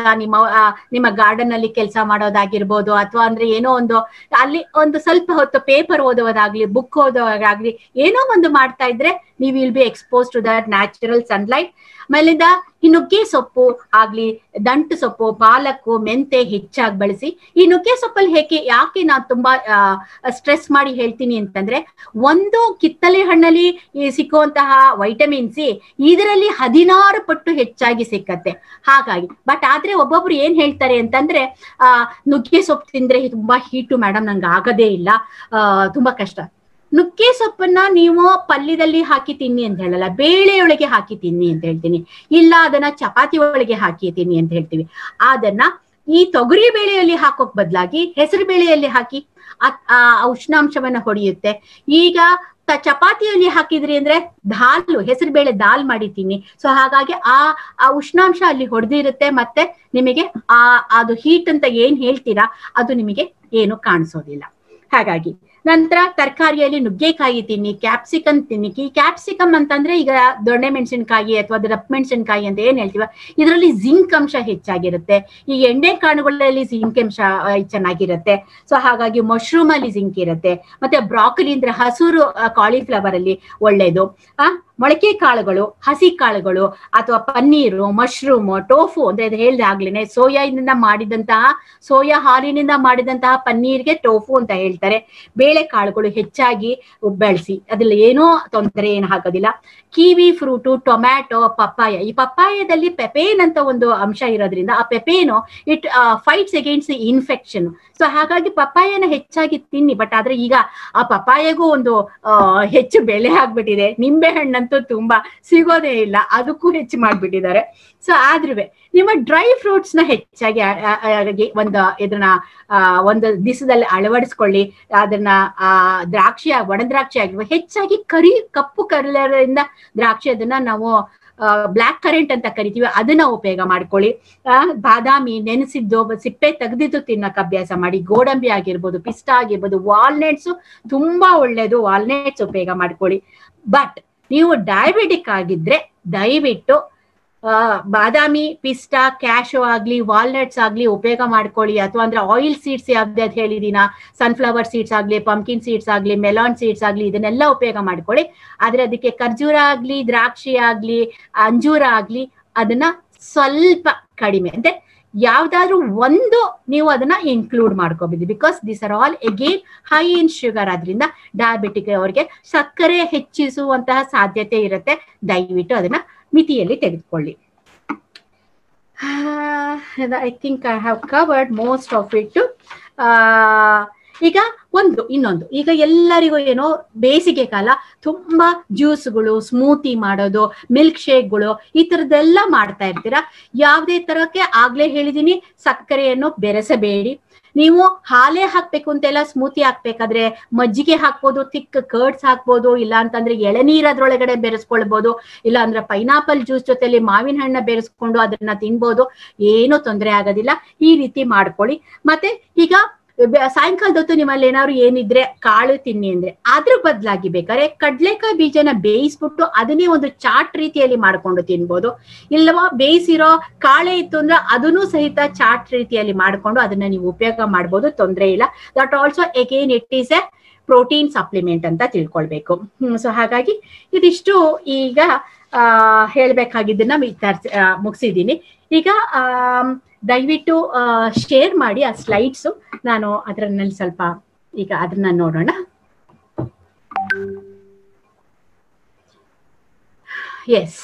ನಿಮ್ಮ ಗಾರ್ಡನ್ ಅಲ್ಲಿ ಕೆಲಸ ಮಾಡೋದಾಗಿರ್ಬೋದು, ಅಥವಾ ಅಂದ್ರೆ ಏನೋ ಒಂದು ಅಲ್ಲಿ ಒಂದು ಸ್ವಲ್ಪ ಹೊತ್ತು ಪೇಪರ್ ಓದೋದಾಗ್ಲಿ, ಬುಕ್ ಓದೋದಾಗ್ಲಿ, ಏನೋ ಒಂದು ಮಾಡ್ತಾ ಇದ್ರೆ ನೀವು will be expose to that natural sunlight. ಆಮೇಲಿಂದ ಈ ನುಗ್ಗೆ ಸೊಪ್ಪು ಆಗ್ಲಿ, ದಂಟು ಸೊಪ್ಪು, ಪಾಲಕ್ಕು, ಮೆಂತೆ ಹೆಚ್ಚಾಗಿ ಬಳಸಿ. ಈ ನುಗ್ಗೆ ಸೊಪ್ಪಲ್ಲಿ ಯಾಕೆ ನಾನು ತುಂಬಾ ಸ್ಟ್ರೆಸ್ ಮಾಡಿ ಹೇಳ್ತೀನಿ ಅಂತಂದ್ರೆ, ಒಂದು ಕಿತ್ತಳೆ ಹಣ್ಣಲ್ಲಿ ಸಿಕ್ಕುವಂತಹ ವೈಟಮಿನ್ ಸಿ ಇದರಲ್ಲಿ 16 ಪಟ್ಟು ಹೆಚ್ಚಾಗಿ ಸಿಕ್ಕತ್ತೆ. ಹಾಗಾಗಿ ಆದ್ರೆ ಒಬ್ಬೊಬ್ರು ಏನ್ ಹೇಳ್ತಾರೆ ಅಂತಂದ್ರೆ, ನುಗ್ಗೆ ಸೊಪ್ಪು ತಿಂದ್ರೆ ತುಂಬಾ ಹೀಟು ಮೇಡಮ್, ನಂಗೆ ಆಗದೇ ಇಲ್ಲ, ತುಂಬಾ ಕಷ್ಟ. ನುಗ್ಗೆ ಸೊಪ್ಪನ್ನ ನೀವು ಪಲ್ಯದಲ್ಲಿ ಹಾಕಿ ತಿನ್ನಿ ಅಂತ ಹೇಳಲ್ಲ, ಬೇಳೆಯೊಳಗೆ ಹಾಕಿ ತಿನ್ನಿ ಅಂತ ಹೇಳ್ತೀನಿ. ಇಲ್ಲ ಅದನ್ನ ಚಪಾತಿ ಒಳಗೆ ಹಾಕಿ ತಿನ್ನಿ ಅಂತ ಹೇಳ್ತೀವಿ. ಅದನ್ನ ಈ ತೊಗರಿ ಬೇಳೆಯಲ್ಲಿ ಹಾಕೋಕ್ ಬದಲಾಗಿ ಹೆಸರು ಬೇಳೆಯಲ್ಲಿ ಹಾಕಿ, ಆ ಉಷ್ಣಾಂಶವನ್ನ ಹೊಡೆಯುತ್ತೆ. ಈಗ ಚಪಾತಿಯಲ್ಲಿ ಹಾಕಿದ್ರಿ ಅಂದ್ರೆ ಹೆಸರು ಬೇಳೆ ದಾಲ್ ಮಾಡಿತೀನಿ. ಸೊ ಹಾಗಾಗಿ ಆ ಉಷ್ಣಾಂಶ ಅಲ್ಲಿ ಹೊಡೆದಿರುತ್ತೆ, ಮತ್ತೆ ನಿಮಗೆ ಅದು ಹೀಟ್ ಅಂತ ಏನ್ ಹೇಳ್ತೀರಾ ಅದು ನಿಮಗೆ ಏನು ಕಾಣಿಸೋದಿಲ್ಲ. ಹಾಗಾಗಿ ನಂತರ ತರಕಾರಿಯಲ್ಲಿ ನುಗ್ಗೆಕಾಯಿ ತಿನ್ನಿ, ಕ್ಯಾಪ್ಸಿಕಮ್ ತಿನ್ನಿ. ಈ ಕ್ಯಾಪ್ಸಿಕಮ್ ಅಂತಂದ್ರೆ ಈಗ ದೊಣ್ಣೆ ಮೆಣಸಿನಕಾಯಿ ಅಥವಾ ದಪ್ಪ ಮೆಣಸಿನಕಾಯಿ ಅಂತ ಏನ್ ಹೇಳ್ತೀವ, ಇದರಲ್ಲಿ ಜಿಂಕ್ ಅಂಶ ಹೆಚ್ಚಾಗಿರುತ್ತೆ. ಈ ಎಣ್ಣೆ ಕಾಳುಗಳಲ್ಲಿ ಜಿಂಕ್ ಅಂಶ ಚೆನ್ನಾಗಿರುತ್ತೆ. ಸೊ ಹಾಗಾಗಿ ಮಶ್ರೂಮ್ ಅಲ್ಲಿ ಜಿಂಕ್ ಇರುತ್ತೆ. ಮತ್ತೆ ಬ್ರಾಕೊಲಿ ಅಂದ್ರೆ ಹಸಿರು ಕಾಲಿಫ್ಲವರ್ ಅಲ್ಲಿ ಒಳ್ಳೇದು. ಮೊಳಕೆ ಕಾಳುಗಳು, ಹಸಿ ಕಾಳುಗಳು, ಅಥವಾ ಪನ್ನೀರು, ಮಶ್ರೂಮ್, ಟೋಫು ಅಂದ್ರೆ ಇದು ಹೇಳ್ದೆ ಆಗ್ಲೇನೆ, ಸೋಯಾ ಹಾಲಿನಿಂದ ಮಾಡಿದಂತಹ ಪನ್ನೀರ್ಗೆ ಟೋಫು ಅಂತ ಹೇಳ್ತಾರೆ. ಬೇಳೆಕಾಳುಗಳು ಹೆಚ್ಚಾಗಿ ಬೆಳೆಸಿ, ಅದ್ರಲ್ಲಿ ಏನೋ ತೊಂದರೆ ಏನು ಹಾಕೋದಿಲ್ಲ. Kiwi fruit, tomato, papaya. ಈ ಪಪ್ಪಾಯದಲ್ಲಿ ಪೆಪೇನ್ ಅಂತ ಒಂದು ಅಂಶ ಇರೋದ್ರಿಂದ ಆ papain it fights against infection. So ಹಾಗಾಗಿ ಪಪ್ಪಾಯನ ಹೆಚ್ಚಾಗಿ ತಿನ್ನಿ. ಆದ್ರೆ ಈಗ ಆ ಪಪ್ಪಾಯಗೂ ಒಂದು ಹೆಚ್ಚು ಬೆಲೆ ಆಗ್ಬಿಟ್ಟಿದೆ. ನಿಂಬೆ ಹಣ್ಣಂತೂ ತುಂಬಾ ಸಿಗೋದೇ ಇಲ್ಲ, ಅದಕ್ಕೂ ಹೆಚ್ಚು ಮಾಡ್ಬಿಟ್ಟಿದ್ದಾರೆ. ಸೊ ಆದ್ರೂ ನಿಮ್ಮ ಡ್ರೈ ಫ್ರೂಟ್ಸ್ ನ ಹೆಚ್ಚಾಗಿ ಒಂದು ದಿವಸದಲ್ಲಿ ಅಳವಡಿಸ್ಕೊಳ್ಳಿ. ಅದನ್ನ ದ್ರಾಕ್ಷಿ, ಒಣ ದ್ರಾಕ್ಷಿ ಆಗಿರ್ಬೋದು, ಹೆಚ್ಚಾಗಿ ಕಪ್ಪು ಕಲರ್ ಇಂದ ದ್ರಾಕ್ಷಿ, ಅದನ್ನ ನಾವು ಬ್ಲಾಕ್ ಕರೆಂಟ್ ಅಂತ ಕರಿತೀವಿ, ಅದನ್ನ ಉಪಯೋಗ ಮಾಡ್ಕೊಳ್ಳಿ. ಬಾದಾಮಿ ನೆನೆಸಿದ್ದು, ಸಿಪ್ಪೆ ತೆಗೆದಿದ್ದು ತಿನ್ನೋಕೆ ಅಭ್ಯಾಸ ಮಾಡಿ. ಗೋಡಂಬಿ ಆಗಿರ್ಬೋದು, ಪಿಸ್ತಾ ಆಗಿರ್ಬೋದು, ವಾಲ್ನಟ್ಸ್ ತುಂಬಾ ಒಳ್ಳೇದು, ವಾಲ್ನಟ್ಸ್ ಉಪಯೋಗ ಮಾಡ್ಕೊಳ್ಳಿ. ಬಟ್ ನೀವು ಡಯಾಬಿಟಿಕ್ ಆಗಿದ್ರೆ ದಯವಿಟ್ಟು ಬಾದಾಮಿ, ಪಿಸ್ತಾ, ಕ್ಯಾಶು ಆಗ್ಲಿ, ವಾಲ್ನಟ್ಸ್ ಆಗ್ಲಿ ಉಪಯೋಗ ಮಾಡ್ಕೊಳ್ಳಿ. ಅಥವಾ ಅಂದ್ರೆ ಆಯಿಲ್ ಸೀಡ್ಸ್ ಯಾವ್ದು ಅದು ಹೇಳಿದೀನ, ಸನ್ಫ್ಲವರ್ ಸೀಡ್ಸ್ ಆಗ್ಲಿ, ಪಂಪ್ಕಿನ್ ಸೀಡ್ಸ್ ಆಗ್ಲಿ, ಮೆಲಾನ್ ಸೀಡ್ಸ್ ಆಗ್ಲಿ, ಇದನ್ನೆಲ್ಲ ಉಪಯೋಗ ಮಾಡ್ಕೊಳ್ಳಿ. ಆದ್ರೆ ಅದಕ್ಕೆ ಖರ್ಜೂರ ಆಗ್ಲಿ, ದ್ರಾಕ್ಷಿ ಆಗ್ಲಿ, ಅಂಜೂರ ಆಗ್ಲಿ, ಅದನ್ನ ಸ್ವಲ್ಪ ಕಡಿಮೆ, ಅಂದ್ರೆ ಯಾವ್ದಾದ್ರು ಒಂದು ನೀವು ಅದನ್ನ ಇನ್ಕ್ಲೂಡ್ ಮಾಡ್ಕೋಬಹುದು. Because this are all again high in sugar. ಆದ್ರಿಂದ ಡಯಾಬಿಟಿಕ್ ಅವರಿಗೆ ಸಕ್ಕರೆ ಹೆಚ್ಚಿಸುವಂತಹ ಸಾಧ್ಯತೆ ಇರುತ್ತೆ. ದಯವಿಟ್ಟು ಅದನ್ನ ಮಿತಿಯಲ್ಲಿ ತೆಗೆದುಕೊಳ್ಳಿ. I think I have covered most of it. ಈಗ ಇನ್ನೊಂದು ಈಗ ಎಲ್ಲರಿಗೂ ಏನೋ ಬೇಸಿಗೆ ಕಾಲ ತುಂಬಾ ಜ್ಯೂಸ್ಗಳು, ಸ್ಮೂತಿ ಮಾಡೋದು, ಮಿಲ್ಕ್ ಶೇಕ್ಗಳು ಈ ತರದ್ದೆಲ್ಲ ಮಾಡ್ತಾ ಇರ್ತೀರಾ. ಯಾವುದೇ ತರಕ್ಕೆ ಆಗ್ಲೇ ಹೇಳಿದೀನಿ, ಸಕ್ಕರೆಯನ್ನು ಬೆರೆಸಬೇಡಿ. ನೀವು ಹಾಲೇ ಹಾಕ್ಬೇಕು ಅಂತೆಲ್ಲ ಸ್ಮೂತಿ ಹಾಕ್ಬೇಕಾದ್ರೆ ಮಜ್ಜಿಗೆ ಹಾಕ್ಬೋದು, ಥಿಕ್ ಕರ್ಡ್ಸ್ ಹಾಕ್ಬೋದು, ಇಲ್ಲ ಅಂತಂದ್ರೆ ಎಳನೀರ್ ಅದ್ರೊಳಗಡೆ ಬೆರೆಸ್ಕೊಳ್ಬಹುದು, ಇಲ್ಲ ಅಂದ್ರೆ ಪೈನಾಪಲ್ ಜ್ಯೂಸ್ ಜೊತೆಲಿ ಮಾವಿನ ಹಣ್ಣ ಬೆರೆಸ್ಕೊಂಡು ಅದನ್ನ ತಿನ್ಬೋದು, ಏನೂ ತೊಂದರೆ ಆಗೋದಿಲ್ಲ. ಈ ರೀತಿ ಮಾಡ್ಕೊಳ್ಳಿ. ಮತ್ತೆ ಈಗ ಸಾಯಂಕಾಲದ ಹೊತ್ತು ನಿಮ್ಮಲ್ಲಿ ಏನಾದ್ರು ಏನಿದ್ರೆ ಕಾಳು ತಿನ್ನಿ ಅಂದ್ರೆ ಅದ್ರ ಬದಲಾಗಿ ಬೇಕಾದ್ರೆ ಕಡ್ಲೆಕಾಯಿ ಬೀಜನ ಬೇಯಿಸ್ಬಿಟ್ಟು ಅದನ್ನೇ ಒಂದು ಚಾಟ್ ರೀತಿಯಲ್ಲಿ ಮಾಡ್ಕೊಂಡು ತಿನ್ಬೋದು. ಇಲ್ಲವಾ ಬೇಯಿಸಿರೋ ಕಾಳೆ ಇತ್ತು ಅಂದ್ರೆ ಅದನ್ನು ಸಹಿತ ಚಾಟ್ ರೀತಿಯಲ್ಲಿ ಮಾಡ್ಕೊಂಡು ಅದನ್ನ ನೀವು ಉಪಯೋಗ ಮಾಡ್ಬೋದು, ತೊಂದರೆ ಇಲ್ಲ. That also again it is A protein supplement ಅಂತ ತಿಳ್ಕೊಳ್ಬೇಕು. ಸೊ ಹಾಗಾಗಿ ಇದಿಷ್ಟು ಈಗ ಹೇಳ್ಬೇಕಾಗಿದ್ದನ್ನ ಮುಗಿಸಿದ್ದೀನಿ. ಈಗ ದಯವಿಟ್ಟು ಶೇರ್ ಮಾಡಿ ಆ ಸ್ಲೈಡ್ಸು, ನಾನು ಅದರಲ್ಲಿ ಸ್ವಲ್ಪ ಈಗ ಅದನ್ನ ನೋಡೋಣ. ಎಸ್,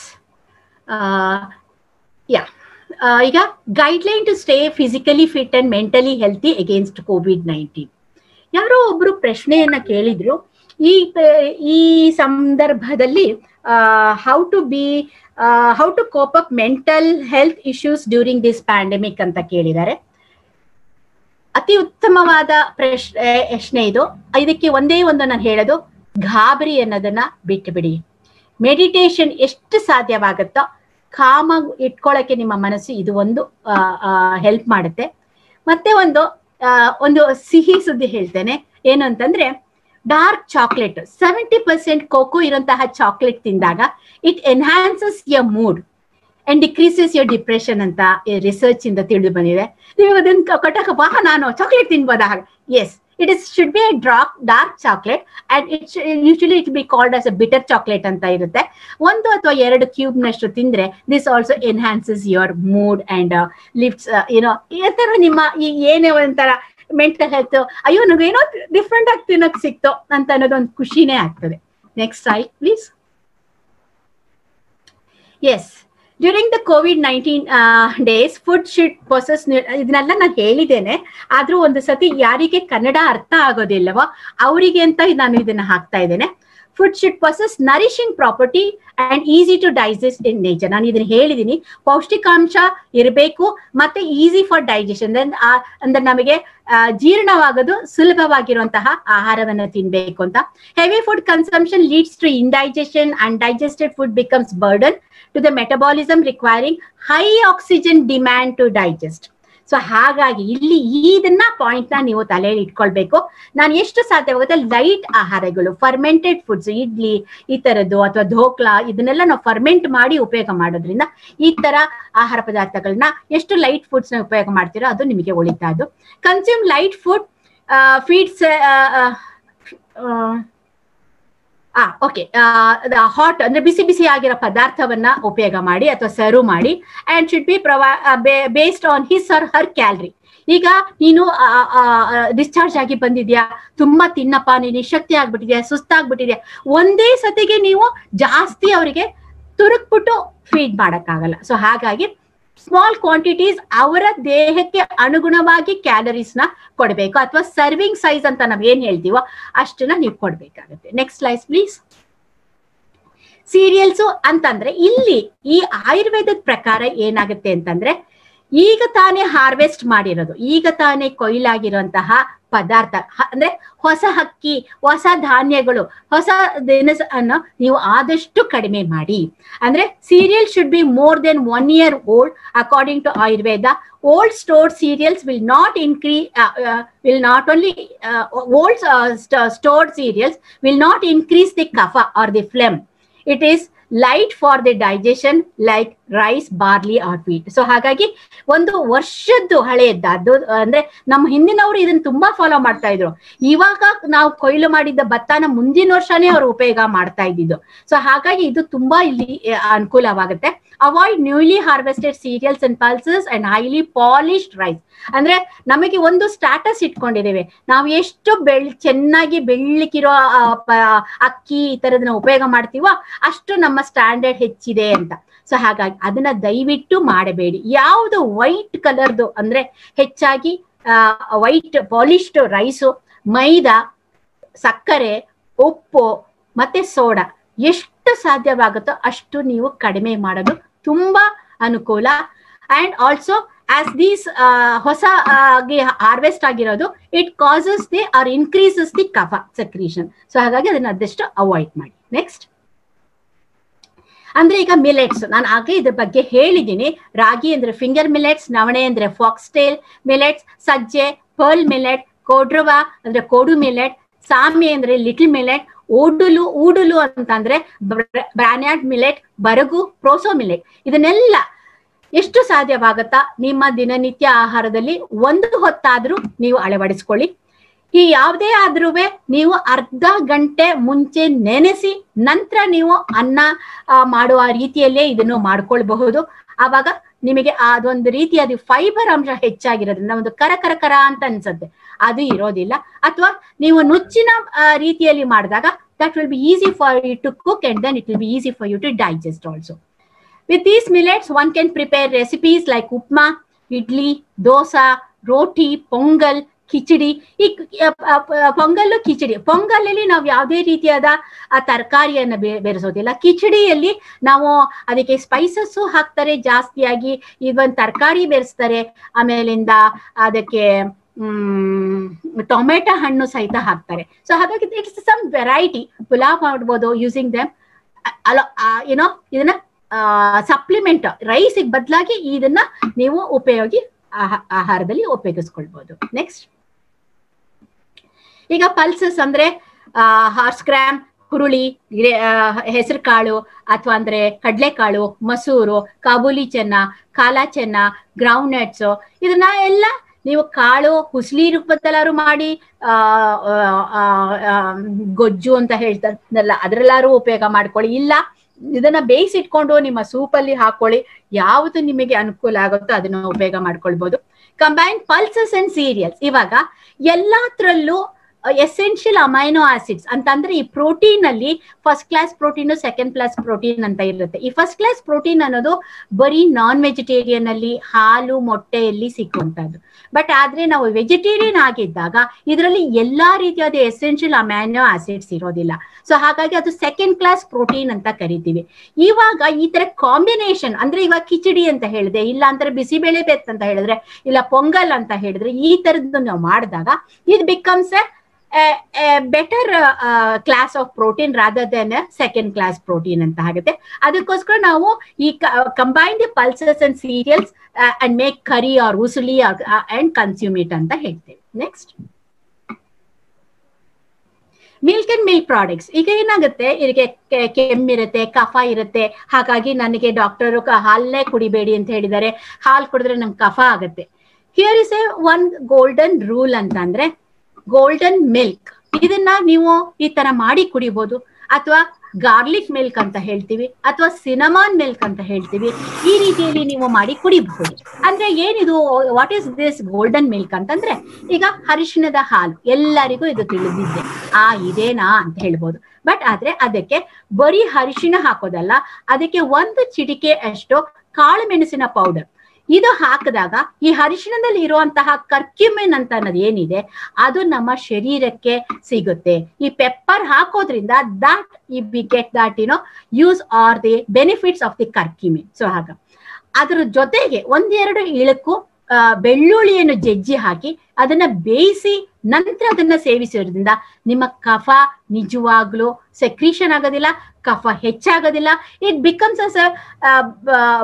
ಈಗ guideline to stay physically fit and mentally healthy against COVID-19. ಯಾರೋ ಒಬ್ರು ಪ್ರಶ್ನೆಯನ್ನ ಕೇಳಿದ್ರು, ಈ ಸಂದರ್ಭದಲ್ಲಿ how to cope up mental health issues during this pandemic ಅಂತ ಕೇಳಿದ್ದಾರೆ. ಅತಿ ಉತ್ತಮವಾದ ಪ್ರಶ್ನೆ ಇದು. ಇದಕ್ಕೆ ಒಂದೇ ಒಂದು ನಾನು ಹೇಳೋದು, ಗಾಬರಿ ಅನ್ನೋದನ್ನ ಬಿಟ್ಟು ಬಿಡಿ. ಮೆಡಿಟೇಷನ್ ಎಷ್ಟು ಸಾಧ್ಯವಾಗುತ್ತೋ ಕಾಮಾಗಿ ಇಟ್ಕೊಳ್ಳೋಕೆ ನಿಮ್ಮ ಮನಸ್ಸು ಇದು ಒಂದು ಹೆಲ್ಪ್ ಮಾಡುತ್ತೆ. ಮತ್ತೆ ಒಂದು ಸಿಹಿ ಸುದ್ದಿ ಹೇಳ್ತೇನೆ, ಏನು ಅಂತಂದ್ರೆ ಡಾರ್ಕ್ ಚಾಕ್ಲೇಟ್ 70% ಕೋಕೋ ಇರುವಂತಹ ಚಾಕ್ಲೇಟ್ ತಿಂದಾಗ it enhances your mood and decreases your depression ಅಂತ ರಿಸರ್ಚ್ ಇಂದ ತಿಳಿದು ಬಂದಿದೆ. ನೀವು ಅದನ್ನ ಕಟ್ಟಕಪ್ಪ ನಾನು ಚಾಕ್ಲೇಟ್ ತಿನ್ಬೋದಾ? Yes, should be a dark chocolate, and usually it will be called as a bitter chocolate ಅಂತ ಇರುತ್ತೆ. 1 ಅಥವಾ 2 ಕ್ಯೂಬ್ ನಷ್ಟು ತಿಂದ್ರೆ this also enhances your mood and lifts ಈ ತರ ನಿಮ್ಮ ಏನೇ ಒಂಥರ ಮೆಂಟಲ್ ಹೆಲ್ತ್, ಅಯ್ಯೋ ನನಗೇನೋ ಡಿಫ್ರೆಂಟ್ ಆಗಿ ತಿನ್ನಕ್ ಸಿಕ್ತೋ ಅಂತ ಅನ್ನೋದು ಒಂದು ಖುಷಿನೇ ಆಗ್ತದೆ. Next slide please. Yes, during the COVID-19 days food should possess, ಇದನ್ನೆಲ್ಲ ನಾನು ಹೇಳಿದ್ದೇನೆ, ಆದ್ರೂ ಒಂದು ಸತಿ ಯಾರಿಗೆ ಕನ್ನಡ ಅರ್ಥ ಆಗೋದಿಲ್ಲವೋ ಅವರಿಗೆ ಅಂತ ನಾನು ಇದನ್ನ ಹಾಕ್ತಾ ಇದ್ದೇನೆ. Food should possess nourishing property and easy to digest in nature. ನಾನು ಇದನ್ನ ಹೇಳಿದೀನಿ, ಪೌಷ್ಟಿಕಾಂಶ ಇರಬೇಕು ಮತ್ತೆ ಈಸಿ ಫಾರ್ ಡೈಜೆಷನ್, ಅಂದ್ರೆ ನಮಗೆ ಜೀರ್ಣವಾಗೋದು ಸುಲಭವಾಗಿರುವಂತಹ ಆಹಾರವನ್ನು ತಿನ್ಬೇಕು ಅಂತ. Heavy food consumption leads to indigestion, undigested food becomes burden to the metabolism requiring high oxygen demand to digest. So ಹಾಗಾಗಿ ಇಲ್ಲಿ ಇದನ್ನ ಪಾಯಿಂಟ್ ನ ನೀವು ತಲೆಯಲ್ಲಿ ಇಟ್ಕೊಳ್ಬೇಕು. ನಾನು ಎಷ್ಟು ಸಾಧ್ಯವಾಗುತ್ತೆ ಲೈಟ್ ಆಹಾರಗಳು, ಫರ್ಮೆಂಟೆಡ್ ಫುಡ್ಸ್, ಇಡ್ಲಿ ಈ ತರದ್ದು ಅಥವಾ ಧೋಕ್ಲಾ, ಇದನ್ನೆಲ್ಲ ನಾವು ಫರ್ಮೆಂಟ್ ಮಾಡಿ ಉಪಯೋಗ ಮಾಡೋದ್ರಿಂದ ಈ ತರ ಆಹಾರ ಪದಾರ್ಥಗಳನ್ನ ಎಷ್ಟು ಲೈಟ್ ಫುಡ್ಸ್ ನ ಉಪಯೋಗ ಮಾಡ್ತೀರೋ ಅದು ನಿಮಗೆ ಒಳಿತಾದ್ದು. Consume light food feeds hot ಅಂದ್ರೆ ಬಿಸಿ ಬಿಸಿ ಆಗಿರೋ ಪದಾರ್ಥವನ್ನ ಉಪಯೋಗ ಮಾಡಿ ಅಥವಾ ಸರ್ವ್ ಮಾಡಿ. And should be based on his or her calorie. ಈಗ ನೀನು ಡಿಸ್ಚಾರ್ಜ್ ಆಗಿ ಬಂದಿದ್ಯಾ, ತುಂಬಾ ತಿನ್ನಪ್ಪ, ನೀನು ನಿಶಕ್ತಿ ಆಗ್ಬಿಟ್ಟಿದ್ಯಾ, ಸುಸ್ತಾಗ್ಬಿಟ್ಟಿದ್ಯಾ, ಒಂದೇ ಸತಿಗೆ ನೀವು ಜಾಸ್ತಿ ಅವರಿಗೆ ತುರುಕ್ಬಿಟ್ಟು ಫೀಡ್ ಮಾಡಕ್ಕಾಗಲ್ಲ. ಸೊ ಹಾಗಾಗಿ ಸ್ಮಾಲ್ ಕ್ವಾಂಟಿಟೀಸ್ ಅವರ ದೇಹಕ್ಕೆ ಅನುಗುಣವಾಗಿ ಕ್ಯಾಲರೀಸ್ ನ ಕೊಡ್ಬೇಕು, ಅಥವಾ ಸರ್ವಿಂಗ್ ಸೈಜ್ ಅಂತ ನಾವ್ ಏನ್ ಹೇಳ್ತೀವೋ ಅಷ್ಟನ್ನ ನೀವು ಕೊಡ್ಬೇಕಾಗುತ್ತೆ. Next slide please. ಸೀರಿಯಲ್ಸ್ ಅಂತಂದ್ರೆ ಇಲ್ಲಿ ಈ ಆಯುರ್ವೇದದ ಪ್ರಕಾರ ಏನಾಗುತ್ತೆ ಅಂತಂದ್ರೆ, ಈಗ ತಾನೇ ಹಾರ್ವೆಸ್ಟ್ ಮಾಡಿರೋದು, ಈಗ ತಾನೇ ಕೊಯ್ಲಾಗಿರುವಂತಹ ಪದಾರ್ಥ ಅಂದ್ರೆ ಹೊಸ ಅಕ್ಕಿ, ಹೊಸ ಧಾನ್ಯಗಳು, ಹೊಸ ದಿನಸನ್ನು ನೀವು ಆದಷ್ಟು ಕಡಿಮೆ ಮಾಡಿ. ಅಂದ್ರೆ cereal should be more than 1 year old according to Ayurveda. Old stored cereals will not increase, stored cereals will not increase the kapha or the phlegm. It is light for the digestion like rice, barley or wheat. So ಹಾಗಾಗಿ ಒಂದು ವರ್ಷದ್ದು ಹಳೆಯದ್ದು ಅಂದ್ರೆ ನಮ್ಮ ಹಿಂದಿನವರು ಇದನ್ನ ತುಂಬಾ follow ಮಾಡ್ತಾ ಇದ್ರು. ಇವಾಗ ನಾವು ಕೊಯ್ಲು ಮಾಡಿದ್ದ ಭತ್ತನ ಮುಂದಿನ ವರ್ಷನೇ ಅವರು ಉಪಯೋಗ ಮಾಡ್ತಾ ಇದ್ದಿದ್ದು. ಸೊ ಹಾಗಾಗಿ ಇದು ತುಂಬಾ ಇಲ್ಲಿ ಅನುಕೂಲವಾಗುತ್ತೆ. Avoid newly harvested cereals and pulses and highly polished rice. ಅಂದ್ರೆ ನಮಗೆ ಒಂದು ಸ್ಟಾಟಸ್ ಇಟ್ಕೊಂಡಿದ್ದೇವೆ, ನಾವು ಎಷ್ಟು ಚೆನ್ನಾಗಿ ಬೆಳ್ಳಕ್ಕಿರೋ ಅಕ್ಕಿ ಈ ತರದನ್ನ ಉಪಯೋಗ ಮಾಡ್ತೀವೋ ಅಷ್ಟು ನಮ್ಮ ಸ್ಟ್ಯಾಂಡರ್ಡ್ ಹೆಚ್ಚಿದೆ ಅಂತ. ಸೊ ಹಾಗಾಗಿ ಅದನ್ನ ದಯವಿಟ್ಟು ಮಾಡಬೇಡಿ. ಯಾವುದು ವೈಟ್ ಕಲರ್ದು ಅಂದ್ರೆ ಹೆಚ್ಚಾಗಿ ವೈಟ್ ಪಾಲಿಶ್ಡ್ ರೈಸು ಮೈದಾ, ಸಕ್ಕರೆ, ಉಪ್ಪು ಮತ್ತೆ ಸೋಡಾ ಎಷ್ಟು ಸಾಧ್ಯವಾಗುತ್ತೋ ಅಷ್ಟು ನೀವು ಕಡಿಮೆ ಮಾಡೋದು ತುಂಬಾ ಅನುಕೂಲ. ಅಂಡ್ ಆಲ್ಸೋ ಆಸ್ ದೀಸ್ ಹೊಸ ಹಾರ್ವೆಸ್ಟ್ ಆಗಿರೋದು it causes the or increases the kapha secretion. So ಹಾಗಾಗಿ ಅದನ್ನ ಅದಷ್ಟು ಅವಾಯ್ಡ್ ಮಾಡಿ. ನೆಕ್ಸ್ಟ್ ಅಂದ್ರೆ ಈಗ ಮಿಲೆಟ್ಸ್, ನಾನು ಆಗಲೇ ಇದ್ರ ಬಗ್ಗೆ ಹೇಳಿದ್ದೀನಿ. ರಾಗಿ ಅಂದ್ರೆ ಫಿಂಗರ್ ಮಿಲೆಟ್ಸ್, ನವಣೆ ಅಂದ್ರೆ ಫಾಕ್ಸ್ಟೇಲ್ ಮಿಲೆಟ್ಸ್, ಸಜ್ಜೆ ಪರ್ಲ್ ಮಿಲೆಟ್, ಕೋಡ್ರವಾ ಅಂದ್ರೆ ಕೋಡು ಮಿಲೆಟ್, ಸಾಮೆ ಅಂದ್ರೆ ಲಿಟಲ್ ಮಿಲೆಟ್, ಊಡುಲು ಅಂತಂದ್ರೆ ಬ್ರಾನ್ಯಾರ್ಡ್ ಮಿಲೆಟ್, ಬರಗು, ಪ್ರೋಸೋ ಮಿಲೆಟ್. ಇದನ್ನೆಲ್ಲ ಎಷ್ಟು ಸಾಧ್ಯವಾಗುತ್ತಾ ನಿಮ್ಮ ದಿನನಿತ್ಯ ಆಹಾರದಲ್ಲಿ ಒಂದು ಹೊತ್ತಾದ್ರೂ ನೀವು ಅಳವಡಿಸ್ಕೊಳ್ಳಿ. ಈ ಯಾವುದೇ ಆದ್ರೂ ನೀವು ಅರ್ಧ ಗಂಟೆ ಮುಂಚೆ ನೆನೆಸಿ ನಂತರ ನೀವು ಅನ್ನ ಮಾಡುವ ರೀತಿಯಲ್ಲೇ ಇದನ್ನು ಮಾಡ್ಕೊಳ್ಬಹುದು. ಆವಾಗ ನಿಮಗೆ ಅದೊಂದು ರೀತಿಯಾದ ಫೈಬರ್ ಅಂಶ ಹೆಚ್ಚಾಗಿರೋದ್ರಿಂದ ಒಂದು ಕರ ಅಂತ ಅನ್ಸುತ್ತೆ, ಅದು ಇರೋದಿಲ್ಲ. ಅಥವಾ ನೀವು ನುಚ್ಚಿನ ರೀತಿಯಲ್ಲಿ ಮಾಡಿದಾಗ that will be easy for you to cook and then it will be easy for you to digest also. With these millets one can prepare recipes like upma, idli, dosa, roti, pongal, khichdi. ಈ ಪೊಂಗಲ್ಲು ಕಿಚಡಿ, ಪೊಂಗಲಲ್ಲಿ ನಾವು ಯಾವುದೇ ರೀತಿಯಾದ ತರಕಾರಿಯನ್ನ ಬೆರೆಸೋದಿಲ್ಲ. ಕಿಚಡಿಯಲ್ಲಿ ನಾವು ಅದಕ್ಕೆ spices ಹಾಕ್ತಾರೆ ಜಾಸ್ತಿಯಾಗಿ, ಇವನ್ ತರಕಾರಿ ಬೆರೆಸ್ತಾರೆ, ಆಮೇಲಿಂದ ಅದಕ್ಕೆ ಟೊಮೆಟೊ ಹಣ್ಣು ಸಹಿತ ಹಾಕ್ತಾರೆ. ಸೊ ಹಾಗಾಗಿ ಇಟ್ಸ್ ಸಮ್ ವೆರೈಟಿ. ಪುಲಾವ್ ಮಾಡ್ಬೋದು ಯೂಸಿಂಗ್ ದೆಮ್. ಏನೋ ಇದನ್ನ ಸಪ್ಲಿಮೆಂಟ್ ರೈಸಿಗೆ ಬದಲಾಗಿ ಇದನ್ನ ನೀವು ಆಹಾರದಲ್ಲಿ ಉಪಯೋಗಿಸ್ಕೊಳ್ಬಹುದು. ನೆಕ್ಸ್ಟ್ ಈಗ ಪಲ್ಸಸ್ ಅಂದ್ರೆ ಹಾರ್ಸ್ ಗ್ರಾಮ್, ಹುರುಳಿ, ಹೆಸರು ಕಾಳು ಅಥವಾ ಅಂದ್ರೆ ಕಡ್ಲೆಕಾಳು, ಮಸೂರು, ಕಾಬೂಲಿ ಚೆನ್ನ, ಕಾಲಾ ಚೆನ್ನ, ಗ್ರೌಂಡ್ ನಟ್ಸ್, ಇದನ್ನ ಎಲ್ಲ ನೀವು ಕಾಳು ಹುಸ್ಲಿ ರೂಪದಲ್ಲಾರು ಮಾಡಿ ಗೊಜ್ಜು ಅಂತ ಹೇಳ್ತಾರಲ್ಲ ಅದ್ರಲ್ಲಾರು ಉಪಯೋಗ ಮಾಡ್ಕೊಳ್ಳಿ. ಇಲ್ಲ ಇದನ್ನ ಬೇಯಿಸಿಟ್ಕೊಂಡು ನಿಮ್ಮ ಸೂಪಲ್ಲಿ ಹಾಕೊಳ್ಳಿ. ಯಾವುದು ನಿಮಗೆ ಅನುಕೂಲ ಆಗುತ್ತೋ ಅದನ್ನ ಉಪಯೋಗ ಮಾಡ್ಕೊಳ್ಬಹುದು. Combine pulses and serials. ಇವಾಗ ಎಲ್ಲಾದ್ರಲ್ಲೂ ಎಸೆನ್ಷಿಯಲ್ ಅಮೈನೋ ಆಸಿಡ್ಸ್ ಅಂತಂದ್ರೆ ಈ ಪ್ರೋಟೀನ್ ಅಲ್ಲಿ first class protein, second class protein ಅಂತ ಇರುತ್ತೆ. ಈ ಫಸ್ಟ್ ಕ್ಲಾಸ್ ಪ್ರೋಟೀನ್ ಅನ್ನೋದು ಬರೀ ನಾನ್ ವೆಜಿಟೇರಿಯನ್ ಅಲ್ಲಿ, ಹಾಲು ಮೊಟ್ಟೆಯಲ್ಲಿ ಸಿಕ್ಕುವಂತದ್ದು. ಬಟ್ ಆದ್ರೆ ನಾವು ವೆಜಿಟೇರಿಯನ್ ಆಗಿದ್ದಾಗ ಇದರಲ್ಲಿ ಎಲ್ಲಾ ರೀತಿಯಾದ ಎಸೆನ್ಷಿಯಲ್ ಅಮೈನೋ ಆಸಿಡ್ಸ್ ಇರೋದಿಲ್ಲ. ಸೊ ಹಾಗಾಗಿ ಅದು ಸೆಕೆಂಡ್ ಕ್ಲಾಸ್ ಪ್ರೋಟೀನ್ ಅಂತ ಕರಿತೀವಿ. ಇವಾಗ ಈ ತರ ಕಾಂಬಿನೇಷನ್ ಅಂದ್ರೆ ಇವಾಗ ಕಿಚಡಿ ಅಂತ ಹೇಳಿದ್ರೆ, ಇಲ್ಲ ಅಂದ್ರೆ ಬಿಸಿಬೇಳೆ ಬೇತ್ ಅಂತ ಹೇಳಿದ್ರೆ, ಇಲ್ಲ ಪೊಂಗಲ್ ಅಂತ ಹೇಳಿದ್ರೆ, ಈ ತರದ್ದು ನಾವು ಮಾಡಿದಾಗ ಇದು becomes a better class of protein rather than a second class protein ಅಂತ ಆಗುತ್ತೆ. ಅದಕ್ಕೋಸ್ಕರ ನಾವು ಈ combine the pulses and cereals and make curry or usuli and consume it ಅಂತ ಹೇಳ್ತೇವೆ. Next milk and milk products. ಈಗ ಏನಾಗುತ್ತೆ, ಇದಕ್ಕೆ ಕೆಮ್ಮಿರುತ್ತೆ, ಕಫ ಇರುತ್ತೆ, ಹಾಗಾಗಿ ನನಗೆ ಡಾಕ್ಟರ್ ಹಾಲನ್ನೇ ಕುಡಿಬೇಡಿ ಅಂತ ಹೇಳಿದ್ದಾರೆ, ಹಾಲು ಕುಡಿದ್ರೆ ನಂಗೆ ಕಫ ಆಗುತ್ತೆ. Here is A one golden rule ಅಂತಂದ್ರೆ ಗೋಲ್ಡನ್ ಮಿಲ್ಕ್. ಇದನ್ನ ನೀವು ಈ ತರ ಮಾಡಿ ಕುಡಿಬಹುದು. ಅಥವಾ ಗಾರ್ಲಿಕ್ ಮಿಲ್ಕ್ ಅಂತ ಹೇಳ್ತೀವಿ, ಅಥವಾ ಸಿನಮಾನ್ ಮಿಲ್ಕ್ ಅಂತ ಹೇಳ್ತೀವಿ. ಈ ರೀತಿಯಲ್ಲಿ ನೀವು ಮಾಡಿ ಕುಡಿಬಹುದು. ಅಂದ್ರೆ ಏನಿದು, what is this golden milk ಅಂತಂದ್ರೆ, ಈಗ ಅರಿಶಿಣದ ಹಾಲು ಎಲ್ಲರಿಗೂ ಇದು ತಿಳಿದಿದೆ, ಇದೇನಾ ಅಂತ ಹೇಳ್ಬೋದು. ಬಟ್ ಆದ್ರೆ ಅದಕ್ಕೆ ಬರೀ ಅರಿಶಿಣ ಹಾಕೋದಲ್ಲ, ಅದಕ್ಕೆ 1 ಚಿಟಿಕೆ ಅಷ್ಟು ಕಾಳು ಮೆಣಸಿನ ಪೌಡರ್ ಇದು ಹಾಕಿದಾಗ ಈ ಅರಿಶಿಣದಲ್ಲಿ ಇರುವಂತಹ ಕರ್ಕ್ಯುಮಿನ್ ಅಂತ ಅನ್ನೋದು ಏನಿದೆ ಅದು ನಮ್ಮ ಶರೀರಕ್ಕೆ ಸಿಗುತ್ತೆ. ಈ ಪೆಪ್ಪರ್ ಹಾಕೋದ್ರಿಂದ that we get that use R the benefits of the curcumin. So ಹಾಗ ಅದ್ರ ಜೊತೆಗೆ 1-2 ಇಳಕು ಬೆಳ್ಳುಳ್ಳಿಯನ್ನು ಜಜ್ಜಿ ಹಾಕಿ ಅದನ್ನ ಬೇಯಿಸಿ ನಂತರ ಅದನ್ನ ಸೇವಿಸೋದ್ರಿಂದ ನಿಮ್ಮ ಕಫ ನಿಜವಾಗ್ಲೂ ಸೆಕ್ರೀಷನ್ ಆಗೋದಿಲ್ಲ, ಕಫ ಹೆಚ್ಚಾಗೋದಿಲ್ಲ. ಇಟ್ ಬಿಕಮ್ಸ್ ಅಸ್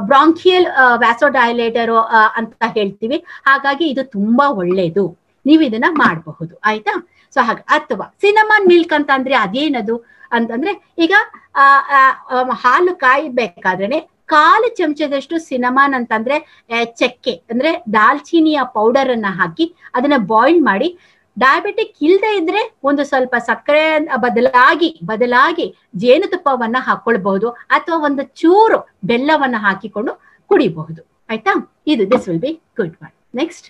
ಬ್ರಾಂಕಿಯಲ್ ವ್ಯಾಸೋಡೈಲೇಟರ್ ಅಂತ ಹೇಳ್ತೀವಿ. ಹಾಗಾಗಿ ಇದು ತುಂಬಾ ಒಳ್ಳೇದು, ನೀವು ಇದನ್ನ ಮಾಡಬಹುದು. ಆಯ್ತಾ? ಸೊ ಹಾಗೆ. ಅಥವಾ ಸಿನಮನ್ ಮಿಲ್ಕ್ ಅಂತ ಅಂದ್ರೆ ಅದೇನದು ಅಂತಂದ್ರೆ, ಈಗ ಹಾಲು ಕಾಯಬೇಕಾದ್ರೆ 1/4 ಚಮಚದಷ್ಟು ಸಿನಮಾನ್ ಅಂತಂದ್ರೆ ಚಕ್ಕೆ ಅಂದ್ರೆ ದಾಲ್ಚಿನಿಯ ಪೌಡರ್ ಅನ್ನ ಹಾಕಿ ಅದನ್ನ ಬಾಯ್ಲ್ ಮಾಡಿ, ಡಯಾಬಿಟಿಕ್ ಇಲ್ಲದೆ ಇದ್ರೆ ಒಂದು ಸ್ವಲ್ಪ ಸಕ್ಕರೆ ಬದಲಾಗಿ ಜೇನುತುಪ್ಪವನ್ನ ಹಾಕೊಳ್ಬಹುದು, ಅಥವಾ ಒಂದು ಚೂರು ಬೆಲ್ಲವನ್ನ ಹಾಕಿಕೊಂಡು ಕುಡಿಬಹುದು. ಆಯ್ತಾ? ಇದು this will be good one. Next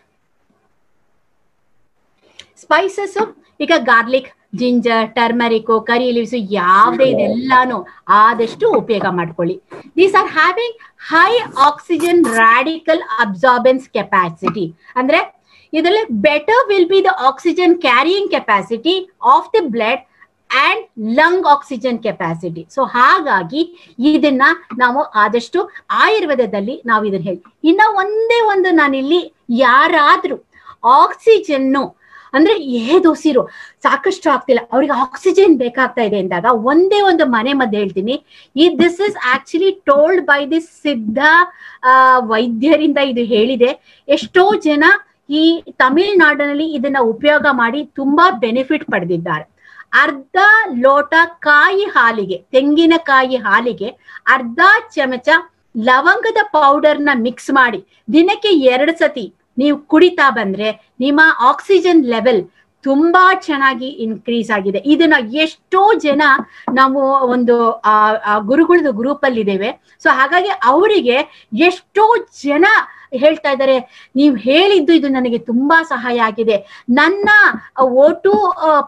spices. ಈಗ garlic, ginger, turmeric, curry leaves ಯಾವುದೇ ಇದೆಲ್ಲಾನು ಆದಷ್ಟು ಉಪಯೋಗ ಮಾಡ್ಕೊಳ್ಳಿ. These are having high oxygen radical absorbance capacity. ಅಂದ್ರೆ ಇದರಲ್ಲಿ better will be the oxygen carrying capacity of the blood and lung oxygen capacity. So ಹಾಗಾಗಿ ಇದನ್ನ ನಾವು ಆದಷ್ಟು ಆಯುರ್ವೇದದಲ್ಲಿ ನಾವು ಇದನ್ನ ಹೇಳಿ. ಇನ್ನ ಒಂದೇ ಒಂದು ನಾನಿಲ್ಲಿ ಯಾರಾದ್ರೂ ಆಕ್ಸಿಜನ್ನು ಅಂದ್ರೆ ಏದೋಸಿರು ಸಾಕಷ್ಟು ಆಗ್ತಿಲ್ಲ, ಅವ್ರಿಗೆ ಆಕ್ಸಿಜನ್ ಬೇಕಾಗ್ತಾ ಇದೆ ಅಂದಾಗ ಒಂದೇ ಒಂದು ಮನೆ ಮದ್ದು ಹೇಳ್ತೀನಿ. This is actually told by this ಸಿದ್ಧ ವೈದ್ಯರಿಂದ ಇದು ಹೇಳಿದೆ. ಎಷ್ಟೋ ಜನ ಈ ತಮಿಳ್ನಾಡಿನಲ್ಲಿ ಇದನ್ನ ಉಪಯೋಗ ಮಾಡಿ ತುಂಬಾ ಬೆನಿಫಿಟ್ ಪಡೆದಿದ್ದಾರೆ. ಅರ್ಧ ಲೋಟ ಕಾಯಿ ಹಾಲಿಗೆ, ತೆಂಗಿನಕಾಯಿ ಹಾಲಿಗೆ ಅರ್ಧ ಚಮಚ ಲವಂಗದ ಪೌಡರ್ನ ಮಿಕ್ಸ್ ಮಾಡಿ ದಿನಕ್ಕೆ 2 ಸತಿ ನೀವು ಕುಡಿತಾ ಬಂದ್ರೆ ನಿಮ್ಮ ಆಕ್ಸಿಜನ್ ಲೆವೆಲ್ ತುಂಬಾ ಚೆನ್ನಾಗಿ ಇನ್ಕ್ರೀಸ್ ಆಗಿದೆ. ಇದನ್ನ ಎಷ್ಟೋ ಜನ ನಾವು ಒಂದು ಗುರುಗಳದ್ದು ಗ್ರೂಪ್ ಅಲ್ಲಿ ಇದ್ದೇವೆ. ಸೊ ಹಾಗಾಗಿ ಅವರಿಗೆ ಎಷ್ಟೋ ಜನ ಹೇಳ್ತಾ ಇದ್ದಾರೆ, ನೀವು ಹೇಳಿದ್ದು ಇದು ನನಗೆ ತುಂಬಾ ಸಹಾಯ ಆಗಿದೆ. ನನ್ನ O2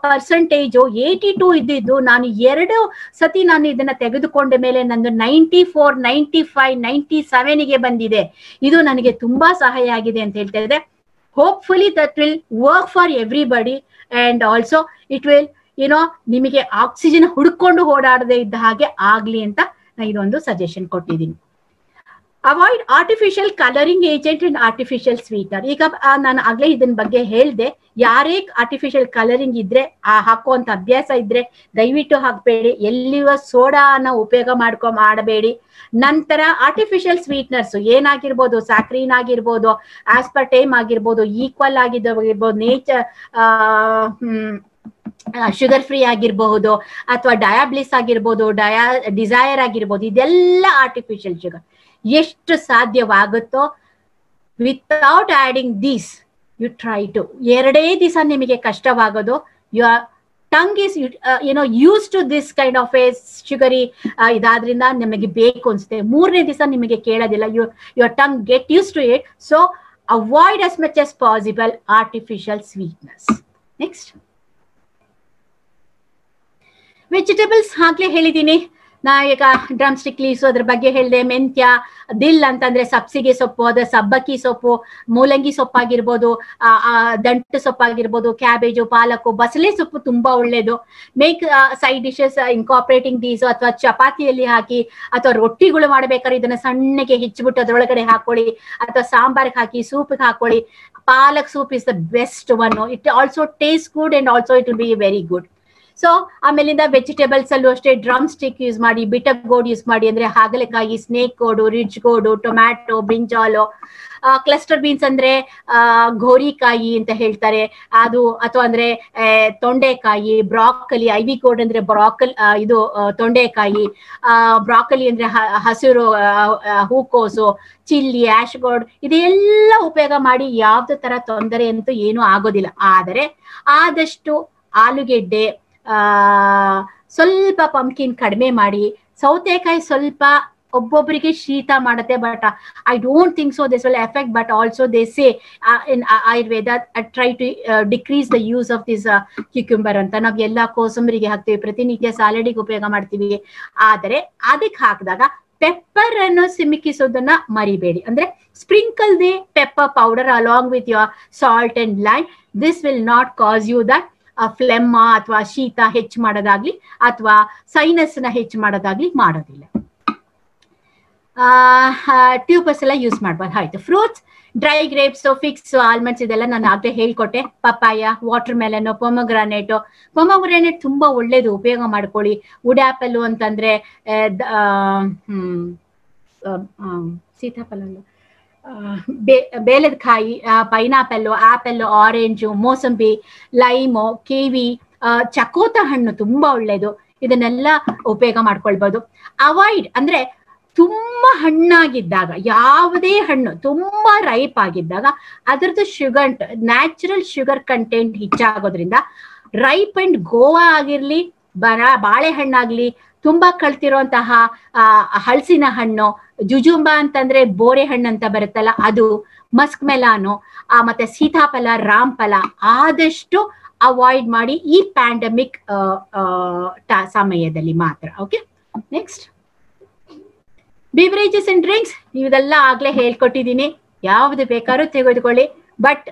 ಪರ್ಸೆಂಟೇಜು 82 ಇದ್ದಿದ್ದು ನಾನು 2 ಸತಿ ನಾನು ಇದನ್ನ ತೆಗೆದುಕೊಂಡ ಮೇಲೆ ನಂದು 94, 95, 97ಗೆ ಬಂದಿದೆ. ಇದು ನನಗೆ ತುಂಬಾ ಸಹಾಯ ಆಗಿದೆ ಅಂತ ಹೇಳ್ತಾ ಇದೆ. Hopefully that will work for everybody and also it will ನಿಮಗೆ ಆಕ್ಸಿಜನ್ ಹುಡ್ಕೊಂಡು ಓಡಾಡದೆ ಇದ್ದ ಹಾಗೆ ಆಗ್ಲಿ ಅಂತ ನಾನು ಇದೊಂದು ಸಜೆಷನ್ ಕೊಟ್ಟಿದ್ದೀನಿ. Avoid artificial colouring agent and artificial sweeter. ಈಗ ನಾನು ಆಗ್ಲೇ ಇದನ್ ಬಗ್ಗೆ ಹೇಳ್ದೆ, ಯಾರೇ ಆರ್ಟಿಫಿಷಿಯಲ್ ಕಲರಿಂಗ್ ಇದ್ರೆ ಹಾಕುವಂತ ಅಭ್ಯಾಸ ಇದ್ರೆ ದಯವಿಟ್ಟು ಹಾಕ್ಬೇಡಿ. ಎಲ್ಲಿಯೂ ಸೋಡಾನ ಉಪಯೋಗ ಮಾಡಬೇಡಿ. ನಂತರ ಆರ್ಟಿಫಿಷಿಯಲ್ ಸ್ವೀಟ್ನರ್ಸ್ ಏನಾಗಿರ್ಬೋದು, ಸ್ಯಾಕ್ರೀನ್ ಆಗಿರ್ಬೋದು, ಆಸ್ಪರ್ಟೇಮ್ ಆಗಿರ್ಬೋದು, ಈಕ್ವಲ್ ಆಗಿರ್ಬೋದು, ನೇಚರ್ ಶುಗರ್ ಫ್ರೀ ಆಗಿರಬಹುದು, ಅಥವಾ ಡಯಾಬ್ಲಿಸ್ ಆಗಿರ್ಬೋದು, ಡಿಸೈರ್ ಆಗಿರ್ಬೋದು, ಇದೆಲ್ಲ ಆರ್ಟಿಫಿಷಿಯಲ್ ಶುಗರ್. ಎಷ್ಟು ಸಾಧ್ಯವಾಗುತ್ತೋ without adding these you try to. 2 ದಿವಸ ನಿಮಗೆ ಕಷ್ಟವಾಗೋದು. Your tongue is use to this kind of a sugary ಇದಾದ್ರಿಂದ ನಿಮಗೆ ಬೇಕು ಅನ್ಸುತ್ತೆ. 3ನೇ ದಿವಸ ನಿಮಗೆ ಕೇಳೋದಿಲ್ಲ. Your tongue get use to it. So avoid as much as possible artificial sweetness. Next, vegetables ಆಗ್ಲೇ ಹೇಳಿದ್ದೀನಿ. ನಾ ಈಗ ಡ್ರಮ್ ಸ್ಟಿಕ್ ಲೀವ್ಸ್ ಅದ್ರ ಬಗ್ಗೆ ಹೇಳಿದೆ. ಮೆಂತ್ಯ, ದಿಲ್ ಅಂತಂದ್ರೆ ಸಬ್ಸಿಗೆ ಸೊಪ್ಪು, ಅದ ಸಬ್ಬಕ್ಕಿ ಸೊಪ್ಪು, ಮೂಲಂಗಿ ಸೊಪ್ಪಾಗಿರ್ಬೋದು, ದಂಟು ಸೊಪ್ಪಾಗಿರ್ಬೋದು, ಕ್ಯಾಬೇಜು, ಪಾಲಕು, ಬಸಳೆ ಸೊಪ್ಪು ತುಂಬಾ ಒಳ್ಳೇದು. ಮೇಕ್ ಸೈಡ್ ಡಿಶಸ್ ಇನ್ಕಾರ್ಪೊರೇಟಿಂಗ್ ದೀಸ್, ಅಥವಾ ಚಪಾತಿಯಲ್ಲಿ ಹಾಕಿ ಅಥವಾ ರೊಟ್ಟಿಗಳು ಮಾಡ್ಬೇಕಾದ್ರೆ ಇದನ್ನ ಸಣ್ಣಗೆ ಹೆಚ್ಚಿಬಿಟ್ಟು ಅದ್ರೊಳಗಡೆ ಹಾಕೊಳ್ಳಿ, ಅಥವಾ ಸಾಂಬಾರ್ಗೆ ಹಾಕಿ ಸೂಪ್ಗೆ ಹಾಕೊಳ್ಳಿ. Palak soup is the best one. It also taste good and also it will be very good. So ಆಮೇಲಿಂದ ವೆಜಿಟೇಬಲ್ಸ್ ಅಲ್ಲೂ ಅಷ್ಟೇ ಡ್ರಮ್ ಸ್ಟಿಕ್ ಯೂಸ್ ಮಾಡಿ, ಬಿಟರ್ ಗೋಡ್ ಯೂಸ್ ಮಾಡಿ. ಅಂದ್ರೆ ಹಾಗಲಕಾಯಿ, ಸ್ನೇಕ್ ಗೋಡು, ರಿಡ್ಜ್ ಗೋಡು, ಟೊಮ್ಯಾಟೊ, ಬ್ರಿಂಜಾಲು, ಕ್ಲಸ್ಟರ್ ಬೀನ್ಸ್ ಅಂದ್ರೆ ಘೋರಿಕಾಯಿ ಅಂತ ಹೇಳ್ತಾರೆ ಅದು, ಅಥವಾ ಅಂದ್ರೆ ತೊಂಡೆಕಾಯಿ, ಬ್ರಾಕಲಿ, ಐವಿ ಗೋಡ್ ಅಂದ್ರೆ ಇದು ತೊಂಡೆಕಾಯಿ, ಬ್ರಾಕಲಿ ಅಂದ್ರೆ ಹಸಿರು ಹೂಕೋಸು, ಚಿಲ್ಲಿ, ಆಶ್ ಗೋಡ್, ಇದೆಲ್ಲ ಉಪಯೋಗ ಮಾಡಿ. ಯಾವ್ದು ತರ ತೊಂದರೆ ಅಂತೂ ಏನೂ ಆಗೋದಿಲ್ಲ. ಆದರೆ ಆದಷ್ಟು ಆಲೂಗೆಡ್ಡೆ, ಸ್ವಲ್ಪ ಪಂಪ್ಕಿನ್ ಕಡಿಮೆ ಮಾಡಿ. ಸೌತೆಕಾಯಿ ಸ್ವಲ್ಪ ಒಬ್ಬೊಬ್ಬರಿಗೆ ಶೀತ ಮಾಡುತ್ತೆ, but I don't think so this will effect. But also they say in Ayurveda try to decrease the use of this cucumber ಅಂತ. ನಾವು ಎಲ್ಲ ಕೋಸಂಬರಿಗೆ ಹಾಕ್ತೀವಿ, ಪ್ರತಿನಿತ್ಯ ಸಾಲಡಿಗೆ ಉಪಯೋಗ ಮಾಡ್ತೀವಿ. ಆದರೆ ಅದಕ್ಕೆ ಹಾಕಿದಾಗ ಪೆಪ್ಪರ್ ಅನ್ನು ಸಿಮಿಕಿಸೋದನ್ನ ಮರಿಬೇಡಿ. ಅಂದ್ರೆ sprinkle the pepper powder along with your salt and lime. This will not cause you that phlegm ಅಥವಾ ಶೀತ ಹೆಚ್ಚು ಮಾಡೋದಾಗ್ಲಿ ಅಥವಾ ಸೈನಸ್ ನ ಹೆಚ್ಚು ಮಾಡೋದಾಗ್ಲಿ ಮಾಡೋದಿಲ್ಲ. ಟ್ಯೂಬರ್ಸ್ ಎಲ್ಲ ಯೂಸ್ ಮಾಡ್ಬೋದು. ಆಯ್ತು. Fruits, dry grapes, fix, almonds ಇದೆಲ್ಲ ನಾನು ಆಗ್ಲೇ ಹೇಳ್ಕೊಟ್ಟೆ. ಪಪ್ಪಾಯ, ವಾಟರ್ ಮೆಲನ್, ಪೊಮೊಗ್ರಾನೇಟ್ ತುಂಬಾ ಒಳ್ಳೇದು, ಉಪಯೋಗ ಮಾಡ್ಕೊಳ್ಳಿ. ವುಡ್ ಆಪಲ್ ಅಂತಂದ್ರೆ ಸೀತಾಫಲ, ಬೇಲದ ಕಾಯಿ, ಪೈನಾಪಲ್ಲು, ಆಪಲ್, ಆರೆಂಜು, ಮೋಸಂಬಿ, ಲೈಮು, ಕಿವಿ, ಚಕೋತ ಹಣ್ಣು ತುಂಬಾ ಒಳ್ಳೇದು. ಇದನ್ನೆಲ್ಲ ಉಪಯೋಗ ಮಾಡ್ಕೊಳ್ಬಹುದು. ಅವಾಯ್ಡ್ ಅಂದ್ರೆ ತುಂಬಾ ಹಣ್ಣಾಗಿದ್ದಾಗ, ಯಾವುದೇ ಹಣ್ಣು ತುಂಬಾ ರೈಪ್ ಆಗಿದ್ದಾಗ ಅದರದ್ದು ಶುಗರ್, ನ್ಯಾಚುರಲ್ ಶುಗರ್ ಕಂಟೆಂಟ್ ಹೆಚ್ಚಾಗೋದ್ರಿಂದ ರೈಪ್ ಅಂಡ್ ಗೋವಾ ಆಗಿರ್ಲಿ, ಬಾಳೆಹಣ್ಣಾಗ್ಲಿ, ತುಂಬಾ ಕಳ್ತಿರುವಂತಹ ಹಲಸಿನ ಹಣ್ಣು, ಜುಜುಂಬಾ ಅಂತಂದ್ರೆ ಬೋರೆ ಹಣ್ಣು ಅಂತ ಬರುತ್ತಲ್ಲ ಅದು, ಮಸ್ಕ್ ಮೆಲಾನು, ಮತ್ತೆ ಸೀತಾಫಲ, ರಾಮ್ಫಲ ಆದಷ್ಟು ಅವಾಯ್ಡ್ ಮಾಡಿ ಈ ಪ್ಯಾಂಡಮಿಕ್ ಸಮಯದಲ್ಲಿ ಮಾತ್ರ. Okay. Next, beverages and drinks. ಇದೆಲ್ಲ ಆಗ್ಲೇ ಹೇಳ್ಕೊಟ್ಟಿದ್ದೀನಿ, ಯಾವ್ದು ಬೇಕಾದ್ರೂ ತೆಗೆದುಕೊಳ್ಳಿ. ಬಟ್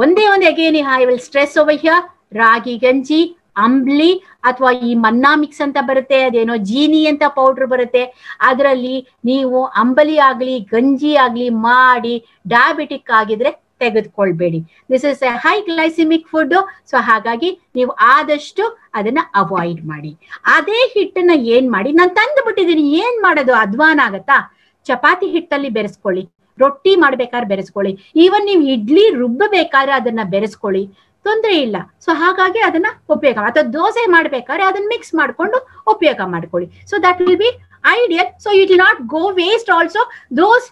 ಒಂದೇ ಒಂದು again I will stress over here, ರಾಗಿ ಗಂಜಿ, ಅಂಬ್ಲಿ ಅಥವಾ ಈ ಮನ್ನಾ ಮಿಕ್ಸ್ ಅಂತ ಬರುತ್ತೆ, ಅದೇನೋ ಜೀನಿ ಅಂತ ಪೌಡರ್ ಬರುತ್ತೆ, ಅದರಲ್ಲಿ ನೀವು ಅಂಬಲಿ ಆಗ್ಲಿ ಗಂಜಿ ಆಗ್ಲಿ ಮಾಡಿ ಡಯಾಬಿಟಿಕ್ ಆಗಿದ್ರೆ ತೆಗೆದುಕೊಳ್ಬೇಡಿ. This is a high glycemic food. So ಹಾಗಾಗಿ ನೀವು ಆದಷ್ಟು ಅದನ್ನ ಅವಾಯ್ಡ್ ಮಾಡಿ. ಅದೇ ಹಿಟ್ಟನ್ನ ಏನ್ ಮಾಡಿ, ನಾನು ತಂದು ಬಿಟ್ಟಿದ್ದೀನಿ, ಏನ್ ಮಾಡೋದು, ಅಧ್ವಾನ ಆಗತ್ತಾ? ಚಪಾತಿ ಹಿಟ್ಟಲ್ಲಿ ಬೆರೆಸ್ಕೊಳ್ಳಿ, ರೊಟ್ಟಿ ಮಾಡ್ಬೇಕಾದ್ರೆ ಬೆರೆಸ್ಕೊಳ್ಳಿ, ಈವನ್ ನೀವು ಇಡ್ಲಿ ರುಬ್ಬಬೇಕಾದ್ರೆ ಅದನ್ನ ಬೆರೆಸ್ಕೊಳ್ಳಿ, ತೊಂದರೆ ಇಲ್ಲ. ಸೊ ಹಾಗಾಗಿ ಅದನ್ನ ಉಪಯೋಗ, ಅಥವಾ ದೋಸೆ ಮಾಡ್ಬೇಕಾದ್ರೆ ಅದನ್ನ ಮಿಕ್ಸ್ ಮಾಡ್ಕೊಂಡು ಉಪಯೋಗ ಮಾಡ್ಕೊಳ್ಳಿ. So that will be ideal. So it will not go waste also those.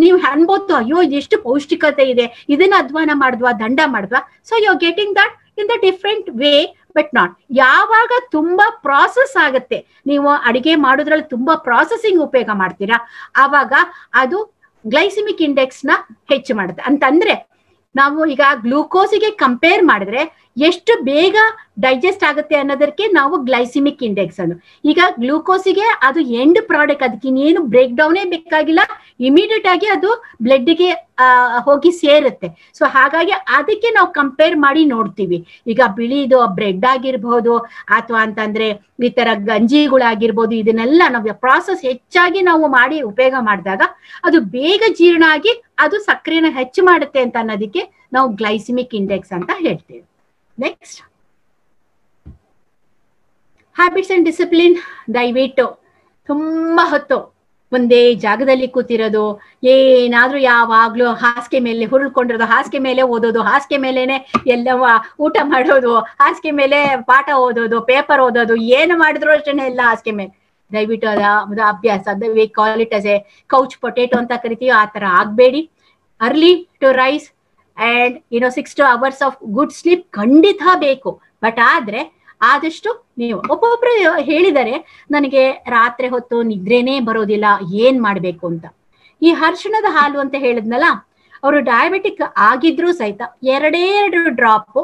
ನೀವು ಅನ್ಬೋದು, ಅಯ್ಯೋ ಎಷ್ಟು ಪೌಷ್ಟಿಕತೆ ಇದೆ, ಇದನ್ನ ಅಧ್ವಾನ ಮಾಡಿದ್ವಾ, ದಂಡ ಮಾಡಿದ್ವಾ. So you are getting that in the different way, but not. ಯಾವಾಗ ತುಂಬಾ ಪ್ರಾಸೆಸ್ ಆಗುತ್ತೆ, ನೀವು ಅಡಿಗೆ ಮಾಡೋದ್ರಲ್ಲಿ ತುಂಬಾ ಪ್ರಾಸೆಸಿಂಗ್ ಉಪಯೋಗ ಮಾಡ್ತೀರಾ, ಆವಾಗ ಅದು ಗ್ಲೈಸಿಮಿಕ್ ಇಂಡೆಕ್ಸ್ ನ ಹೆಚ್ಚು ಮಾಡುತ್ತೆ. ಅಂತಂದ್ರೆ ನಾವು ಈಗ ಗ್ಲೂಕೋಸಿಗೆ ಕಂಪೇರ್ ಮಾಡಿದ್ರೆ ಎಷ್ಟು ಬೇಗ ಡೈಜೆಸ್ಟ್ ಆಗುತ್ತೆ ಅನ್ನೋದಕ್ಕೆ ನಾವು ಗ್ಲೈಸಿಮಿಕ್ ಇಂಡೆಕ್ಸ್ ಅನ್ನು. ಈಗ ಗ್ಲೂಕೋಸಿಗೆ ಅದು ಎಂಡ್ ಪ್ರಾಡಕ್ಟ್, ಅದಕ್ಕೆ ಇನ್ನೇನು ಬ್ರೇಕ್ ಡೌನೇ ಬೇಕಾಗಿಲ್ಲ, ಇಮಿಡಿಯೇಟ್ ಆಗಿ ಅದು ಬ್ಲಡ್ಗೆ ಹೋಗಿ ಸೇರುತ್ತೆ. ಸೊ ಹಾಗಾಗಿ ಅದಕ್ಕೆ ನಾವು ಕಂಪೇರ್ ಮಾಡಿ ನೋಡ್ತೀವಿ. ಈಗ ಬಿಳಿದು ಬ್ರೆಡ್ ಆಗಿರ್ಬಹುದು, ಅಥವಾ ಅಂತಂದ್ರೆ ಈ ತರ ಗಂಜಿಗಳಾಗಿರ್ಬೋದು, ಇದನ್ನೆಲ್ಲ ನಾವು ಪ್ರಾಸೆಸ್ ಹೆಚ್ಚಾಗಿ ನಾವು ಮಾಡಿ ಉಪಯೋಗ ಮಾಡಿದಾಗ ಅದು ಬೇಗ ಜೀರ್ಣ ಆಗಿ ಅದು ಸಕ್ಕರೆನ ಹೆಚ್ಚು ಮಾಡುತ್ತೆ ಅಂತ ಅನ್ನೋದಕ್ಕೆ ನಾವು ಗ್ಲೈಸಿಮಿಕ್ ಇಂಡೆಕ್ಸ್ ಅಂತ ಹೇಳ್ತೀವಿ. Next, habits and discipline. ದಯವಿಟ್ಟು ತುಂಬಾ ಹೊತ್ತು ಒಂದೇ ಜಾಗದಲ್ಲಿ ಕೂತಿರೋದು, ಏನಾದ್ರೂ ಯಾವಾಗ್ಲೂ ಹಾಸಿಗೆ ಮೇಲೆ ಹುರುಳ್ಕೊಂಡಿರೋದು, ಹಾಸಿಗೆ ಮೇಲೆ ಓದೋದು, ಹಾಸಿಗೆ ಮೇಲೆನೆ ಎಲ್ಲವ ಊಟ ಮಾಡೋದು, ಹಾಸಿಗೆ ಮೇಲೆ ಪಾಠ ಓದೋದು, ಪೇಪರ್ ಓದೋದು, ಏನು ಮಾಡಿದ್ರು ಅಷ್ಟೇನೆ ಎಲ್ಲ ಹಾಸಿಗೆ ಮೇಲೆ. ದಯವಿಟ್ಟು ಅದ ಅಭ್ಯಾಸ, we call it as a couch potato ಅಂತ ಕರಿತೀವಿ, ಆ ತರ ಆಗ್ಬೇಡಿ. Early to rise and 6 hours of good sleep ಖಂಡಿತ ಬೇಕು. ಬಟ್ ಆದ್ರೆ ಆದಷ್ಟು ನೀವು, ಒಬ್ಬೊಬ್ರು ಹೇಳಿದರೆ ನನಗೆ ರಾತ್ರಿ ಹೊತ್ತು ನಿದ್ರೇನೇ ಬರೋದಿಲ್ಲ, ಏನ್ ಮಾಡ್ಬೇಕು ಅಂತ. ಈ ಅರಿಶಿಣದ ಹಾಲು ಅಂತ ಹೇಳಿದ್ನಲ್ಲ, ಅವರು ಡಯಾಬಿಟಿಕ್ ಆಗಿದ್ರು ಸಹಿತ 2 ಡ್ರಾಪ್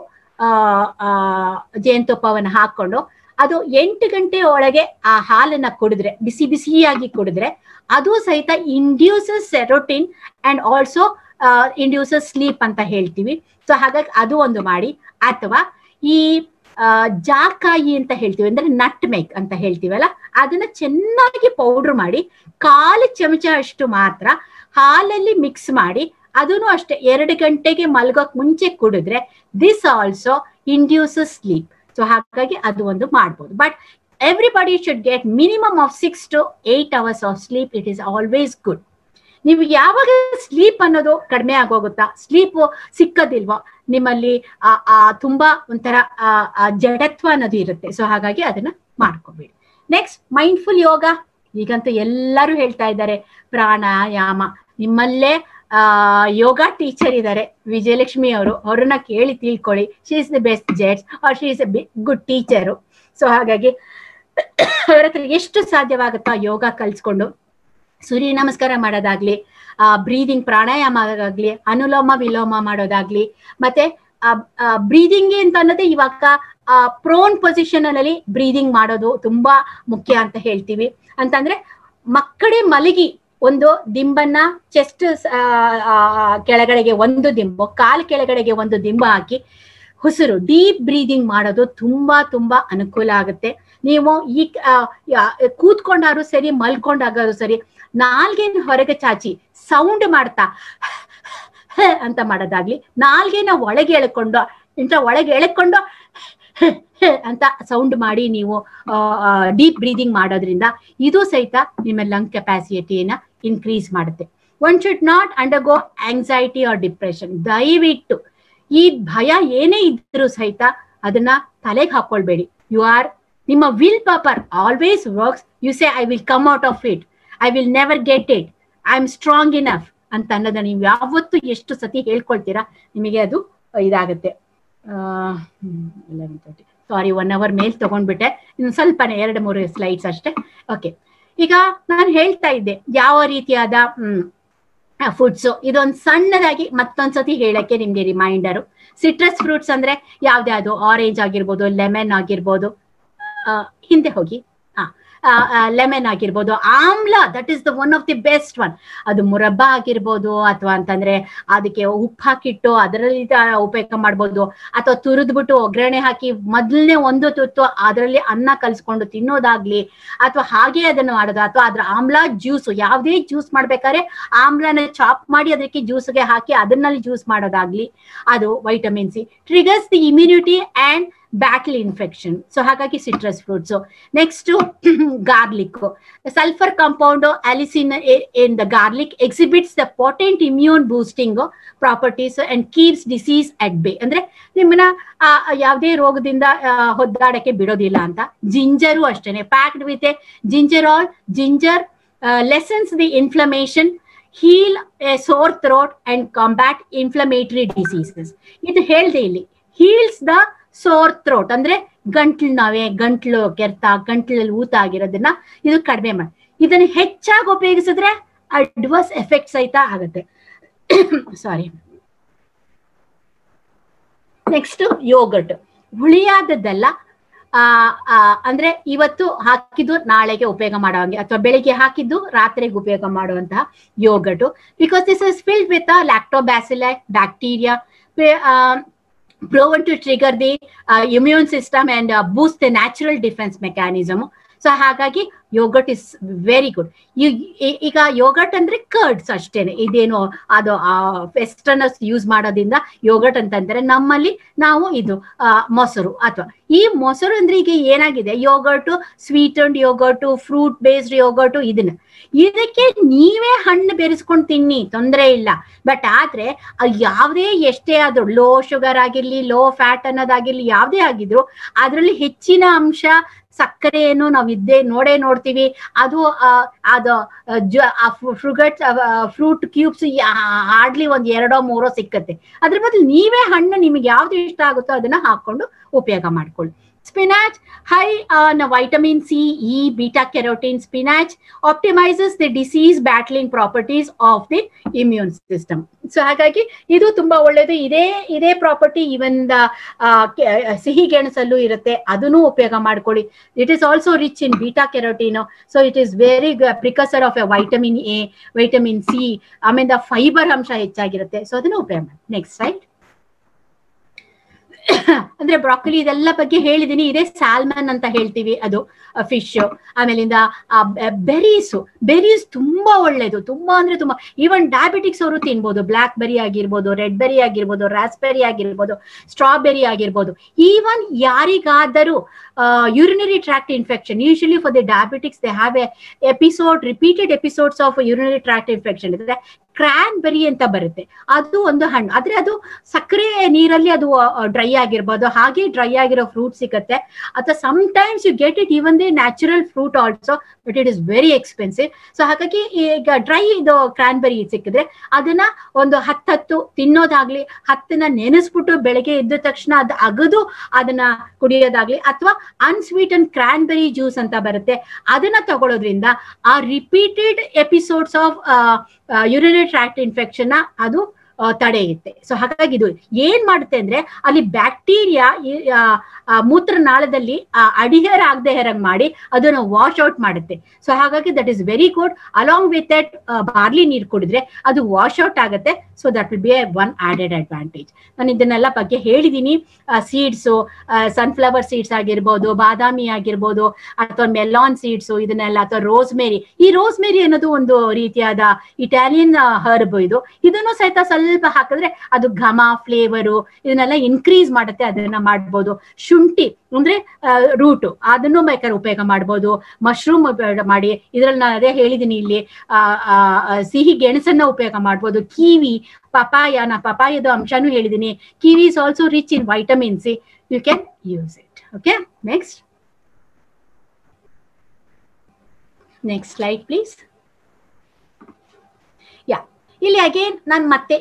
ಜೇನುತುಪ್ಪವನ್ನು ಹಾಕೊಂಡು ಅದು 8 ಗಂಟೆ ಒಳಗೆ ಆ ಹಾಲನ್ನ ಕುಡಿದ್ರೆ, ಬಿಸಿ ಬಿಸಿಯಾಗಿ ಕುಡಿದ್ರೆ, ಅದು ಸಹಿತ induces serotonin and also induces sleep ಅಂತ ಹೇಳ್ತೀವಿ. ಸೊ ಹಾಗಾಗಿ ಅದು ಒಂದು ಮಾಡಿ. ಅಥವಾ ಈ ಜಾಕಾಯಿ ಅಂತ ಹೇಳ್ತೀವಿ, ಅಂದ್ರೆ ನಟ್ ಮೇಕ್ ಅಂತ ಹೇಳ್ತೀವಲ್ಲ, ಅದನ್ನ ಚೆನ್ನಾಗಿ ಪೌಡರ್ ಮಾಡಿ 1/4 ಚಮಚ ಅಷ್ಟು ಮಾತ್ರ ಹಾಲಲ್ಲಿ ಮಿಕ್ಸ್ ಮಾಡಿ, ಅದನ್ನು ಅಷ್ಟೇ 2 ಗಂಟೆಗೆ ಮಲ್ಗೋಕ್ ಮುಂಚೆ ಕುಡಿದ್ರೆ this also induces sleep. So ಹಾಗಾಗಿ ಅದು ಒಂದು ಮಾಡ್ಬೋದು. But everybody should get minimum of 6 to 8 hours of sleep. It is always good. ನೀವು ಯಾವಾಗ ಸ್ಲೀಪ್ ಅನ್ನೋದು ಕಡಿಮೆ ಆಗೋಗುತ್ತಾ, ಸ್ಲೀಪ್ ಸಿಕ್ಕದಿಲ್ವೋ, ನಿಮ್ಮಲ್ಲಿ ತುಂಬಾ ಒಂಥರ ಜಡತ್ವ ಅನ್ನೋದು ಇರುತ್ತೆ. ಸೊ ಹಾಗಾಗಿ ಅದನ್ನ ಮಾಡ್ಕೋಬೇಡಿ. ನೆಕ್ಸ್ಟ್, ಮೈಂಡ್ಫುಲ್ ಯೋಗ. ಈಗಂತೂ ಎಲ್ಲರೂ ಹೇಳ್ತಾ ಇದ್ದಾರೆ ಪ್ರಾಣಾಯಾಮ. ನಿಮ್ಮಲ್ಲೇ ಯೋಗ ಟೀಚರ್ ಇದ್ದಾರೆ, ವಿಜಯಲಕ್ಷ್ಮಿ ಅವರು, ಅವ್ರನ್ನ ಕೇಳಿ ತಿಳ್ಕೊಳ್ಳಿ. She is the best judge or she is a good teacher. So ಹಾಗಾಗಿ ಅವ್ರ ಹತ್ರ ಎಷ್ಟು ಸಾಧ್ಯವಾಗುತ್ತೋ ಯೋಗ ಕಲ್ಸ್ಕೊಂಡು ಸೂರ್ಯ ನಮಸ್ಕಾರ ಮಾಡೋದಾಗ್ಲಿ, ಬ್ರೀದಿಂಗ್ ಪ್ರಾಣಾಯಾಮ ಆಗಲಿ, ಅನುಲೋಮ ವಿಲೋಮ ಮಾಡೋದಾಗ್ಲಿ, ಮತ್ತೆ ಬ್ರೀದಿಂಗ್ ಅಂತ ಅನ್ನೋದೇ ಇವಾಗ ಪ್ರೋನ್ ಪೊಸಿಷನ್ ಅಲ್ಲಿ ಬ್ರೀದಿಂಗ್ ಮಾಡೋದು ತುಂಬಾ ಮುಖ್ಯ ಅಂತ ಹೇಳ್ತೀವಿ. ಅಂತಂದ್ರೆ ಮಕ್ಕಳೇ ಮಲಗಿ ಒಂದು ದಿಂಬನ್ನ ಚೆಸ್ಟ್ ಕೆಳಗಡೆಗೆ ಒಂದು ದಿಂಬು, ಕಾಲು ಕೆಳಗಡೆಗೆ ಒಂದು ದಿಂಬು ಹಾಕಿ ಉಸಿರು ಡೀಪ್ ಬ್ರೀದಿಂಗ್ ಮಾಡೋದು ತುಂಬಾ ತುಂಬಾ ಅನುಕೂಲ ಆಗುತ್ತೆ. ನೀವು ಈ ಕೂತ್ಕೊಂಡಾರು ಸರಿ, ಮಲ್ಕೊಂಡಾಗಾದ್ರು ಸರಿ, ನಾಲ್ಗೆನ ಹೊರಗೆ ಚಾಚಿ ಸೌಂಡ್ ಮಾಡ್ತಾ ಅಂತ ಮಾಡೋದಾಗ್ಲಿ, ನಾಲ್ಗೆನ ಒಳಗೆ ಎಳ್ಕೊಂಡು ಅಂತ ಸೌಂಡ್ ಮಾಡಿ ನೀವು ಡೀಪ್ ಬ್ರೀದಿಂಗ್ ಮಾಡೋದ್ರಿಂದ ಇದು ಸಹಿತ ನಿಮ್ಮ ಲಂಗ್ ಕೆಪಾಸಿಟಿಯನ್ನ ಇನ್ಕ್ರೀಸ್ ಮಾಡುತ್ತೆ. One should not undergo anxiety or depression. ದಯವಿಟ್ಟು ಈ ಭಯ ಏನೇ ಇದ್ರೂ ಸಹಿತ ಅದನ್ನ ತಲೆಗೆ ಹಾಕೊಳ್ಬೇಡಿ. ನಿಮ್ಮ will power always works. You say I will come out of it, I will never get it, I am strong enough ಅಂತ ಅನ್ನೋದನ್ನ ನೀವು ಯಾವತ್ತು ಎಷ್ಟು ಸತಿ ಹೇಳ್ಕೊಳ್ತೀರಾ, ನಿಮಗೆ ಅದು ಇದಾಗುತ್ತೆ. 11:30 ಸಾರಿ, 1 hour ಮೇಲ್ ತಗೊಂಡ್ಬಿಟ್ಟೆ. ಇನ್ನು ಸ್ವಲ್ಪನೇ 2-3 ಸ್ಲೈಡ್ಸ್ ಅಷ್ಟೇ. ಓಕೆ, ಈಗ ನಾನು ಹೇಳ್ತಾ ಇದ್ದೆ ಯಾವ ರೀತಿಯಾದ ಫುಡ್ಸು. ಇದೊಂದು ಸಣ್ಣದಾಗಿ ಮತ್ತೊಂದ್ಸತಿ ಹೇಳಕ್ಕೆ ನಿಮ್ಗೆ ರಿಮೈಂಡರು. ಸಿಟ್ರಸ್ ಫ್ರೂಟ್ಸ್ ಅಂದ್ರೆ ಯಾವ್ದ್ಯಾವ್ದು, ಆರೆಂಜ್ ಆಗಿರ್ಬೋದು, ಲೆಮನ್ ಆಗಿರ್ಬೋದು, ಹಿಂದೆ ಹೋಗಿ, ಲೆಮನ್ ಆಗಿರ್ಬೋದು, ಆಮ್ಲ that is the one of the best one. ಅದು ಮುರಬ್ಬ ಆಗಿರ್ಬೋದು, ಅಥವಾ ಅಂತಂದ್ರೆ ಅದಕ್ಕೆ ಉಪ್ಪು ಹಾಕಿಟ್ಟು ಅದರಲ್ಲಿ ಉಪಯೋಗ ಮಾಡ್ಬೋದು, ಅಥವಾ ತುರಿದ್ಬಿಟ್ಟು ಒಗ್ಗರಣೆ ಹಾಕಿ ಮೊದಲನೇ ಒಂದು ತುತ್ತು ಅದರಲ್ಲಿ ಅನ್ನ ಕಲ್ಸ್ಕೊಂಡು ತಿನ್ನೋದಾಗ್ಲಿ, ಅಥವಾ ಹಾಗೆ ಅದನ್ನು ಮಾಡೋದು, ಅಥವಾ ಅದ್ರ ಆಮ್ಲ ಜ್ಯೂಸ್, ಯಾವುದೇ ಜ್ಯೂಸ್ ಮಾಡ್ಬೇಕಾದ್ರೆ ಆಮ್ಲನ ಚಾಪ್ ಮಾಡಿ ಅದಕ್ಕೆ ಜ್ಯೂಸ್ಗೆ ಹಾಕಿ ಅದನ್ನಲ್ಲಿ ಜ್ಯೂಸ್ ಮಾಡೋದಾಗ್ಲಿ, ಅದು vitamin C triggers the immunity and battle infection. So ಹಾಗಾಗಿ citrus fruits. Next garlic. Sulphur compound allicin in the garlic exhibits the potent immune boosting properties and keeps disease at bay. ಅಂದ್ರೆ ನಿಮ್ಮನ್ನ ಯಾವುದೇ ರೋಗದಿಂದ ಹೊದ್ದಾಡಕ್ಕೆ ಬಿಡೋದಿಲ್ಲ ಅಂತ. Ginger ಅಷ್ಟೇನೆ, packed with a gingerol. Ginger lessens the inflammation, heal a sore throat and combat inflammatory diseases. ಇದು ಹೇಳ್ದೆ ಇಲ್ಲಿ, heals the sore throat ಅಂದ್ರೆ ಗಂಟ್ಲು ನಾವೇ, ಗಂಟ್ಲು ಕೆರೆತ, ಗಂಟ್ಲಲ್ಲಿ ಊತ ಆಗಿರೋದನ್ನ ಇದು ಕಡಿಮೆ ಮಾಡಿ. ಇದನ್ನ ಹೆಚ್ಚಾಗಿ ಉಪಯೋಗಿಸಿದ್ರೆ ಅಡ್ವರ್ಸ್ ಎಫೆಕ್ಟ್ಸ್ ಆಯ್ತಾ ಆಗುತ್ತೆ. ಸಾರಿ. Next yoghurt. ಹುಳಿಯಾದದ್ದೆಲ್ಲ, ಅಂದ್ರೆ ಇವತ್ತು ಹಾಕಿದ್ದು ನಾಳೆಗೆ ಉಪಯೋಗ ಮಾಡುವಂಗೆ, ಅಥವಾ ಬೆಳಿಗ್ಗೆ ಹಾಕಿದ್ದು ರಾತ್ರಿಗೆ ಉಪಯೋಗ ಮಾಡುವಂತಹ yogurt. Because this is filled with lactobacilli bacteria proven to trigger the immune system and boost the natural defense mechanism. So ಹಾಗಾಗಿ ಯೋಗರ್ಟ್ ಇಸ್ ವೆರಿ ಗುಡ್. ಈಗ ಯೋಗರ್ಟ್ ಅಂದ್ರೆ ಕರ್ಡ್ಸ್ ಅಷ್ಟೇನೆ, ಇದೇನು ಅದು ವೆಸ್ಟರ್ನರ್ಸ್ ಯೂಸ್ ಮಾಡೋದ್ರಿಂದ ಯೋಗರ್ಟ್ ಅಂತಂದ್ರೆ, ನಮ್ಮಲ್ಲಿ ನಾವು ಇದು ಮೊಸರು, ಅಥವಾ ಈ ಮೊಸರು ಅಂದ್ರೆ ಈಗ ಏನಾಗಿದೆ, ಯೋಗರ್ಟು, ಸ್ವೀಟನ್ಡ್ ಯೋಗರ್ಟು, ಫ್ರೂಟ್ ಬೇಸ್ಡ್ ಯೋಗರ್ಟು, ಇದಕ್ಕೆ ನೀವೇ ಹಣ್ಣು ಬೆರೆಸ್ಕೊಂಡು ತಿನ್ನಿ, ತೊಂದರೆ ಇಲ್ಲ. ಬಟ್ ಆದ್ರೆ ಯಾವುದೇ ಎಷ್ಟೇ ಆದ್ರೂ, ಲೋ ಶುಗರ್ ಆಗಿರ್ಲಿ, ಲೋ ಫ್ಯಾಟ್ ಅನ್ನೋದಾಗಿರ್ಲಿ, ಯಾವುದೇ ಆಗಿದ್ರು ಅದರಲ್ಲಿ ಹೆಚ್ಚಿನ ಅಂಶ ಸಕ್ಕರೆಯನ್ನು ನಾವು ನೋಡ್ತೀವಿ. ಅದು ಫ್ರೂಟ್ ಕ್ಯೂಬ್ಸ್ ಹಾರ್ಡ್ಲಿ ಒಂದ್ 2-3 ಸಿಕ್ಕತ್ತೆ. ಅದ್ರ ಬದಲು ನೀವೇ ಹಣ್ಣು ನಿಮ್ಗೆ ಯಾವ್ದು ಇಷ್ಟ ಆಗುತ್ತೋ ಅದನ್ನ ಹಾಕೊಂಡು ಉಪಯೋಗ ಮಾಡ್ಕೊಳ್ಳಿ. Spinach, high on vitamin C, E, beta carotene. Spinach optimizes the disease battling properties of the immune system. So ಹಾಗಾಗಿ ಇದು ತುಂಬಾ ಒಳ್ಳೇದು. ಇದೇ ಪ್ರಾಪರ್ಟಿ ಈವನ್ ಸಿಹಿ ಗೆಣಸಲ್ಲೂ ಇರುತ್ತೆ, ಅದನ್ನು ಉಪಯೋಗ ಮಾಡ್ಕೊಳ್ಳಿ. It is also rich in beta carotene. So it is very precursor of vitamin A, vitamin C, ಆಮೇಲೆ ಫೈಬರ್ ಅಂಶ ಹೆಚ್ಚಾಗಿರುತ್ತೆ. ಸೊ ಅದನ್ನು ಉಪಯೋಗ ಮಾಡಿ. Next side. ಅಂದ್ರೆ ಬ್ರಾಕೊಲಿ ಇದೆಲ್ಲ ಬಗ್ಗೆ ಹೇಳಿದೀನಿ. ಇದೇ ಸ್ಯಾಲ್ಮನ್ ಅಂತ ಹೇಳ್ತೀವಿ, ಅದು ಫಿಶ್. ಆಮೇಲಿಂದ ಬೆರೀಸ್ ತುಂಬಾ ಒಳ್ಳೇದು, ತುಂಬಾ ಅಂದ್ರೆ ತುಂಬಾ. ಈವನ್ ಡಯಾಬಿಟಿಕ್ಸ್ ಅವರು ತಿನ್ಬೋದು. ಬ್ಲಾಕ್ ಬೆರಿ ಆಗಿರ್ಬೋದು, ರೆಡ್ ಬೆರಿ ಆಗಿರ್ಬೋದು, ರಾಸ್ಬೆರಿ ಆಗಿರ್ಬೋದು, ಸ್ಟ್ರಾಬೆರಿ ಆಗಿರ್ಬೋದು. ಈವನ್ ಯಾರಿಗಾದರೂ urinary tract infection, usually for the diabetics they have repeated episodes of urinary tract infection ಇದ್ರೆ ಕ್ರಾನ್ಬೆರಿ ಅಂತ ಬರುತ್ತೆ. ಅದು ಒಂದು ಹಣ್ಣು, ಆದ್ರೆ ಅದು ಸಕ್ಕರೆ ನೀರಲ್ಲಿ ಅದು ಡ್ರೈ ಆಗಿರ್ಬೋದು. ಹಾಗೆ ಡ್ರೈ ಆಗಿರೋ ಫ್ರೂಟ್ ಸಿಗುತ್ತೆ, ಅಥವಾ sometimes you get it even the natural fruit also, but it is very expensive. So ಹಾಗಾಗಿ ಈಗ ಡ್ರೈ ಇದು ಕ್ರಾನ್ಬೆರಿ ಸಿಕ್ಕಿದ್ರೆ ಅದನ್ನ ಒಂದು 10 ತಿನ್ನೋದಾಗ್ಲಿ, 10 ನೆನೆಸ್ಬಿಟ್ಟು ಬೆಳಗ್ಗೆ ಎದ್ದ ತಕ್ಷಣ ಅದು ಅಗದು ಅದನ್ನ ಕುಡಿಯೋದಾಗ್ಲಿ, ಅಥವಾ ಅನ್ಸ್ವೀಟನ್ ಕ್ರಾನ್ಬೆರಿ ಜ್ಯೂಸ್ ಅಂತ ಬರುತ್ತೆ, ಅದನ್ನ ತಗೊಳ್ಳೋದ್ರಿಂದ ಆ repeated episodes of urinary tract infection ಅದು ತಡೆಯುತ್ತೆ. ಸೊ ಹಾಗಾಗಿ ಇದು ಏನ್ ಮಾಡುತ್ತೆ ಅಂದ್ರೆ, ಅಲ್ಲಿ ಬ್ಯಾಕ್ಟೀರಿಯಾ ಮೂತ್ರನಾಳದಲ್ಲಿ ಅಡಿಹೇರ್ ಆಗದೆ ಇರಂಗ್ ಮಾಡಿ ಅದನ್ನ ವಾಶ್ ಔಟ್ ಮಾಡುತ್ತೆ. ಸೊ ಹಾಗಾಗಿ that is very good. Along with that barley ನೀರು ಕುಡಿದ್ರೆ ಅದು ವಾಶ್ ಔಟ್ ಆಗುತ್ತೆ. So that will B one added advantage. ನಾನು ಇದನ್ನೆಲ್ಲ ಬಗ್ಗೆ ಹೇಳಿದೀನಿ. ಸೀಡ್ಸು, ಸನ್ಫ್ಲವರ್ ಸೀಡ್ಸ್ ಆಗಿರ್ಬೋದು, ಬಾದಾಮಿ ಆಗಿರ್ಬೋದು, ಅಥವಾ ಮೆಲಾನ್ ಸೀಡ್ಸು, ಇದನ್ನೆಲ್ಲ, ಅಥವಾ ರೋಸ್ಮೇರಿ. ಈ ರೋಸ್ಮೇರಿ ಅನ್ನೋದು ಒಂದು ರೀತಿಯಾದ ಇಟಾಲಿಯನ್ ಹರ್ಬ್. ಇದನ್ನು ಸಹಿತ ಸ್ವಲ್ಪ ಹಾಕಿದ್ರೆ ಅದು ಘಮ, ಫ್ಲೇವರು ಇದನ್ನೆಲ್ಲ ಇನ್ಕ್ರೀಸ್ ಮಾಡುತ್ತೆ. ಅದನ್ನ ಮಾಡ್ಬೋದು. ಶುಂಠಿ ಅಂದ್ರೆ ರೂಟು, ಅದನ್ನು ಬೇಕಾದ್ರೆ ಉಪಯೋಗ ಮಾಡ್ಬೋದು. ಮಶ್ರೂಮ್ ಮಾಡಿ, ಇದ್ರಲ್ಲಿ ನಾನು ಅದೇ ಹೇಳಿದೀನಿ ಇಲ್ಲಿ. ಸಿಹಿ ಗೆಣಸನ್ನ ಉಪಯೋಗ ಮಾಡ್ಬೋದು. ಕಿವಿ, ಪಪಾಯದ ಅಂಶನೂ ಹೇಳಿದೀನಿ. Kiwi is also rich in vitamin C. You can use it. Okay, next slide please. ಇಲ್ಲಿ ಅಗೇನ್ ನಾನು ಮತ್ತೆ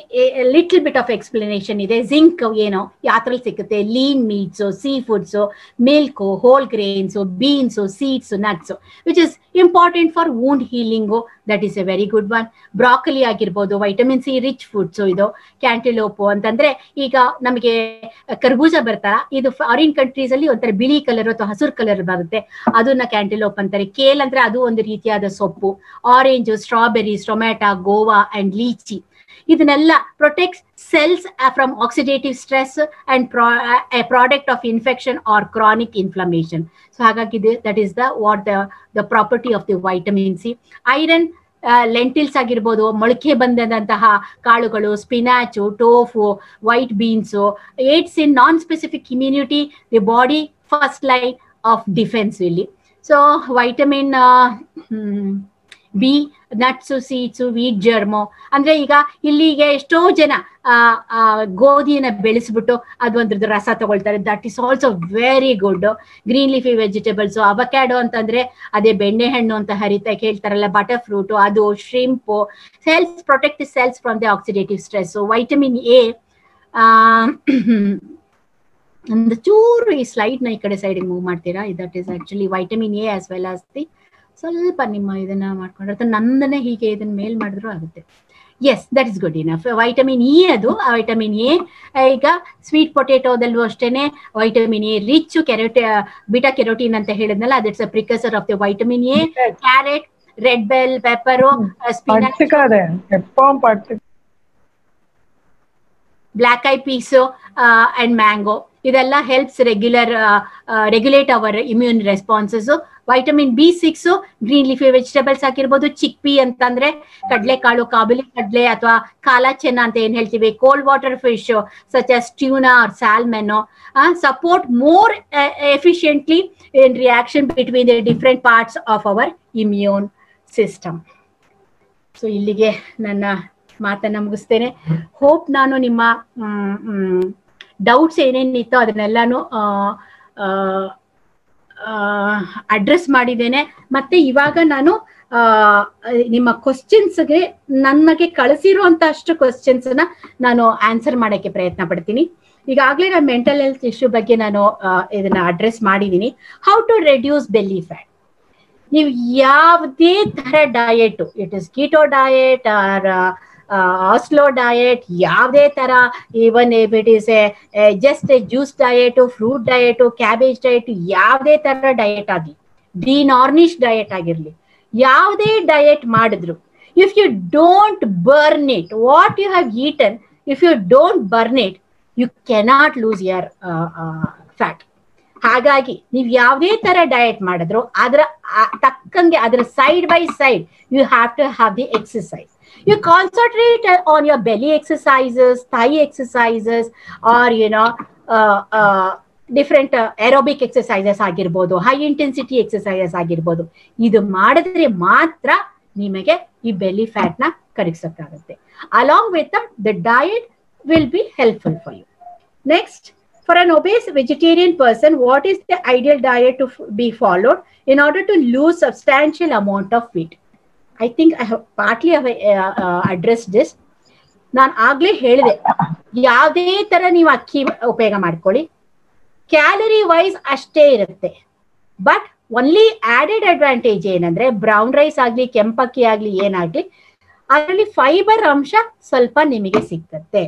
ಲಿಟಲ್ ಬಿಟ್ ಆಫ್ ಎಕ್ಸ್ಪ್ಲನೇಷನ್ ಇದೆ. ಜಿಂಕ್ ಏನೋ ಯಾತ್ರಲ್ಲಿ ಸಿಗುತ್ತೆ, lean meats, seafoods, milk, whole grains, beans, seeds, nuts, which is important for wound healing, that is a very good one. Broccoli ಆಗಿರ್ಬೋದು, vitamin C rich foods ಇದು. ಕ್ಯಾಂಟಿಲೋಪು ಅಂತಂದ್ರೆ ಈಗ ನಮಗೆ ಕರ್ಬೂಜ ಬರ್ತಾರ, ಇದು ಫಾರಿನ್ ಕಂಟ್ರೀಸ್ ಅಲ್ಲಿ ಒಂಥರ ಬಿಳಿ ಕಲರ್ ಅಥವಾ ಹಸಿರು ಕಲರ್ ಬರುತ್ತೆ, ಅದನ್ನ ಕ್ಯಾಂಟಿಲೋಪ್ ಅಂತಾರೆ. ಕೇಲ್ ಅಂದ್ರೆ ಅದು ಒಂದು ರೀತಿಯಾದ ಸೊಪ್ಪು. Orange, strawberries, tomato, Goa and lychee, ಇದನ್ನೆಲ್ಲ protects cells from oxidative stress and a product of infection or chronic inflammation. So hagagi that is the property of the vitamin C. Iron, lentils ಆಗಿರ್ಬೋದು, ಮೊಳಕೆ ಬಂದಂತಹ ಕಾಳುಗಳು, spinach, tofu, white beans, aids in non specific immunity, the body first line of defence ಇಲ್ಲಿ. So vitamin B, nuts, seeds, wheat germ. ಅಂದ್ರೆ ಈಗ ಇಲ್ಲಿಗೆ ಎಷ್ಟೋ ಜನ ಗೋಧಿಯನ್ನ ಬೆಳೆಸ್ಬಿಟ್ಟು ಅದೊಂದ್ರದ್ದು ರಸ ತಗೊಳ್ತಾರೆ. That is also very good. Green leafy vegetables, avocado ಅಂತಂದ್ರೆ ಅದೇ ಬೆಣ್ಣೆಹಣ್ಣು ಅಂತ ಹೇಳ್ತಾರಲ್ಲ, ಬಟರ್ ಫ್ರೂಟು, ಅದು shrimp. Cells protect the cells from the oxidative stress. Vitamin A, ಒಂದು ಚೂರು ಈ ಸ್ಲೈಡ್ ನ ಈ ಕಡೆ ಸೈಡ್ ಮೂವ್ ಮಾಡ್ತೀರಾ? That is actually vitamin A as well as the, ಸ್ವಲ್ಪ ನಿಮ್ಮ ಇದನ್ನ ಮಾಡ್ಕೊಂಡ್ರೆ ಅಥವಾ ನಂದನೆ ಹೀಗೆ ಇದನ್ನ ಮೇಲ್ ಮಾಡಿದ್ರು ಆಗುತ್ತೆ. Yes, that is good enough. Vitamin E, ಅದು ವೈಟಮಿನ್ ಎ. ಈಗ ಸ್ವೀಟ್ ಪೊಟೆಟೋದಲ್ಲೂ ಅಷ್ಟೇನೆ vitamin A rich. Beta carotene ಅಂತ ಹೇಳಿದ್ನಲ್ಲ, that's a precursor of the vitamin A. Carrot, red bell pepper, spinach, black eye peas and mango, ಇದೆಲ್ಲ helps regulate our immune responses. Vitamin ಬಿ6, green leafy vegetables ಆಗಿರ್ಬೋದು. ಚಿಕ್ P ಅಂತಂದ್ರೆ ಕಡಲೆಕಾಳು, ಕಾಬುಲಿ ಕಡಲೆ ಅಥವಾ ಕಾಲಾಚೆನ್ನ ಅಂತ ಏನ್ ಹೇಳ್ತೀವಿ. Cold water fish such as tuna or salmon support more efficiently in reaction between the different parts of our immune system. So ಇಲ್ಲಿಗೆ ನನ್ನ ಮಾತನ್ನ ಮುಗಿಸ್ತೇನೆ. ಹೋಪ್ ನಾನು ನಿಮ್ಮ ಡೌಟ್ಸ್ ಏನೇನಿತ್ತೋ ಅದನ್ನೆಲ್ಲಾನು ಅಡ್ರೆಸ್ ಮಾಡಿದ್ದೇನೆ. ಮತ್ತೆ ಇವಾಗ ನಾನು ನಿಮ್ಮ ಕ್ವಶನ್ಸ್ಗೆ ನನಗೆ ಕಳಿಸಿರುವಂತ ಅಷ್ಟು ಕ್ವಶನ್ಸ್ ನಾನು ಆನ್ಸರ್ ಮಾಡಕ್ಕೆ ಪ್ರಯತ್ನ ಪಡ್ತೀನಿ. ಈಗಾಗಲೇ ನಾನು ಮೆಂಟಲ್ ಹೆಲ್ತ್ ಇಶ್ಯೂ ಬಗ್ಗೆ ನಾನು ಇದನ್ನ ಅಡ್ರೆಸ್ ಮಾಡಿದ್ದೀನಿ. How to reduce belly fat. ನೀವು ಯಾವುದೇ ತರ diet, it is keto diet or ಆಸ್ಲೋ ಡಯಟ್, ಯಾವುದೇ ತರ, even if it is just juice diet, fruit diet, cabbage diet, ಯಾವುದೇ ತರ ಡಯಟ್ ಆಗಲಿ, ಡಿನಾರ್ನಿಶ್ ಡಯಟ್ ಆಗಿರ್ಲಿ, ಯಾವುದೇ ಡಯಟ್ ಮಾಡಿದ್ರು, if you don't burn it what you have eaten, if you don't burn it you cannot lose your fat. ಹಾಗಾಗಿ ನೀವು ಯಾವುದೇ ತರ ಡಯಟ್ ಮಾಡಿದ್ರು ಅದರ ತಕ್ಕಂಗೆ ಅದರ side by side you have to have the exercise. You concentrate on your belly exercises, thigh exercises, or different aerobic exercises ಆಗಿರ್ಬೋದು, high intensity exercises ಆಗಿರ್ಬೋದು. ಇದು ಮಾಡಿದ್ರೆ ಮಾತ್ರ ನಿಮಗೆ ಈ ಬೆಲ್ಲಿ ಫ್ಯಾಟ್ ನ ಕರಗಿಸಕ್ಕಾಗುತ್ತೆ. Along with the diet will be helpful for you. Next, for an obese vegetarian person, what is the ideal diet to be followed in order to lose substantial amount of weight? I think I have partly addressed this. ನಾನು ಆಗ್ಲೇ ಹೇಳಿದೆ, ಯಾವುದೇ ತರ ನೀವು ಅಕ್ಕಿ ಉಪಯೋಗ ಮಾಡ್ಕೊಳ್ಳಿ, calorie wise ಅಷ್ಟೇ ಇರುತ್ತೆ. ಬಟ್ ಒನ್ಲಿ ಆಡೆಡ್ ಅಡ್ವಾಂಟೇಜ್ ಏನಂದ್ರೆ, ಬ್ರೌನ್ ರೈಸ್ ಆಗ್ಲಿ, ಕೆಂಪಕ್ಕಿ ಆಗ್ಲಿ, ಏನಾಗ್ಲಿ, ಅದರಲ್ಲಿ ಫೈಬರ್ ಅಂಶ ಸ್ವಲ್ಪ ನಿಮಗೆ ಸಿಗ್ತತ್ತೆ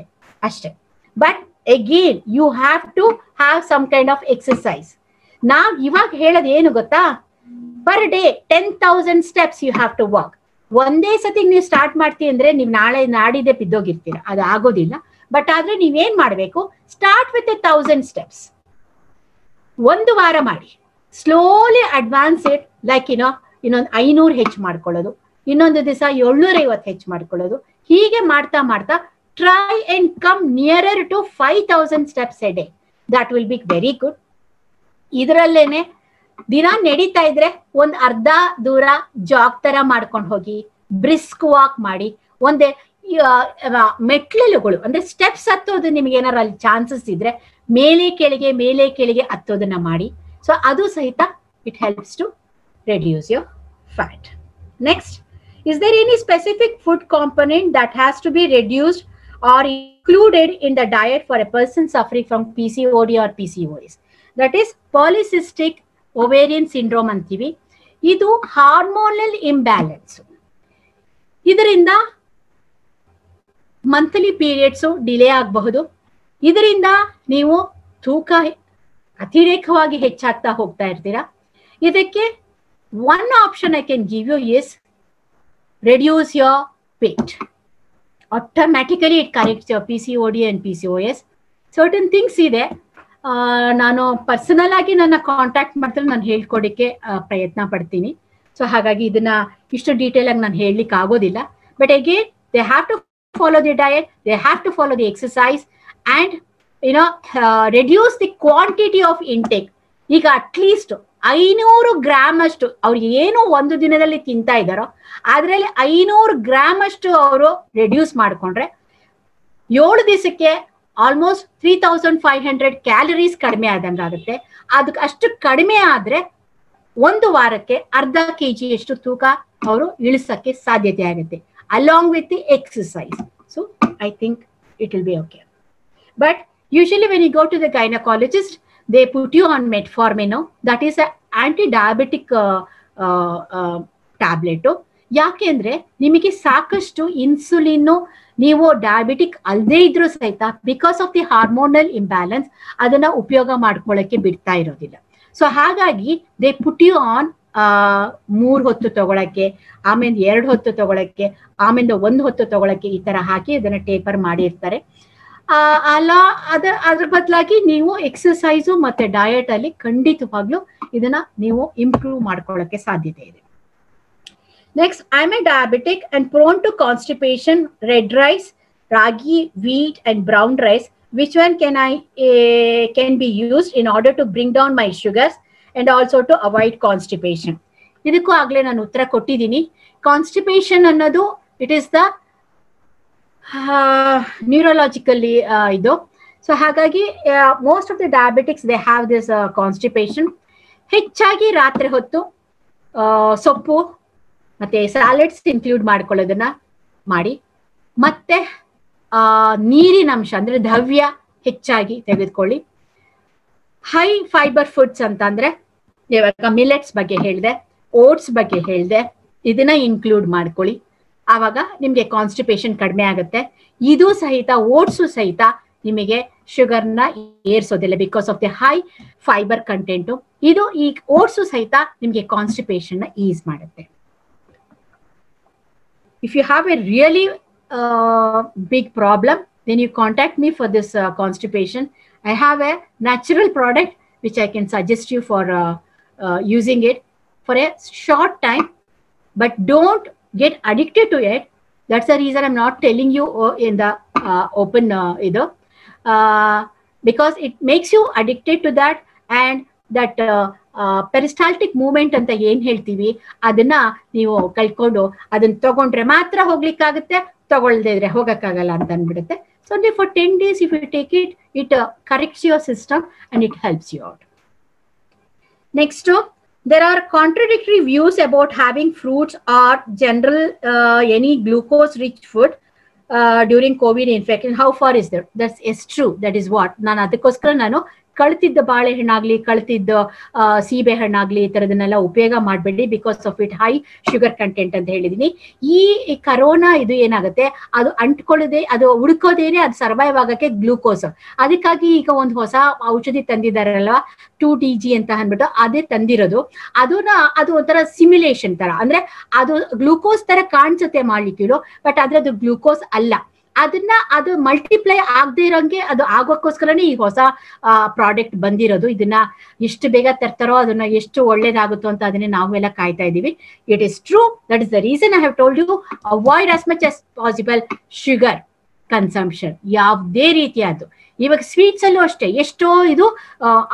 ಅಷ್ಟೇ. But again you have to have some kind of exercise. ನಾವ್ ಇವಾಗ ಹೇಳೋದು ಏನು ಗೊತ್ತಾ, per day 10,000 steps you have to walk. ಒಂದೇ ಸತಿ ನೀವು ಸ್ಟಾರ್ಟ್ ಮಾಡ್ತೀವಿ ಅಂದ್ರೆ ನೀವು ನಾಳೆ ನಾಡಿದ್ದೆ ಬಿದ್ದೋಗಿರ್ತೀರ, ಅದು ಆಗೋದಿಲ್ಲ. ಬಟ್ ಆದ್ರೆ ನೀವೇನ್ ಮಾಡ್ಬೇಕು, ಸ್ಟಾರ್ಟ್ ವಿತ್ 1000 ಸ್ಟೆಪ್ಸ್. ಒಂದು ವಾರ ಮಾಡಿ, ಸ್ಲೋಲಿ ಅಡ್ವಾನ್ಸ್ ಇಟ್, ಲೈಕ್ ಇನ್ನೊಂದು 500 ಹೆಚ್ಚು ಮಾಡ್ಕೊಳ್ಳೋದು, ಇನ್ನೊಂದು ದಿವಸ 750 ಹೆಚ್ಚು ಮಾಡ್ಕೊಳ್ಳೋದು. ಹೀಗೆ ಮಾಡ್ತಾ ಮಾಡ್ತಾ try and come nearer to 5,000 steps a day. That will be very good. ಇದರಲ್ಲೇನೆ ದಿನ ನಡೀತಾ ಇದ್ರೆ ಒಂದ್ ಅರ್ಧ ದೂರ ಜಾಗ್ ತರ ಮಾಡ್ಕೊಂಡು ಹೋಗಿ, ಬ್ರಿಸ್ಕ್ ವಾಕ್ ಮಾಡಿ. ಒಂದೇ ಮೆಟ್ಲುಗಳು ಅಂದ್ರೆ ಸ್ಟೆಪ್ಸ್ ಹತ್ತೋದು ನಿಮ್ಗೆ ಏನಾರು ಅಲ್ಲಿ ಚಾನ್ಸಸ್ ಇದ್ರೆ ಮೇಲೆ ಕೆಳಗೆ ಹತ್ತೋದನ್ನ ಮಾಡಿ. ಸೊ ಅದು ಸಹಿತ it helps to reduce your fat. Next, is there any specific food component that has to be reduced or included in the diet for a person suffering from PCOD or PCOS? That is polycystic ovarian syndrome ಅಂತೀವಿ. ಇದು hormonal imbalance. ಇದರಿಂದ monthly periods delay ಆಗಬಹುದು. ಇದರಿಂದ ನೀವು ತೂಕ ಅತಿರೇಕವಾಗಿ ಹೆಚ್ಚಾಗ್ತಾ ಹೋಗ್ತಾ ಇರ್ತೀರಾ. ಇದಕ್ಕೆ one option I can give you is reduce your weight. Automatically it corrects your PCOD and PCOS. Certain things ಇದೆ, ನಾನು ಪರ್ಸನಲ್ ಆಗಿ ನನ್ನ ಕಾಂಟ್ಯಾಕ್ಟ್ ಮಾಡ್ತಾರೆ, ನಾನು ಹೇಳ್ಕೊಡಕ್ಕೆ ಪ್ರಯತ್ನ ಪಡ್ತೀನಿ. ಸೊ ಹಾಗಾಗಿ ಇದನ್ನ ಇಷ್ಟು ಡೀಟೇಲ್ ಆಗಿ ನಾನು ಹೇಳಲಿಕ್ಕೆ ಆಗೋದಿಲ್ಲ. But again they have to follow the diet, they have to follow the exercise and reduce the quantity of intake. ಈಗ ಅಟ್ಲೀಸ್ಟ್ 500 ಗ್ರಾಮ್ ಅಷ್ಟು ಅವ್ರು ಏನು ಒಂದು ದಿನದಲ್ಲಿ ತಿಂತಾ ಇದ್ದಾರೋ ಅದರಲ್ಲಿ 500 ಗ್ರಾಮ್ ಅಷ್ಟು ಅವರು ರೆಡ್ಯೂಸ್ ಮಾಡ್ಕೊಂಡ್ರೆ 7 ದಿವಸಕ್ಕೆ ಆಲ್ಮೋಸ್ಟ್ 3500 ಕ್ಯಾಲರೀಸ್ ಕಡಿಮೆ ಆದಂಗೆ ಆಗುತ್ತೆ. ಅದಕ್ಕೆ ಅಷ್ಟು ಕಡಿಮೆ ಆದ್ರೆ 1 ವಾರಕ್ಕೆ ಅರ್ಧ kg ಅಷ್ಟು ತೂಕ ಅವರು ಇಳಿಸಕ್ಕೆ ಸಾಧ್ಯತೆ ಆಗುತ್ತೆ, along with the exercise. So I think it will be okay. But usually when you go to the gynaecologist, they put you on metformin. That is an anti-diabetic tablet. ಯಾಕೆ ಅಂದ್ರೆ ನಿಮಗೆ ಸಾಕಷ್ಟು ಇನ್ಸುಲಿನ್ ನೀವು ಡಯಾಬಿಟಿಕ್ ಅಲ್ಲದೆ ಇದ್ರೂ ಸಹಿತ because of the hormonal imbalance ಅದನ್ನ ಉಪಯೋಗ ಮಾಡ್ಕೊಳ್ಳಕ್ಕೆ ಬಿಡ್ತಾ ಇರೋದಿಲ್ಲ. ಸೊ ಹಾಗಾಗಿ ದೇ ಪುಟ್ ಯು ಆನ್ 3 ಹೊತ್ತು ತಗೊಳಕ್ಕೆ, ಆಮೇಲೆ 2 ಹೊತ್ತು ತಗೊಳಕ್ಕೆ, ಆಮೇಲೆ 1 ಹೊತ್ತು ತಗೊಳಕ್ಕೆ, ಈ ತರ ಹಾಕಿ ಅದನ್ನ ಟೇಪರ್ ಮಾಡಿರ್ತಾರೆ. ಅಲ್ಲ ಅದ್ರ ಬದಲಾಗಿ ನೀವು ಎಕ್ಸಸೈಸು ಮತ್ತೆ ಡಯಟ್ ಅಲ್ಲಿ ಖಂಡಿತವಾಗ್ಲೂ ಇದನ್ನ ನೀವು ಇಂಪ್ರೂವ್ ಮಾಡ್ಕೊಳ್ಳಕ್ಕೆ ಸಾಧ್ಯತೆ ಇದೆ. Next, I am a diabetic and prone to constipation. Red rice, ragi, wheat and brown rice, which one can be used in order to bring down my sugars and also to avoid constipation? ಇದಕ್ಕೂ ಆಗ್ಲೇ ನಾನು ಉತ್ತರ ಕೊಟ್ಟಿದ್ದೀನಿ. Constipation ಅನ್ನೋದು it is the neurologically ಇದು. So ಹಾಗಾಗಿ most of the diabetics they have this constipation. ಹೆಚ್ಚಾಗಿ ರಾತ್ರಿ ಹೊತ್ತು ಸೊಪ್ಪು ಮತ್ತೆ ಸ್ಯಾಲೆಡ್ಸ್ ಇನ್ಕ್ಲೂಡ್ ಮಾಡ್ಕೊಳ್ಳೋದನ್ನ ಮಾಡಿ, ಮತ್ತೆ ನೀರಿನ ಅಂಶ ಅಂದ್ರೆ ದ್ರವ್ಯ ಹೆಚ್ಚಾಗಿ ತೆಗೆದುಕೊಳ್ಳಿ. ಹೈ ಫೈಬರ್ ಫುಡ್ಸ್ ಅಂತಂದ್ರೆ ಇವಾಗ ಮಿಲೆಟ್ಸ್ ಬಗ್ಗೆ ಹೇಳಿದೆ, ಓಟ್ಸ್ ಬಗ್ಗೆ ಹೇಳಿದೆ, ಇದನ್ನ ಇನ್ಕ್ಲೂಡ್ ಮಾಡ್ಕೊಳ್ಳಿ. ಆವಾಗ ನಿಮ್ಗೆ ಕಾನ್ಸ್ಟಿಪೇಷನ್ ಕಡಿಮೆ ಆಗುತ್ತೆ. ಇದು ಸಹಿತ ಓಟ್ಸು ಸಹಿತ ನಿಮಗೆ ಶುಗರ್ನ ಏರ್ಸೋದಿಲ್ಲ because of the high fibre content. ಇದು ಈ ಓಟ್ಸು ಸಹಿತ ನಿಮ್ಗೆ ಕಾನ್ಸ್ಟಿಪೇಷನ್ ಈಸ್ ಮಾಡುತ್ತೆ. If you have a really big problem, then you contact me for this constipation. I have a natural product which I can suggest you for using it for a short time, but don't get addicted to it. That's the reason I'm not telling you in the open either, because it makes you addicted to that. And that peristaltic movement ಅಂತ ಏನ್ ಹೇಳ್ತೀವಿ ಅದನ್ನ ನೀವು ಕಳ್ಕೊಂಡು ಅದನ್ನ ತಗೊಂಡ್ರೆ ಮಾತ್ರ ಹೋಗ್ಲಿಕ್ಕಾಗುತ್ತೆ, ತಗೊಳ್ದೇ ಇದ್ರೆ ಹೋಗಕ್ಕಾಗಲ್ಲ ಅಂತ ಅಂದ್ಬಿಡುತ್ತೆ. So only for 10 days if you take it, it corrects your system and it helps you out. Next, there are contradictory views about having fruits or general any glucose rich food during COVID infection. How far is that? That's true. That is what ನಾನು ಅದಕ್ಕೋಸ್ಕರ ನಾನು ಕಳ್ತಿದ್ದ ಬಾಳೆಹಣ್ಣಾಗ್ಲಿ, ಕಳ್ತಿದ್ದ ಸೀಬೆ ಹಣ್ಣಾಗ್ಲಿ, ಈ ತರದನ್ನೆಲ್ಲ ಉಪಯೋಗ ಮಾಡಬೇಡಿ because of it high sugar content ಅಂತ ಹೇಳಿದೀನಿ. ಈ ಕರೋನಾ ಇದು ಏನಾಗುತ್ತೆ, ಅದು ಅಂಟ್ಕೊಳ್ಳದೆ ಅದು ಹುಡ್ಕೋದೇನೆ ಅದು ಸರ್ವೈವ್ ಆಗಕ್ಕೆ ಗ್ಲೂಕೋಸ್. ಅದಕ್ಕಾಗಿ ಈಗ ಒಂದು ಹೊಸ ಔಷಧಿ ತಂದಿದ್ದಾರಲ್ವಾ 2DG ಅಂತ ಅಂದ್ಬಿಟ್ಟು, ಅದೇ ತಂದಿರೋದು. ಅದು ಒಂಥರ ಸಿಮ್ಯುಲೇಷನ್ ತರ, ಅಂದ್ರೆ ಅದು ಗ್ಲೂಕೋಸ್ ತರ ಕಾಣಿಸುತ್ತೆ ಮಾಡ್ಲಿಕ್ಕಿರೋ, ಬಟ್ ಆದ್ರೆ ಅದು ಗ್ಲೂಕೋಸ್ ಅಲ್ಲ. ಅದು ಮಲ್ಟಿಪ್ಲೈ ಆಗದೆ ಇರೋಂಗೆ ಅದು ಆಗೋಕ್ಕೋಸ್ಕರನೇ ಈ ಹೊಸ ಪ್ರಾಡಕ್ಟ್ ಬಂದಿರೋದು. ಇದನ್ನ ಎಷ್ಟು ಬೇಗ ತರ್ತಾರೋ ಅದನ್ನ ಎಷ್ಟು ಒಳ್ಳೇದಾಗುತ್ತೋ ಅಂತ ಅದನ್ನೇ ನಾವೆಲ್ಲ ಕಾಯ್ತಾ ಇದೀವಿ. It is true. That is the reason I have told you, avoid as much as possible sugar consumption, ಯಾವುದೇ ರೀತಿಯಾದ್ದು. ಇವಾಗ ಸ್ವೀಟ್ಸ್ ಅಲ್ಲೂ ಅಷ್ಟೇ ಎಷ್ಟೋ ಇದು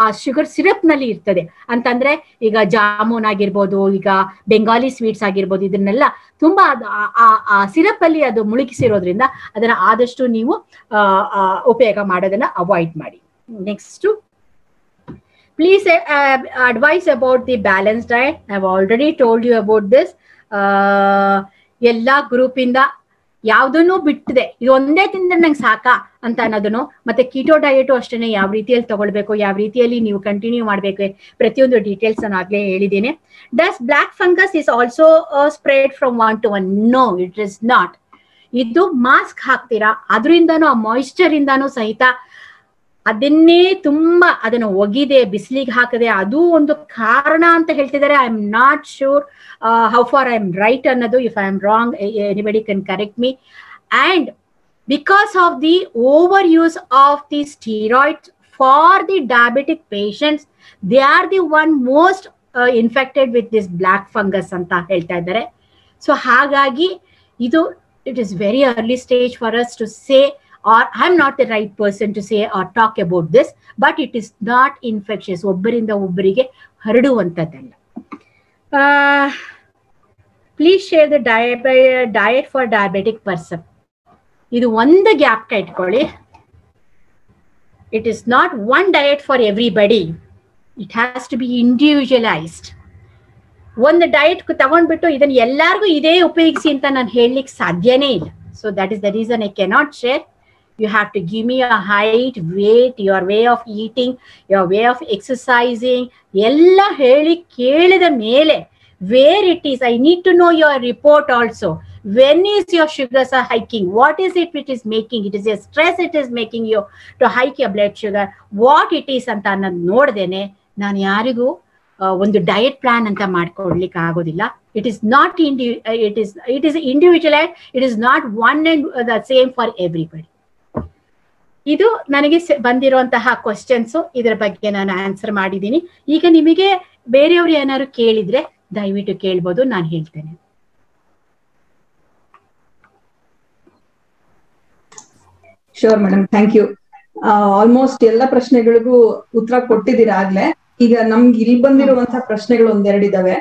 ಆ ಶುಗರ್ ಸಿರಪ್ ನಲ್ಲಿ ಇರ್ತದೆ. ಅಂತಂದ್ರೆ ಈಗ ಜಾಮೂನ್ ಆಗಿರ್ಬೋದು, ಈಗ ಬೆಂಗಾಲಿ ಸ್ವೀಟ್ಸ್ ಆಗಿರ್ಬೋದು, ಇದನ್ನೆಲ್ಲ ತುಂಬಾ ಆ ಸಿರಪ್ ಅಲ್ಲಿ ಅದು ಮುಳುಗಿಸಿರೋದ್ರಿಂದ ಅದನ್ನ ಆದಷ್ಟು ನೀವು ಉಪಯೋಗ ಮಾಡೋದನ್ನ ಅವಾಯ್ಡ್ ಮಾಡಿ. Next, please advise about the balance diet. I have already told you about this. ಎಲ್ಲಾ ಗ್ರೂಪ್ ಇಂದ ಯಾವ್ದನ್ನು ಬಿಟ್ಟಿದೆ ಇದು ಒಂದೇ ತಿಂದ್ರೆ ನಂಗೆ ಸಾಕಾ ಅಂತ ಅನ್ನೋದನ್ನು, ಮತ್ತೆ ಕೀಟೋ ಡಯಟು ಅಷ್ಟೇ ಯಾವ ರೀತಿಯಲ್ಲಿ ತಗೊಳ್ಬೇಕು, ಯಾವ ರೀತಿಯಲ್ಲಿ ನೀವು ಕಂಟಿನ್ಯೂ ಮಾಡ್ಬೇಕು, ಪ್ರತಿಯೊಂದು ಡೀಟೇಲ್ಸ್ ನಾನು ಆಗ್ಲೇ ಹೇಳಿದ್ದೀನಿ. Does black fungus is also spread from 1 to 1? No, it is not. ಇದು ಮಾಸ್ಕ್ ಹಾಕ್ತೀರಾ, ಅದರಿಂದಾನು ಆ ಮಾಯಿಶ್ಚರ್ ಇಂದಾನು ಸಹಿತ ಅದನ್ನೇ ತುಂಬಾ ಅದನ್ನ ಒಗಿದೆ, ಬಿಸಿಲಿಗೆ ಹಾಕದೆ, ಅದು ಒಂದು ಕಾರಣ ಅಂತ ಹೇಳ್ತಿದ್ದಾರೆ. I am not sure how far I am right ಅನ್ನೋದು. If I am wrong, anybody can correct me. And because of the overuse of the steroids for the diabetic patients, they are the one most infected with this black fungus anta helta idare. So hagagi idu, it is very early stage for us to say, or I'm not the right person to say or talk about this, but it is not infectious. ಒಬ್ಬರಿಂದ ಒಬ್ಬರಿಗೆ ಹರಡುವಂತದ್ದಲ್ಲ. Please share the diet for diabetic person. ಇದು ಒಂದು gap ಇಟ್ಕೊಳ್ಳಿ. It is not one diet for everybody, it has to be individualised. ಒಂದು diet ತಗೊಂಡ್ಬಿಟ್ಟು ಇದನ್ನ ಎಲ್ಲಾರ್ಗು ಇದೇ ಉಪಯೋಗಿಸಿ ಅಂತ ನಾನು ಹೇಳಲಿಕ್ಕೆ ಸಾಧ್ಯನೇ ಇಲ್ಲ. So that is the reason I cannot share. You have to give me your height, weight, your way of eating, your way of exercising. ಎಲ್ಲ ಹೇಳಿ ಕೇಳಿದ ಮೇಲೆ where it is, I need to know your report also. When is your sugars are hiking? What is it which is making? It is a stress it is making you to hike your blood sugar. What it is ಅಂತ ನಾನು ನೋಡ್ದೇನೆ ನಾನು ಯಾರಿಗೂ ಒಂದು diet plan ಅಂತ ಮಾಡ್ಕೊಡ್ಲಿಕ್ಕೆ ಆಗೋದಿಲ್ಲ. It is not it is individual. It is not one and the same for everybody. ಇದು ನನಗೆ ಬಂದಿರುವಂತಹ ಕ್ವಶನ್ಸ್. ಇದರ ಬಗ್ಗೆ ನಾನು ಆನ್ಸರ್ ಮಾಡಿದ್ದೀನಿ. ಈಗ ನಿಮಗೆ ಬೇರೆಯವರು ಏನಾದ್ರು ಕೇಳಿದ್ರೆ ದಯವಿಟ್ಟು ಕೇಳ್ಬೋದು, ನಾನು ಹೇಳ್ತೇನೆ. Sure madam, thank you. Almost ಎಲ್ಲ ಪ್ರಶ್ನೆಗಳಿಗೂ ಉತ್ತರ ಕೊಟ್ಟಿದ್ದೀರಾ ಆಗ್ಲೇ. ಈಗ ನಮ್ಗೆ ಇಲ್ಲಿ ಬಂದಿರುವಂತಹ ಪ್ರಶ್ನೆಗಳು ಒಂದೆರಡಿದಾವೆ.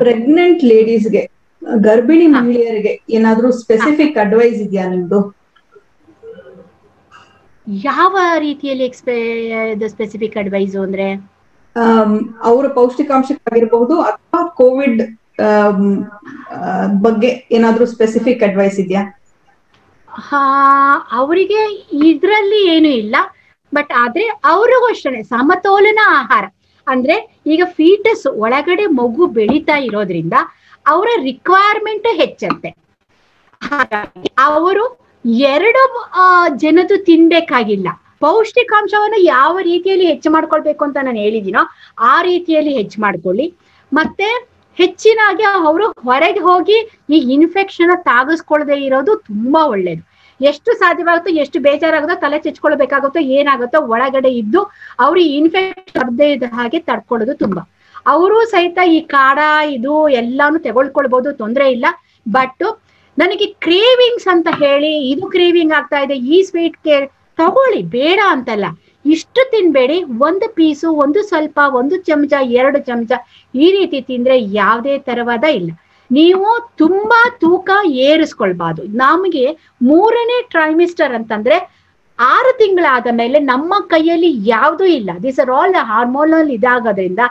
ಪ್ರೆಗ್ನೆಂಟ್ ಲೇಡೀಸ್ಗೆ, ಗರ್ಭಿಣಿ ಮಹಿಳೆಯರಿಗೆ ಏನಾದ್ರೂ ಸ್ಪೆಸಿಫಿಕ್ ಅಡ್ವೈಸ್ ಇದೆಯಾ ನಿಮ್ದು? ಯಾವ ರೀತಿಯಲ್ಲಿ ಸ್ಪೆಸಿಫಿಕ್ ಅಡ್ವೈಸ್ ಅಂದ್ರೆ ಅವರ ಪೌಷ್ಟಿಕಾಂಶಕ್ಕಾಗಿರ್ಬಹುದು ಅಥವಾ ಕೋವಿಡ್ ಬಗ್ಗೆ ಏನಾದ್ರೂ ಸ್ಪೆಸಿಫಿಕ್ ಅಡ್ವೈಸ್ ಇದೆಯಾ? ಅವರಿಗೆ ಇದ್ರಲ್ಲಿ ಏನು ಇಲ್ಲ, ಬಟ್ ಆದ್ರೆ ಅವ್ರಿಗೂ ಅಷ್ಟೇ ಸಮತೋಲನ ಆಹಾರ ಅಂದ್ರೆ ಈಗ ಫೀಟಸ್ ಒಳಗಡೆ ಮಗು ಬೆಳೀತಾ ಇರೋದ್ರಿಂದ ಅವರ ರಿಕ್ವೈರ್ಮೆಂಟ್ ಹೆಚ್ಚತ್ತೆ. ಹಾಗಾಗಿ ಅವರು ಎರಡು ಜನದ್ದು ತಿನ್ಬೇಕಾಗಿಲ್ಲ. ಪೌಷ್ಟಿಕಾಂಶವನ್ನು ಯಾವ ರೀತಿಯಲ್ಲಿ ಹೆಚ್ಚು ಮಾಡ್ಕೊಳ್ಬೇಕು ಅಂತ ನಾನು ಹೇಳಿದ್ದೀನೋ ಆ ರೀತಿಯಲ್ಲಿ ಹೆಚ್ಚು ಮಾಡ್ಕೊಳ್ಳಿ. ಮತ್ತೆ ಹೆಚ್ಚಿನಾಗಿ ಅವರು ಹೊರಗೆ ಹೋಗಿ ಈ ಇನ್ಫೆಕ್ಷನ್ ತಾಗಿಸ್ಕೊಳ್ಳದೆ ಇರೋದು ತುಂಬಾ ಒಳ್ಳೇದು. ಎಷ್ಟು ಸಾಧ್ಯವಾಗುತ್ತೋ, ಎಷ್ಟು ಬೇಜಾರಾಗುತ್ತೋ, ತಲೆ ಚೆಚ್ಕೊಳ್ಬೇಕಾಗುತ್ತೋ, ಏನಾಗುತ್ತೋ ಒಳಗಡೆ ಇದ್ದು ಅವ್ರು ಈ ಇನ್ಫೆಕ್ಷನ್ ಆಗದೆ ಇದ್ದ ಹಾಗೆ ತಡ್ಕೊಳ್ಳೋದು ತುಂಬಾ. ಅವರು ಸಹಿತ ಈ ಕಾಡ ಇದು ಎಲ್ಲಾನು ತಗೊಳ್ಕೊಳ್ಬಹುದು, ತೊಂದರೆ ಇಲ್ಲ. ಬಟ್ ನನಗೆ ಕ್ರೇವಿಂಗ್ಸ್ ಅಂತ ಹೇಳಿ ಇದು ಕ್ರೇವಿಂಗ್ ಆಗ್ತಾ ಇದೆ, ಈ ಸ್ವೀಟ್ ತಗೊಳ್ಳಿ, ಬೇಡ ಅಂತಲ್ಲ. ಇಷ್ಟು ತಿನ್ಬೇಡಿ, ಒಂದು ಪೀಸು, ಒಂದು ಸ್ವಲ್ಪ, ಒಂದು ಚಮಚ, 2 ಚಮಚ ಈ ರೀತಿ ತಿಂದ್ರೆ ಯಾವುದೇ ತರವಾದ ಇಲ್ಲ. ನೀವು ತುಂಬಾ ತೂಕ ಏರಿಸ್ಕೊಳ್ಬಾರ್ದು. ನಮಗೆ 3ನೇ ಟ್ರೈಮಿಸ್ಟರ್ ಅಂತಂದ್ರೆ 6 ತಿಂಗಳಾದ ಮೇಲೆ ನಮ್ಮ ಕೈಯಲ್ಲಿ ಯಾವುದೂ ಇಲ್ಲ. This are all the hormonal ಇದಾಗೋದ್ರಿಂದ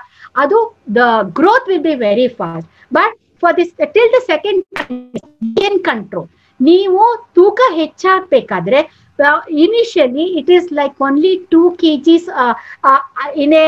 ಅದು the growth will be very fast. But for this till the second control. ನೀವು ತೂಕ ಹೆಚ್ಚಾಗಬೇಕಾದ್ರೆ initially it is like only 2 kgs in a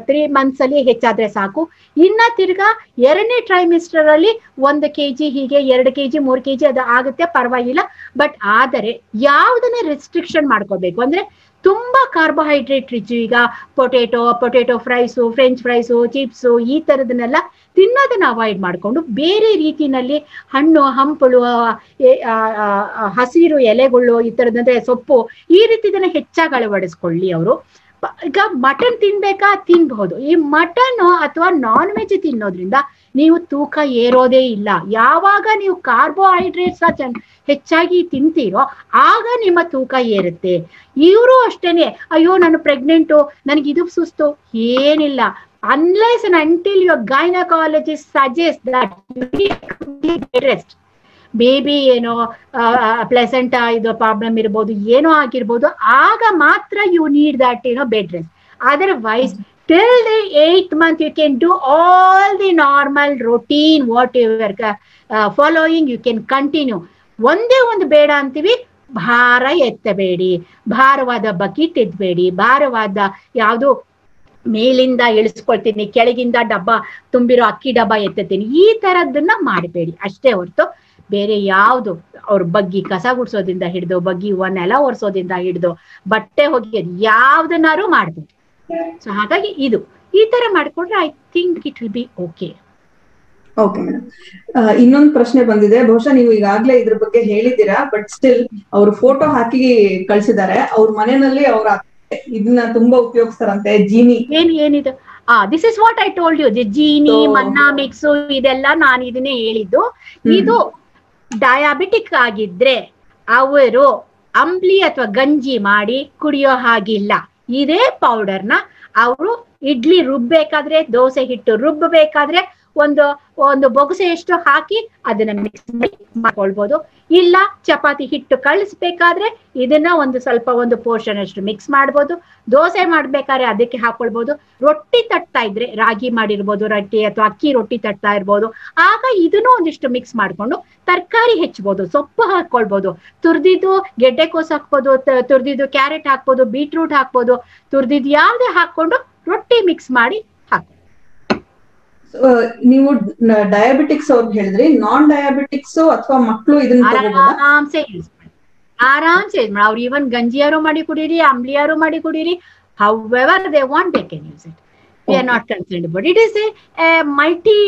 3 months ಅಲ್ಲಿ ಹೆಚ್ಚಾದ್ರೆ ಸಾಕು. ಇನ್ನ ತಿರ್ಗಾ 2ನೇ ಟ್ರೈಮಿಸ್ಟರ್ ಅಲ್ಲಿ 1 kg ಹೀಗೆ 2 kg 3 kg ಅದು ಆಗುತ್ತೆ, ಪರವಾಗಿಲ್ಲ. ಬಟ್ ಆದರೆ ಯಾವುದನ್ನ ರೆಸ್ಟ್ರಿಕ್ಷನ್ ಮಾಡ್ಕೋಬೇಕು ಅಂದ್ರೆ ತುಂಬಾ ಕಾರ್ಬೋಹೈಡ್ರೇಟ್ ರಿಚ್, ಈಗ potato fries, French fries, chips ಈ ತರದನ್ನೆಲ್ಲ ತಿನ್ನೋದನ್ನ ಅವಾಯ್ಡ್ ಮಾಡ್ಕೊಂಡು ಬೇರೆ ರೀತಿನಲ್ಲಿ ಹಣ್ಣು ಹಂಪಲು, ಹಸಿರು ಎಲೆಗಳು, ಈ ತರದಂದ್ರೆ ಸೊಪ್ಪು, ಈ ರೀತಿದನ್ನ ಹೆಚ್ಚಾಗಿ ಅಳವಡಿಸ್ಕೊಳ್ಳಿ ಅವರು. ಈಗ ಮಟನ್ ತಿನ್ಬೇಕಾ? ತಿನ್ಬಹುದು. ಈ ಮಟನ್ ಅಥವಾ ನಾನ್ ವೆಜ್ ತಿನ್ನೋದ್ರಿಂದ ನೀವು ತೂಕ ಏರೋದೇ ಇಲ್ಲ. ಯಾವಾಗ ನೀವು ಕಾರ್ಬೋಹೈಡ್ರೇಟ್ಸ್ ಹೆಚ್ಚಾಗಿ ತಿಂತೀರೋ ಆಗ ನಿಮ್ಮ ತೂಕ ಏರುತ್ತೆ. ಇವರು ಅಷ್ಟೇನೆ, ಅಯ್ಯೋ ನಾನು ಪ್ರೆಗ್ನೆಂಟು, ನನಗಿದು ಸುಸ್ತು, ಏನಿಲ್ಲ. unless and until your gynecologist suggests that you need bed rest, baby ಏನೋ ಪ್ಲೆಸೆಂಟ್ ಇದು ಪ್ರಾಬ್ಲಮ್ ಇರ್ಬೋದು, ಏನೋ ಆಗಿರ್ಬೋದು, ಆಗ ಮಾತ್ರ you need that bed rest. Otherwise till the 8th month you can do all the normal routine what you were following, you can continue. ಒಂದೇ ಒಂದು ಬೇಡ ಅಂತೀವಿ, ಭಾರ ಎತ್ತಬೇಡಿ, ಭಾರವಾದ ಬಕೆಟ್ ಎತ್ತಬೇಡಿ, ಭಾರವಾದ ಯಾವುದು ಮೇಲಿಂದ ಇಳಿಸ್ಕೊಳ್ತೀನಿ, ಕೆಳಗಿಂದ ಡಬ್ಬ ತುಂಬಿರೋ ಅಕ್ಕಿ ಡಬ್ಬ ಎತ್ತತೀನಿ, ಈ ತರದನ್ನ ಮಾಡಬೇಡಿ ಅಷ್ಟೇ ಹೊರತು ಬೇರೆ ಯಾವುದು ಅವ್ರ ಬಗ್ಗಿ ಕಸ ಗುಡ್ಸೋದ್ರಿಂದ ಹಿಡಿದು, ಬಗ್ಗಿ ನೆಲ ಒರೆಸೋದ್ರಿಂದ ಹಿಡಿದು, ಬಟ್ಟೆ ಒಗೆಯೋದು ಯಾವ್ದನ್ನಾರು ಮಾಡ್ಬೇಡಿ. ಸೊ ಹಾಗಾಗಿ ಇದು ಈ ತರ ಮಾಡ್ಕೊಂಡ್ರೆ I think it will be okay. Okay madam, ಇನ್ನೊಂದು ಪ್ರಶ್ನೆ ಬಂದಿದೆ. ಬಹುಶಃ ನೀವು ಈಗಾಗ್ಲೇ ಇದ್ರ ಬಗ್ಗೆ ಹೇಳಿದ್ದೀರಾ, ಬಟ್ ಸ್ಟಿಲ್ ಅವರು ಫೋಟೋ ಹಾಕಿ ಕಳ್ಸಿದ್ದಾರೆ. ಅವ್ರ ಮನೆಯಲ್ಲಿ ಅವ್ರ ಇದನ್ನ ತುಂಬಾ ಉಪಯೋಗಿಸ್ತಾರಂತೆ, ಜೀನಿ. ಏನಿದು? This is what I told you, Jeeni, Manna mix, ಇದೆಲ್ಲ ನಾನು ಇದನ್ನೇ ಹೇಳಿದ್ದು. ಇದು ಡಯಾಬಿಟಿಕ್ ಆಗಿದ್ರೆ ಅವರು ಅಂಬ್ಲಿ ಅಥವಾ ಗಂಜಿ ಮಾಡಿ ಕುಡಿಯೋ ಹಾಗಿಲ್ಲ. ಇದೇ ಪೌಡರ್ನ ಅವರು ಇಡ್ಲಿ ರುಬ್ಬೇಕಾದ್ರೆ, ದೋಸೆ ಹಿಟ್ಟು ರುಬ್ಬಬೇಕಾದ್ರೆ ಒಂದು ಬೊಗಸೆಯಷ್ಟು ಹಾಕಿ ಅದನ್ನ ಮಿಕ್ಸ್ ಮಾಡ್ಕೊಳ್ಬಹುದು. ಇಲ್ಲ ಚಪಾತಿ ಹಿಟ್ಟು ಕಳಿಸ್ಬೇಕಾದ್ರೆ ಇದನ್ನ ಒಂದು ಪೋರ್ಷನ್ ಅಷ್ಟು ಮಿಕ್ಸ್ ಮಾಡ್ಬೋದು. ದೋಸೆ ಮಾಡ್ಬೇಕಾದ್ರೆ ಅದಕ್ಕೆ ಹಾಕೊಳ್ಬಹುದು. ರೊಟ್ಟಿ ತಟ್ತಾ ಇದ್ರೆ ರಾಗಿ ಮಾಡಿರ್ಬೋದು, ರೊಟ್ಟಿ ಅಥವಾ ಅಕ್ಕಿ ರೊಟ್ಟಿ ತಟ್ತಾ ಇರ್ಬೋದು, ಆಗ ಇದನ್ನು ಒಂದಿಷ್ಟು ಮಿಕ್ಸ್ ಮಾಡ್ಕೊಂಡು ತರಕಾರಿ ಹೆಚ್ಚಬಹುದು, ಸೊಪ್ಪು ಹಾಕೊಳ್ಬಹುದು, ತುರ್ದಿದ್ದು ಗೆಡ್ಡೆಕೋಸು ಹಾಕ್ಬೋದು, ತುರ್ದಿದ್ದು ಕ್ಯಾರೆಟ್ ಹಾಕ್ಬೋದು, ಬೀಟ್ರೂಟ್ ಹಾಕ್ಬೋದು, ತುರ್ದಿದ್ದು ಯಾವ್ದೇ ಹಾಕೊಂಡು ರೊಟ್ಟಿ ಮಿಕ್ಸ್ ಮಾಡಿ ಹಾಕಿ. ನೀವು ಡಯಾಬಿಟಿಕ್ಸ್ ಅವ್ರಿಗೆ ಹೇಳಿದ್ರಿ, ನಾನ್ ಡಯಾಬಿಟಿಕ್ಸ್ ಅಥವಾ ಮಕ್ಕಳು ಇದನ್ನ ಆರಾಮ್ಸೆ ಯೂಸ್ ಮಾಡಿ. ಅವ್ರು ಇವನ್ ಗಂಜಿಯಾರು ಮಾಡಿ ಕುಡೀರಿ, ಅಂಬ್ಲಿಯಾರು ಮಾಡಿ ಕುಡೀರಿ, however they want they can use it. We are not concerned about it. It is a multi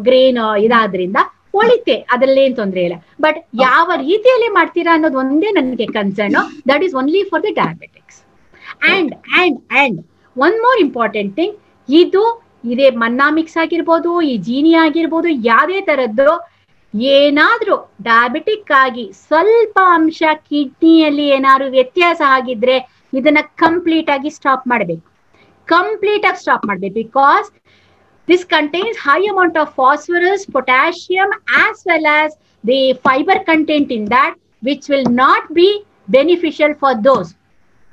grain ಇದಾದ್ರಿಂದ ಒಳಿತೆ, ಅದ್ರಲ್ಲಿ ಏನ್ ತೊಂದ್ರೆ ಇಲ್ಲ. ಬಟ್ ಯಾವ ರೀತಿಯಲ್ಲಿ ಮಾಡ್ತೀರಾ ಅನ್ನೋದು ಒಂದೇ ನನಗೆ concern. That is only for the diabetics. And one more important thing, ಇದೇ ಮನ್ನಾ ಮಿಕ್ಸ್ ಆಗಿರ್ಬೋದು, ಈ ಜೀನಿ ಆಗಿರ್ಬೋದು, ಯಾವುದೇ ತರದ್ದು ಏನಾದ್ರೂ ಡಯಾಬಿಟಿಕ್ ಆಗಿ ಸ್ವಲ್ಪ ಅಂಶ ಕಿಡ್ನಿಯಲ್ಲಿ ಏನಾದ್ರು ವ್ಯತ್ಯಾಸ ಆಗಿದ್ರೆ ಇದನ್ನ ಕಂಪ್ಲೀಟ್ ಆಗಿ ಸ್ಟಾಪ್ ಮಾಡಬೇಕು. Because this contains high amount of phosphorus, potassium as well as the fibre content in that which will not B beneficial for those.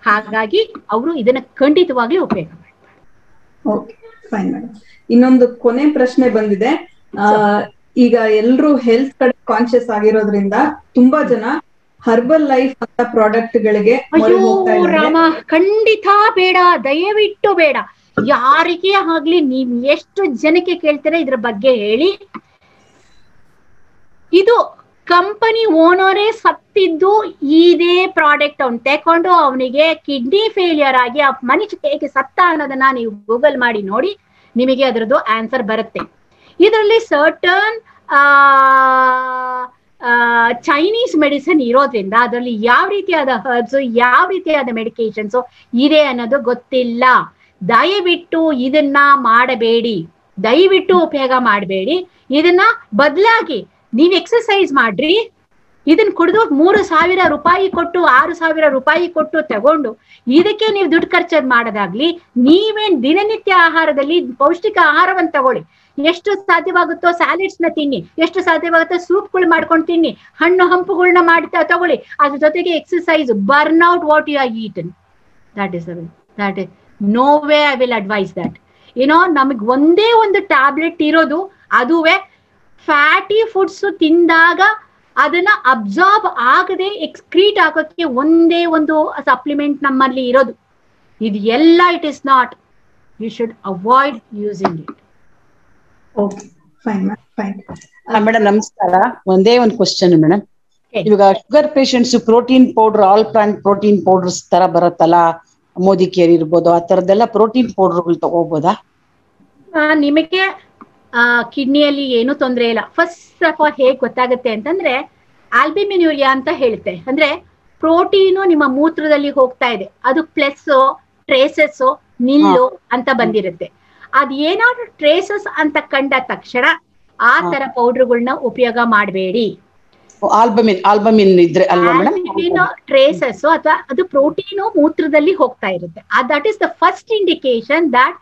ಹಾಗಾಗಿ ಅವರು ಇದನ್ನ ಖಂಡಿತವಾಗ್ಲೂ ಉಪಯೋಗ ಮಾಡ್ತಾರೆ. ಫೈನ್ ಮೇಡಮ್, ಇನ್ನೊಂದು ಕೊನೆ ಪ್ರಶ್ನೆ ಬಂದಿದೆ. ಈಗ ಎಲ್ರು ಹೆಲ್ತ್ ಕಡೆ ಕಾನ್ಶಿಯಸ್ ಆಗಿರೋದ್ರಿಂದ ತುಂಬಾ ಜನ ಹರ್ಬಲ್ ಲೈಫ್ ಅಂತ ಪ್ರಾಡಕ್ಟ್ ಗಳಿಗೆ ರಾಮ, ಖಂಡಿತ ಬೇಡ, ದಯವಿಟ್ಟು ಬೇಡ. ಯಾರಿಗೇ ಆಗ್ಲಿ, ನೀವ್ ಎಷ್ಟು ಜನಕ್ಕೆ ಕೇಳ್ತೀರಾ ಇದ್ರ ಬಗ್ಗೆ ಹೇಳಿ. ಇದು ಕಂಪನಿ ಓನರೇ ಸತ್ತಿದ್ದು ಇದೇ ಪ್ರಾಡಕ್ಟ್ ಅವ್ನು ತಕೊಂಡು ಅವನಿಗೆ ಕಿಡ್ನಿ ಫೇಲಿಯರ್ ಆಗಿ ಆ ಮನುಷ್ಯ ಹೇಗೆ ಸತ್ತ ಅನ್ನೋದನ್ನ ನೀವು ಗೂಗಲ್ ಮಾಡಿ ನೋಡಿ, ನಿಮಗೆ ಅದರದ್ದು ಆನ್ಸರ್ ಬರುತ್ತೆ. ಇದರಲ್ಲಿ ಸರ್ಟನ್ ಚೈನೀಸ್ ಮೆಡಿಸಿನ್ ಇರೋದ್ರಿಂದ ಅದರಲ್ಲಿ ಯಾವ ರೀತಿಯಾದ ಹರ್ಬ್ಸ್, ಯಾವ ರೀತಿಯಾದ ಮೆಡಿಕೇಶನ್ಸ್ ಇದೆ ಅನ್ನೋದು ಗೊತ್ತಿಲ್ಲ. ದಯವಿಟ್ಟು ಇದನ್ನ ಮಾಡಬೇಡಿ, ದಯವಿಟ್ಟು ಉಪಯೋಗ ಮಾಡಬೇಡಿ. ಇದನ್ನ ಬದಲಾಗಿ ನೀವ್ ಎಕ್ಸರ್ಸೈಸ್ ಮಾಡ್ರಿ. ಇದನ್ನ ಕುಡಿದು 3,000 ರೂಪಾಯಿ ಕೊಟ್ಟು 6,000 ರೂಪಾಯಿ ಕೊಟ್ಟು ತಗೊಂಡು ಇದಕ್ಕೆ ನೀವು ದುಡ್ಡು ಖರ್ಚು ಮಾಡೋದಾಗ್ಲಿ, ನೀವೇನ್ ದಿನನಿತ್ಯ ಆಹಾರದಲ್ಲಿ ಪೌಷ್ಟಿಕ ಆಹಾರವನ್ನು ತಗೊಳ್ಳಿ. ಎಷ್ಟು ಸಾಧ್ಯವಾಗುತ್ತೋ ಸ್ಯಾಲೆಡ್ಸ್ ನ ತಿನ್ನಿ, ಎಷ್ಟು ಸಾಧ್ಯವಾಗುತ್ತೋ ಸೂಪ್ಗಳು ಮಾಡ್ಕೊಂಡು ತಿನ್ನಿ, ಹಣ್ಣು ಹಂಪುಗಳನ್ನ ಮಾಡಿ ತಗೊಳ್ಳಿ. ಅದ್ರ ಜೊತೆಗೆ exercise, burn out what you are eaten. That is no way I will advise that. ನಮಗ್ ಒಂದೇ ಒಂದು ಟ್ಯಾಬ್ಲೆಟ್ ಇರೋದು, ಅದುವೇ ಫ್ಯಾಟಿ ಫುಡ್ಸ್ ತಿಂದಾಗ ಅದನ್ನ ಅಬ್ಸಾರ್ಬ್ ಆಗದೆ ಎಕ್ಸ್ಕ್ರೀಟ್ ಆಗೋಕ್ಕೆ ಒಂದೇ ಒಂದು ಸಪ್ಲಿಮೆಂಟ್ ನಮ್ಮಲ್ಲಿ ಇರೋದು. ಇದು ಎಲ್ಲ it is not, you should avoid using it. Madam ನಮಸ್ಕಾರ. ಒಂದೇ ಒಂದು ಕ್ವಶನ್ ಮೇಡಮ್. ಇವಾಗ sugar patients protein powder, all plant protein powders ತರ ಬರುತ್ತಲ್ಲ, ಮೋದಿ ಕೇರ್ ಇರ್ಬೋದು, ಆ ತರದ್ದೆಲ್ಲ ಪ್ರೋಟೀನ್ ಪೌಡರ್ಗಳು ತಗೋಬೋದಾ? ನಿಮಗೆ ಕಿಡ್ನಿಯಲ್ಲಿ ಏನು ತೊಂದರೆ ಇಲ್ಲ. ಫಸ್ಟ್ ಆಫ್ ಆಲ್ ಹೇಗ್ ಗೊತ್ತಾಗುತ್ತೆ ಅಂತಂದ್ರೆ, ಆಲ್ಬಿಮಿನ್ಯೂರಿಯಾ ಅಂತ ಹೇಳುತ್ತೆ. ಅಂದ್ರೆ ಪ್ರೋಟೀನು ನಿಮ್ಮ ಮೂತ್ರದಲ್ಲಿ ಹೋಗ್ತಾ ಇದೆ, ಅದು ಪ್ಲಸ್ ಟ್ರೇಸಸ್ ನಿಲ್ಲು ಅಂತ ಬಂದಿರುತ್ತೆ. ಅದ್ ಏನಾದ್ರು ಟ್ರೇಸಸ್ ಅಂತ ಕಂಡ ತಕ್ಷಣ ಆ ತರ ಪೌಡರ್ಗಳನ್ನ ಉಪಯೋಗ ಮಾಡಬೇಡಿ. ಆಲ್ಬಮಿನ್ ಇದ್ರೆ ಟ್ರೇಸಸ್ ಅಥವಾ ಅದು ಪ್ರೋಟೀನು ಮೂತ್ರದಲ್ಲಿ ಹೋಗ್ತಾ ಇರುತ್ತೆ. That is the first indication that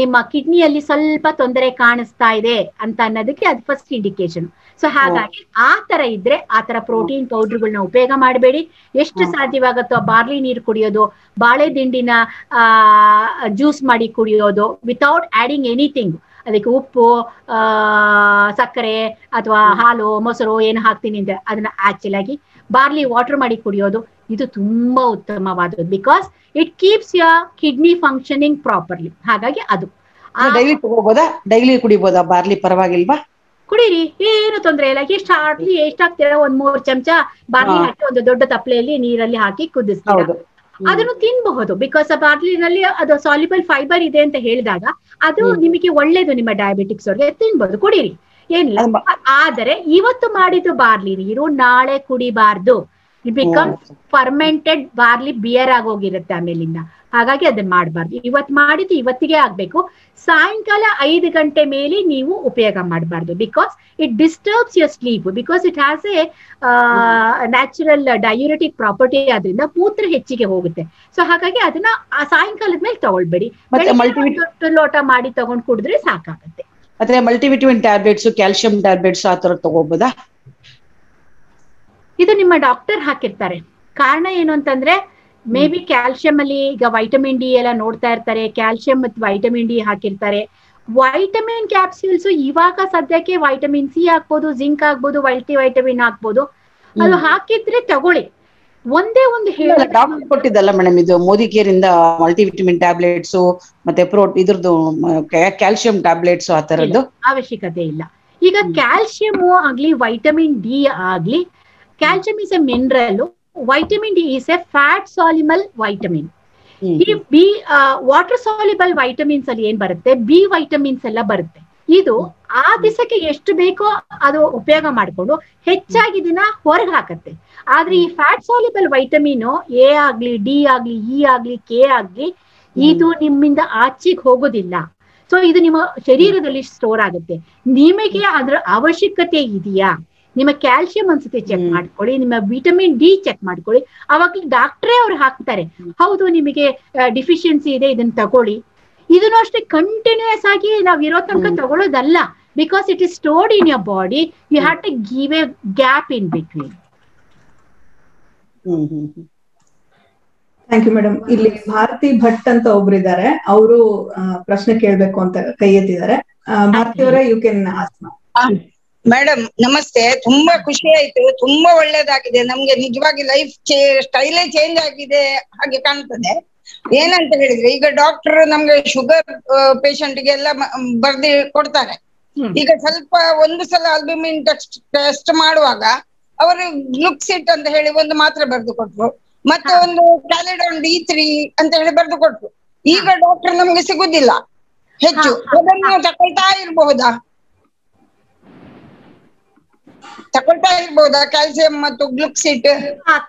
ನಿಮ್ಮ ಕಿಡ್ನಿಯಲ್ಲಿ ಸ್ವಲ್ಪ ತೊಂದರೆ ಕಾಣಿಸ್ತಾ ಇದೆ ಅಂತ ಅನ್ನೋದಕ್ಕೆ ಅದು ಫಸ್ಟ್ ಇಂಡಿಕೇಶನ್. ಸೊ ಹಾಗಾಗಿ ಆ ತರ ಇದ್ರೆ ಆ ತರ ಪ್ರೋಟೀನ್ ಪೌಡರ್ಗಳನ್ನ ಉಪಯೋಗ ಮಾಡಬೇಡಿ. ಎಷ್ಟು ಸಾಧ್ಯವಾಗುತ್ತೋ ಬಾರ್ಲಿ ನೀರು ಕುಡಿಯೋದು, ಬಾಳೆ ದಿಂಡಿನ ಜ್ಯೂಸ್ ಮಾಡಿ ಕುಡಿಯೋದು ವಿತೌಟ್ ಆಡಿಂಗ್ ಎನಿಥಿಂಗ್. ಅದಕ್ಕೆ ಉಪ್ಪು, ಸಕ್ಕರೆ ಅಥವಾ ಹಾಲು, ಮೊಸರು ಏನು ಹಾಕ್ತೀನಿ ಅಂದ್ರೆ ಅದನ್ನ ಆಕ್ಚುಲ್ ಆಗಿ ಬಾರ್ಲಿ ವಾಟರ್ ಮಾಡಿ ಕುಡಿಯೋದು ಇದು ತುಂಬಾ ಉತ್ತಮವಾದದ್ದು. Because it keeps your kidney functioning properly. ಹಾಗಾಗಿ ಅದು ಡೈಲಿ ತಗೋಬೋದಾ? ಡೈಲಿ ಕುಡಿಬೋದಾ ಬಾರ್ಲಿ? ಪರವಾಗಿಲ್ವಾ? ಕುಡೀರಿ, ಏನು ತೊಂದರೆ ಇಲ್ಲ. ಎಷ್ಟಾಗ್ತೀರಾ 1-3 ಚಮಚ ಬಾರ್ಲಿ ಹಾಕಿ ಒಂದು ದೊಡ್ಡ ತಪ್ಪಲೆಯಲ್ಲಿ ನೀರಲ್ಲಿ ಹಾಕಿ ಕುದಿಸ್ತೀರಾ, ಅದನ್ನು ತಿನ್ಬಹುದು. ಬಿಕಾಸ್ ಆ ಬಾರ್ಲಿನಲ್ಲಿ ಅದು ಸಾಲ್ಯುಬಲ್ ಫೈಬರ್ ಇದೆ ಅಂತ ಹೇಳಿದಾಗ ಅದು ನಿಮಗೆ ಒಳ್ಳೇದು. ನಿಮ್ಮ ಡಯಾಬಿಟಿಕ್ಸ್ ಅವ್ರಿಗೆ ತಿನ್ಬಹುದು, ಕುಡೀರಿ, ಏನಿಲ್ಲ. ಆದರೆ ಇವತ್ತು ಮಾಡಿದ್ದು ಬಾರ್ಲಿ ನೀರು ನಾಳೆ ಕುಡಿಬಾರ್ದು. It becomes fermented barley beer ಆಗೋಗಿರುತ್ತೆ ಆಮೇಲಿಂದ. ಹಾಗಾಗಿ ಅದನ್ನ ಮಾಡಬಾರ್ದು. ಇವತ್ತು ಮಾಡಿದ್ದು ಇವತ್ತಿಗೆ ಆಗ್ಬೇಕು. ಸಾಯಂಕಾಲ 5 ಗಂಟೆ ಮೇಲೆ ನೀವು ಉಪಯೋಗ ಮಾಡಬಾರ್ದು. Because it disturbs your sleep. Because it has a natural diuretic property. ಆದ್ರಿಂದ ಮೂತ್ರ ಹೆಚ್ಚಿಗೆ ಹೋಗುತ್ತೆ. ಸೊ ಹಾಗಾಗಿ ಅದನ್ನ ಸಾಯಂಕಾಲದ ಮೇಲೆ ತಗೊಳ್ಬೇಡಿ. ಲೋಟ ಮಾಡಿ ತಗೊಂಡ್ ಕುಡಿದ್ರೆ ಸಾಕಾಗತ್ತೆ. ಅದೇ ಮಲ್ಟಿವಿಟಮಿನ್ ಟ್ಯಾಬ್ಲೆಟ್ಸ್, ಕ್ಯಾಲ್ಸಿಯಂ ಟ್ಯಾಬ್ಲೆಟ್ಸ್ ಆ ತರ ತಗೋಬೋದಾ? ಇದು ನಿಮ್ಮ ಡಾಕ್ಟರ್ ಹಾಕಿರ್ತಾರೆ. ಕಾರಣ ಏನು ಅಂತಂದ್ರೆ ಮೇ ಬಿ ಕ್ಯಾಲ್ಸಿಯಂ ಅಲ್ಲಿ ಈಗ ವೈಟಮಿನ್ ಡಿ ಎಲ್ಲ ನೋಡ್ತಾ ಇರ್ತಾರೆ. ಕ್ಯಾಲ್ಸಿಯಂ ಮತ್ತು ವೈಟಮಿನ್ ಡಿ ಹಾಕಿರ್ತಾರೆ. ವೈಟಮಿನ್ ಕ್ಯಾಪ್ಸ್ಯೂಲ್ಸ್ ಇವಾಗ ಸದ್ಯಕ್ಕೆ ವೈಟಮಿನ್ ಸಿ ಹಾಕ್ಬೋದು, ಜಿಂಕ್ ಹಾಕ್ಬೋದು, ವೈಟಮಿನ್ ಹಾಕ್ಬೋದು. ಅದು ಹಾಕಿದ್ರೆ ತಗೊಳ್ಳಿ. ಒಂದೇ ಒಂದು ಡಾಕ್ಟರ್ ಕೊಟ್ಟಿದ್ದಲ್ಲ ಮೇಡಮ್, ಇದು ಮೋದಿ ಕೇರ್ ಇಂದ ಮಲ್ಟಿವಿಟಮಿನ್ ಟ್ಯಾಬ್ಲೆಟ್ಸ್ ಮತ್ತೆ ಇದ್ರದ್ದು ಕ್ಯಾಲ್ಸಿಯಂ ಟ್ಯಾಬ್ಲೆಟ್ಸ್ ಆ ತರದ್ದು ಅವಶ್ಯಕತೆ ಇಲ್ಲ. ಈಗ ಕ್ಯಾಲ್ಸಿಯಂ ಆಗ್ಲಿ ವೈಟಮಿನ್ ಡಿ ಆಗ್ಲಿ, calcium is A mineral, vitamin D is A fat soluble vitamin. ಈ ಬಿ ವಾಟರ್ ಸಾಲ್ಯುಬಲ್ ವೈಟಮಿನ್ಸ್ ಅಲ್ಲಿ ಏನ್ ಬರುತ್ತೆ, ಬಿ ವೈಟಮಿನ್ಸ್ ಎಲ್ಲ ಬರುತ್ತೆ. ಇದು ಆ ದಿವಸಕ್ಕೆ ಎಷ್ಟು ಬೇಕೋ ಅದು ಉಪಯೋಗ ಮಾಡಿಕೊಂಡು ಹೆಚ್ಚಾಗಿ ಇದನ್ನ ಹೊರಗೆ ಹಾಕತ್ತೆ. ಆದ್ರೆ ಈ ಫ್ಯಾಟ್ ಸಾಲ್ಯುಬಲ್ ವೈಟಮಿನ್ ಎ ಆಗ್ಲಿ, ಡಿ ಆಗ್ಲಿ, ಇ ಆಗ್ಲಿ, ಕೆ ಆಗ್ಲಿ, ಇದು ನಿಮ್ಮಿಂದ ಆಚೆಗೆ ಹೋಗೋದಿಲ್ಲ. ಸೊ ಇದು ನಿಮ್ಮ ಶರೀರದಲ್ಲಿ ಸ್ಟೋರ್ ಆಗುತ್ತೆ. ನಿಮಗೆ ಅದರ ಅವಶ್ಯಕತೆ ಇದೆಯಾ? ನಿಮ್ಮ ಕ್ಯಾಲ್ಸಿಯಂ ಒಂದ್ಸತಿ ಚೆಕ್ ಮಾಡ್ಕೊಳ್ಳಿ, ನಿಮ್ಮ ವಿಟಮಿನ್ ಡಿ ಚೆಕ್ ಮಾಡ್ಕೊಳ್ಳಿ. ಅವಾಗ ಡಾಕ್ಟ್ರೇ ಅವ್ರು ಹಾಕ್ತಾರೆ, ಹೌದು ನಿಮಗೆ ಡಿಫಿಷಿಯನ್ಸಿ ಇದೆ, ಇದನ್ನ ತಗೊಳ್ಳಿ. ಇದನ್ನು ಅಷ್ಟೇ ಕಂಟಿನ್ಯೂಸ್ ಆಗಿ ನಾವ್ ಇರೋ ತನಕ ತಗೊಳ್ಳೋದಲ್ಲ. Because it is stored in your body, you have to give a gap in between. Thank you madam. ಇಲ್ಲಿ ಭಾರತಿ ಭಟ್ ಅಂತ ಒಬ್ರಿದ್ದಾರೆ, ಅವರು ಪ್ರಶ್ನೆ ಕೇಳ್ಬೇಕು ಅಂತ ಕೈ ಎತ್ತಿದ್ದಾರೆ. ಭಾರತಿ ಅವರ ಯು ಕ್ಯಾನ್ ಆಸ್ಕ್. ಮೇಡಮ್ ನಮಸ್ತೆ. ತುಂಬಾ ಖುಷಿ ಆಯ್ತು, ತುಂಬಾ ಒಳ್ಳೇದಾಗಿದೆ. ನಮ್ಗೆ ನಿಜವಾಗಿ ಲೈಫ್ ಸ್ಟೈಲೇ ಚೇಂಜ್ ಆಗಿದೆ ಹಾಗೆ ಕಾಣ್ತದೆ. ಏನಂತ ಹೇಳಿದ್ರೆ, ಈಗ ಡಾಕ್ಟರ್ ನಮ್ಗೆ ಶುಗರ್ ಪೇಷಂಟ್ಗೆಲ್ಲ ಬರ್ದಿ ಕೊಡ್ತಾರೆ. ಈಗ ಸ್ವಲ್ಪ ಒಂದು ಸಲ ಆಲ್ಬುಮಿನ್ ಟೆಸ್ಟ್ ಮಾಡುವಾಗ ಅವರು ಗ್ಲುಕ್ಸಿಟ್ ಅಂತ ಹೇಳಿ ಒಂದು ಮಾತ್ರೆ ಬರೆದು ಕೊಟ್ರು, ಮತ್ತೆ ಒಂದು ಕ್ಯಾಲಿಡಾನ್ D3 ಅಂತ ಹೇಳಿ ಬರೆದು ಕೊಟ್ರು. ಈಗ ಡಾಕ್ಟರ್ ನಮ್ಗೆ ಸಿಗುದಿಲ್ಲ ಹೆಚ್ಚು. ಅದನ್ನು ತಕೊಳ್ತಾ ಇರ್ಬೋದಾ ಕ್ಯಾಲ್ಸಿಯಂ ಮತ್ತು ಗ್ಲುಕ್ಸಿಟ್?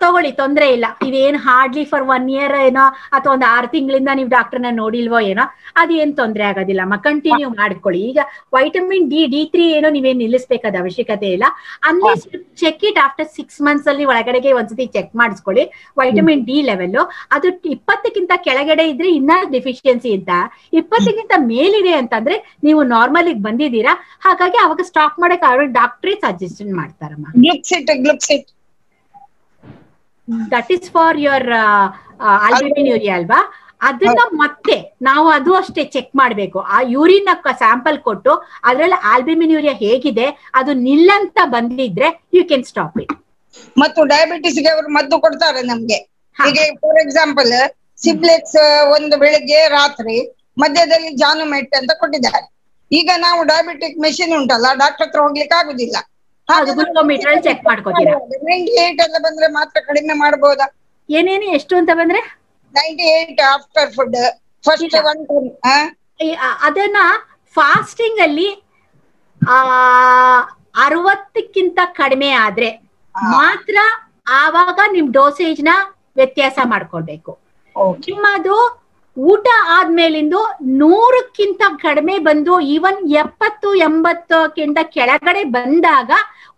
ತಗೊಳ್ಳಿ, ತೊಂದ್ರೆ ಇಲ್ಲ. ಇದೇನ್ ಹಾರ್ಡ್ಲಿ ಫಾರ್ 1 ಇಯರ್ ಏನೋ ಅಥವಾ ಒಂದು 6 ತಿಂಗಳಿಂದ ನೀವು ಡಾಕ್ಟರ್ನ ನೋಡಿಲ್ವೋ ಏನೋ, ಅದೇನ್ ತೊಂದ್ರೆ ಆಗೋದಿಲ್ಲ. ಕಂಟಿನ್ಯೂ ಮಾಡ್ಕೊಳ್ಳಿ. ಈಗ ವೈಟಮಿನ್ D3 ಏನೋ ನೀವೇನ್ ನಿಲ್ಲಿಸ್ಬೇಕಾದ ಅವಶ್ಯಕತೆ ಇಲ್ಲ. Unless check it after 6 months ಅಲ್ಲಿ ಒಳಗಡೆಗೆ ಒಂದ್ಸತಿ ಚೆಕ್ ಮಾಡಿಸ್ಕೊಳ್ಳಿ ವೈಟಮಿನ್ ಡಿ ಲೆವೆಲ್. ಅದು 20ಕ್ಕಿಂತ ಕೆಳಗಡೆ ಇದ್ರೆ ಇನ್ನ ಡೆಫಿಷಿಯನ್ಸಿ ಅಂತ, 20ಕ್ಕಿಂತ ಮೇಲಿದೆ ಅಂತಂದ್ರೆ ನೀವು ನಾರ್ಮಲ್ ಬಂದಿದ್ದೀರಾ. ಹಾಗಾಗಿ ಅವಾಗ ಸ್ಟಾಪ್ ಮಾಡಕ್ ಅವ್ರ ಡಾಕ್ಟ್ರೇ ಸಜೆಷನ್ ಮಾಡ್ತಾರಮ್ಮ. ಗ್ಲುಕ್ಸಿಟ್ that is for your albuminuria ಅಲ್ವಾ? ಅದನ್ನ ಮತ್ತೆ ನಾವು ಅದು ಅಷ್ಟೇ ಚೆಕ್ ಮಾಡ್ಬೇಕು. ಆ ಯೂರಿನ್ ಸ್ಯಾಂಪಲ್ ಕೊಟ್ಟು ಅದ್ರಲ್ಲಿ ಆಲ್ಬ್ಯುಮಿನ್ಯೂರಿಯಾ ಹೇಗಿದೆ, ಅದು ನಿಲ್ಲಂತ ಬಂದಿದ್ರೆ ಯು ಕ್ಯಾನ್ ಸ್ಟಾಪ್ ಇಟ್. ಮತ್ತು ಡಯಾಬಿಟಿಸ್ಗೆ ಅವರು ಮದ್ದು ಕೊಡ್ತಾರೆ ನಮ್ಗೆ. ಈಗ ಫಾರ್ ಎಕ್ಸಾಂಪಲ್ ಸಿಬ್ಲೆಕ್ಸ್ ಒಂದು ಬೆಳಿಗ್ಗೆ ರಾತ್ರಿ, ಮಧ್ಯದಲ್ಲಿ ಜಾನುಮೆಟ್ ಅಂತ ಕೊಟ್ಟಿದ್ದಾರೆ. ಈಗ ನಾವು ಡಯಾಬಿಟಿಕ್ ಮೆಷಿನ್ ಉಂಟಲ್ಲ, ಡಾಕ್ಟರ್ ಹತ್ರ ಹೋಗ್ಲಿಕ್ಕೆ ಆಗುದಿಲ್ಲ. Glucometer check ಮಾಡ್ಕೋತೀರಾ? 98 ಎಲ್ಲ ಬಂದ್ರೆ ಮಾತ್ರ ಕಡಿಮೆ ಮಾಡಬಹುದಾ? ಏನೇನು ಎಷ್ಟು ಅಂತ ಬಂದ್ರೆ 98 ಆಫ್ಟರ್ ಫುಡ್ ಫಸ್ಟ್ 1 ಟೈಮ್. ಅದನ್ನ ಫಾಸ್ಟಿಂಗ್ ಅಲ್ಲಿ 60ಕ್ಕಿಂತ ಕಡಿಮೆ ಆದ್ರೆ ಮಾತ್ರ ಆವಾಗ ನಿಮ್ ಡೋಸೇಜ್ ನ ವ್ಯತ್ಯಾಸ ಮಾಡ್ಕೊಳ್ಬೇಕು. ನಿಮ್ಮದು ಊಟ ಆದ್ಮೇಲಿಂದು 100ಕ್ಕಿಂತ ಕಡಿಮೆ ಬಂದು ಈವನ್ 70-80ಕ್ಕಿಂತ ಕೆಳಗಡೆ ಬಂದಾಗ